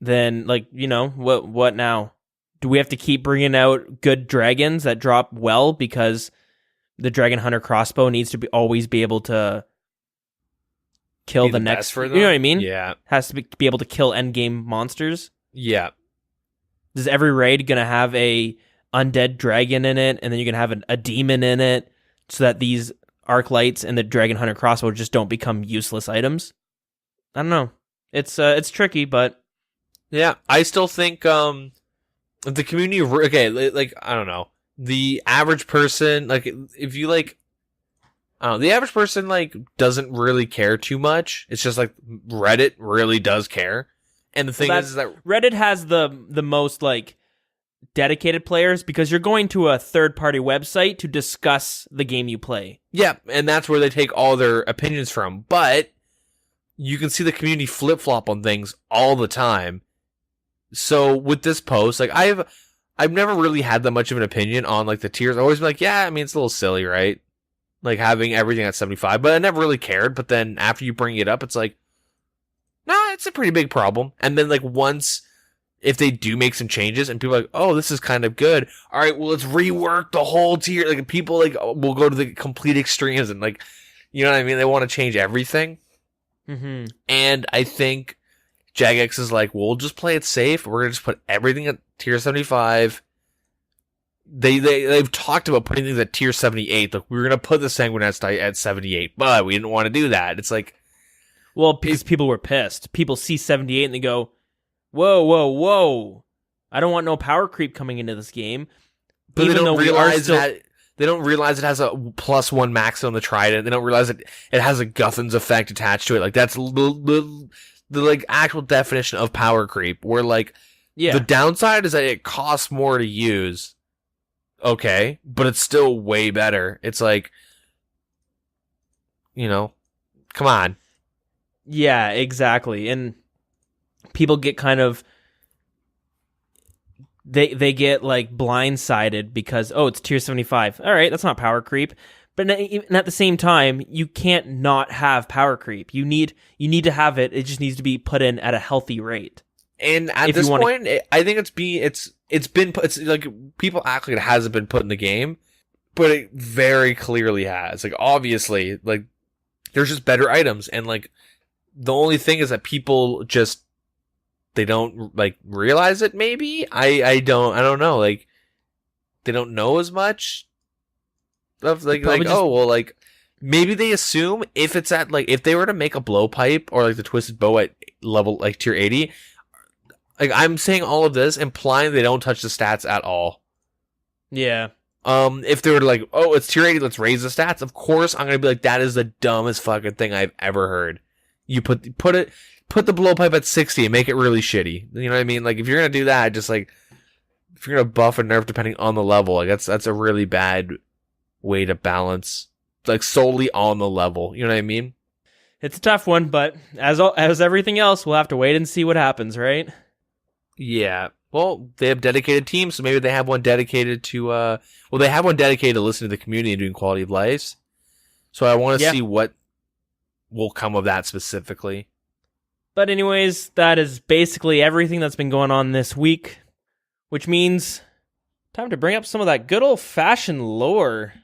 then, like, you know, what now? Do we have to keep bringing out good dragons that drop well because the Dragon Hunter crossbow needs to always be able to kill the next... for them? You know what I mean? Yeah. Has to be able to kill endgame monsters. Yeah. Is every raid going to have a undead dragon in it, and then you're going to have a demon in it, so that these arc lights and the Dragon Hunter crossbow just don't become useless items? I don't know. It's tricky, but... Yeah, I still think the community... Okay, like, I don't know. The average person, like, if you, like... I don't know, the average person, like, doesn't really care too much. It's just, like, Reddit really does care. And the thing is that... Reddit has the most, like, dedicated players because you're going to a third-party website to discuss the game you play. Yeah, and that's where they take all their opinions from. But you can see the community flip-flop on things all the time. So with this post, like, I've never really had that much of an opinion on, like, the tiers. I've always been like, yeah, I mean, it's a little silly, right? Like, having everything at 75. But I never really cared. But then after you bring it up, it's like, nah, it's a pretty big problem. And then, like, once, if they do make some changes and people are like, oh, this is kind of good. All right, well, let's rework the whole tier. Like, people, like, will go to the complete extremes and, like, you know what I mean? They want to change everything. Mm-hmm. And I think Jagex is like, we'll just play it safe. We're going to just put everything at tier 75. They've talked about putting things at tier 78. Like, we were going to put the Sanguinets at 78, but we didn't want to do that. It's like... Well, because people were pissed. People see 78 and they go, whoa, whoa, whoa. I don't want no power creep coming into this game. But they don't realize that... They don't realize it has a +1 max on the Trident. They don't realize it has a Guthan's effect attached to it. Like, that's the like actual definition of power creep. Where, like, the downside is that it costs more to use. Okay, but it's still way better. It's like, you know, come on. Yeah, exactly. And people get kind of... They get, like, blindsided because, oh, it's tier 75. All right, that's not power creep. But at the same time, you can't not have power creep. You need to have it. It just needs to be put in at a healthy rate. And at this point, I think it's like, people act like it hasn't been put in the game, but it very clearly has. Like, obviously, like, there's just better items, and, like, the only thing is that people just, they don't, like, realize it, maybe? I don't know, like, they don't know as much of, like oh, well, like, maybe they assume if it's at, like, if they were to make a blowpipe or, like, the twisted bow at level, like, tier 80, like, I'm saying all of this implying they don't touch the stats at all. Yeah. If they were like, oh, it's tier 80, let's raise the stats, of course I'm gonna be like, that is the dumbest fucking thing I've ever heard. You put the blowpipe at 60 and make it really shitty. You know what I mean? Like, if you're gonna do that, just, like, if you're gonna buff and nerf depending on the level, like, that's a really bad way to balance, like, solely on the level. You know what I mean? It's a tough one, but as everything else, we'll have to wait and see what happens, right? Yeah. Well, they have dedicated teams, so maybe they have one dedicated to they have one dedicated to listening to the community and doing quality of life. So I want to see what will come of that specifically. But anyways, that is basically everything that's been going on this week, which means time to bring up some of that good old-fashioned lore.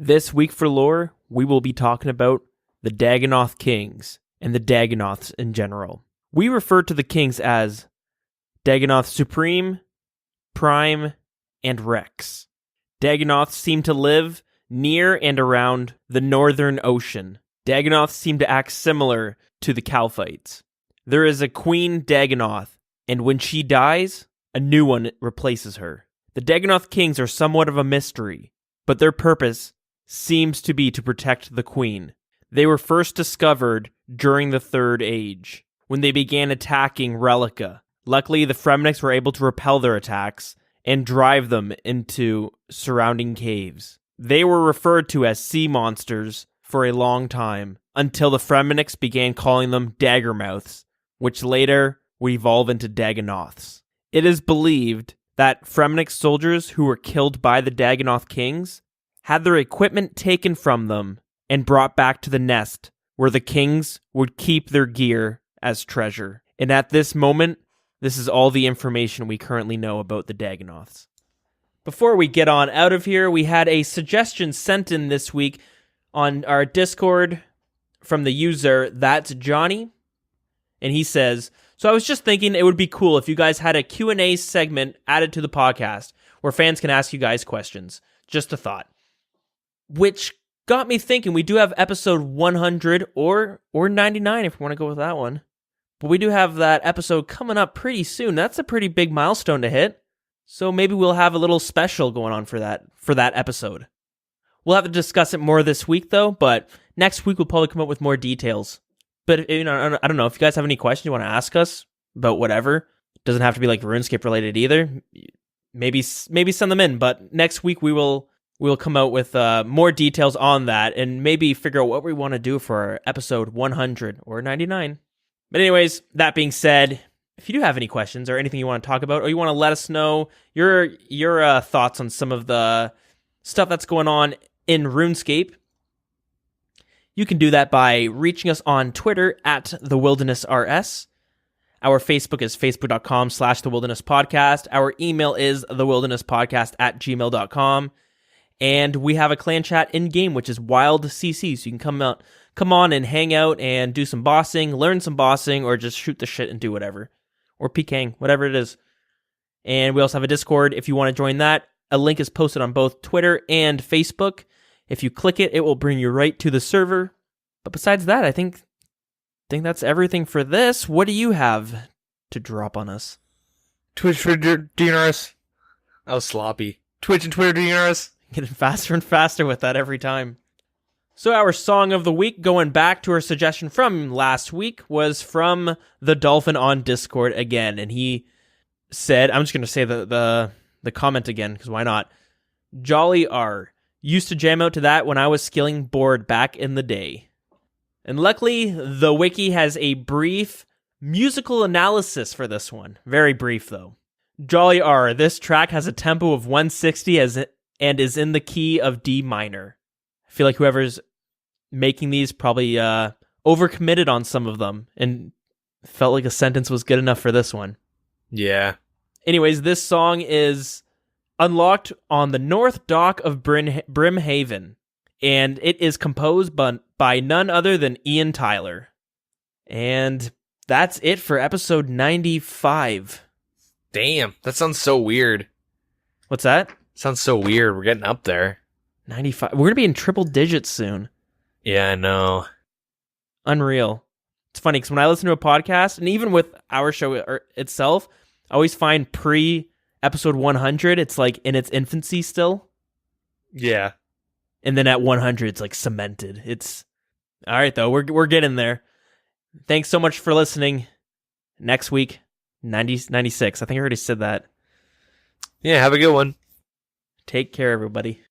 This week for lore, we will be talking about the Dagannoth Kings and the Dagannoths in general. We refer to the kings as Dagannoth Supreme, Prime, and Rex. Dagannoths seem to live near and around the Northern Ocean. Dagannoths seem to act similar to the Calphites. There is a Queen Dagannoth, and when she dies, a new one replaces her. The Dagannoth Kings are somewhat of a mystery, but their purpose seems to be to protect the Queen. They were first discovered during the Third Age, when they began attacking Relica. Luckily, the Fremniks were able to repel their attacks and drive them into surrounding caves. They were referred to as sea monsters for a long time, until the Fremniks began calling them Daggermouths, which later would evolve into Dagannoths. It is believed that Fremnik soldiers who were killed by the Dagannoth Kings had their equipment taken from them and brought back to the nest, where the kings would keep their gear as treasure. And at this moment, this is all the information we currently know about the Dagannoths. Before we get on out of here, we had a suggestion sent in this week on our Discord from the user, That's Johnny. And he says, so I was just thinking it would be cool if you guys had a Q&A segment added to the podcast where fans can ask you guys questions. Just a thought. Which got me thinking, we do have episode 100 or 99 if we want to go with that one. But we do have that episode coming up pretty soon. That's a pretty big milestone to hit. So maybe we'll have a little special going on for that episode. We'll have to discuss it more this week though, but next week we'll probably come up with more details. But I don't know if you guys have any questions you want to ask us about whatever. It doesn't have to be like RuneScape related either. Maybe send them in, but next week we'll come out with more details on that and maybe figure out what we want to do for our episode 100 or 99. But anyways, that being said, if you do have any questions or anything you want to talk about, or you want to let us know your thoughts on some of the stuff that's going on in RuneScape, you can do that by reaching us on Twitter at TheWildernessRS. Our Facebook is facebook.com/TheWildernessPodcast. Our email is TheWildernessPodcast@gmail.com. And we have a clan chat in-game, which is WildCC, so you can come on and hang out and do some bossing, learn some bossing, or just shoot the shit and do whatever. Or PKing, whatever it is. And we also have a Discord if you want to join that. A link is posted on both Twitter and Facebook. If you click it, it will bring you right to the server. But besides that, I think that's everything for this. What do you have to drop on us? Twitch for DNRS. That was sloppy. Twitch and Twitter DNRS. Getting faster and faster with that every time. So our song of the week, going back to our suggestion from last week, was from the Dolphin on Discord again. And he said, I'm just going to say the comment again, because why not? Jolly R. Used to jam out to that when I was skilling board back in the day. And luckily, the wiki has a brief musical analysis for this one. Very brief, though. Jolly R. This track has a tempo of 160 and is in the key of D minor. I feel like whoever's making these probably overcommitted on some of them and felt like a sentence was good enough for this one. Yeah. Anyways, this song is unlocked on the North Dock of Brimhaven, and it is composed by none other than Ian Tyler. And that's it for episode 95. Damn, that sounds so weird. What's that? Sounds so weird. We're getting up there. 95. We're going to be in triple digits soon. Yeah, I know. Unreal. It's funny because when I listen to a podcast, and even with our show itself, I always find pre-episode 100, it's like in its infancy still. Yeah. And then at 100, it's like cemented. It's all right, though. We're getting there. Thanks so much for listening. Next week, 96. I think I already said that. Yeah, have a good one. Take care, everybody.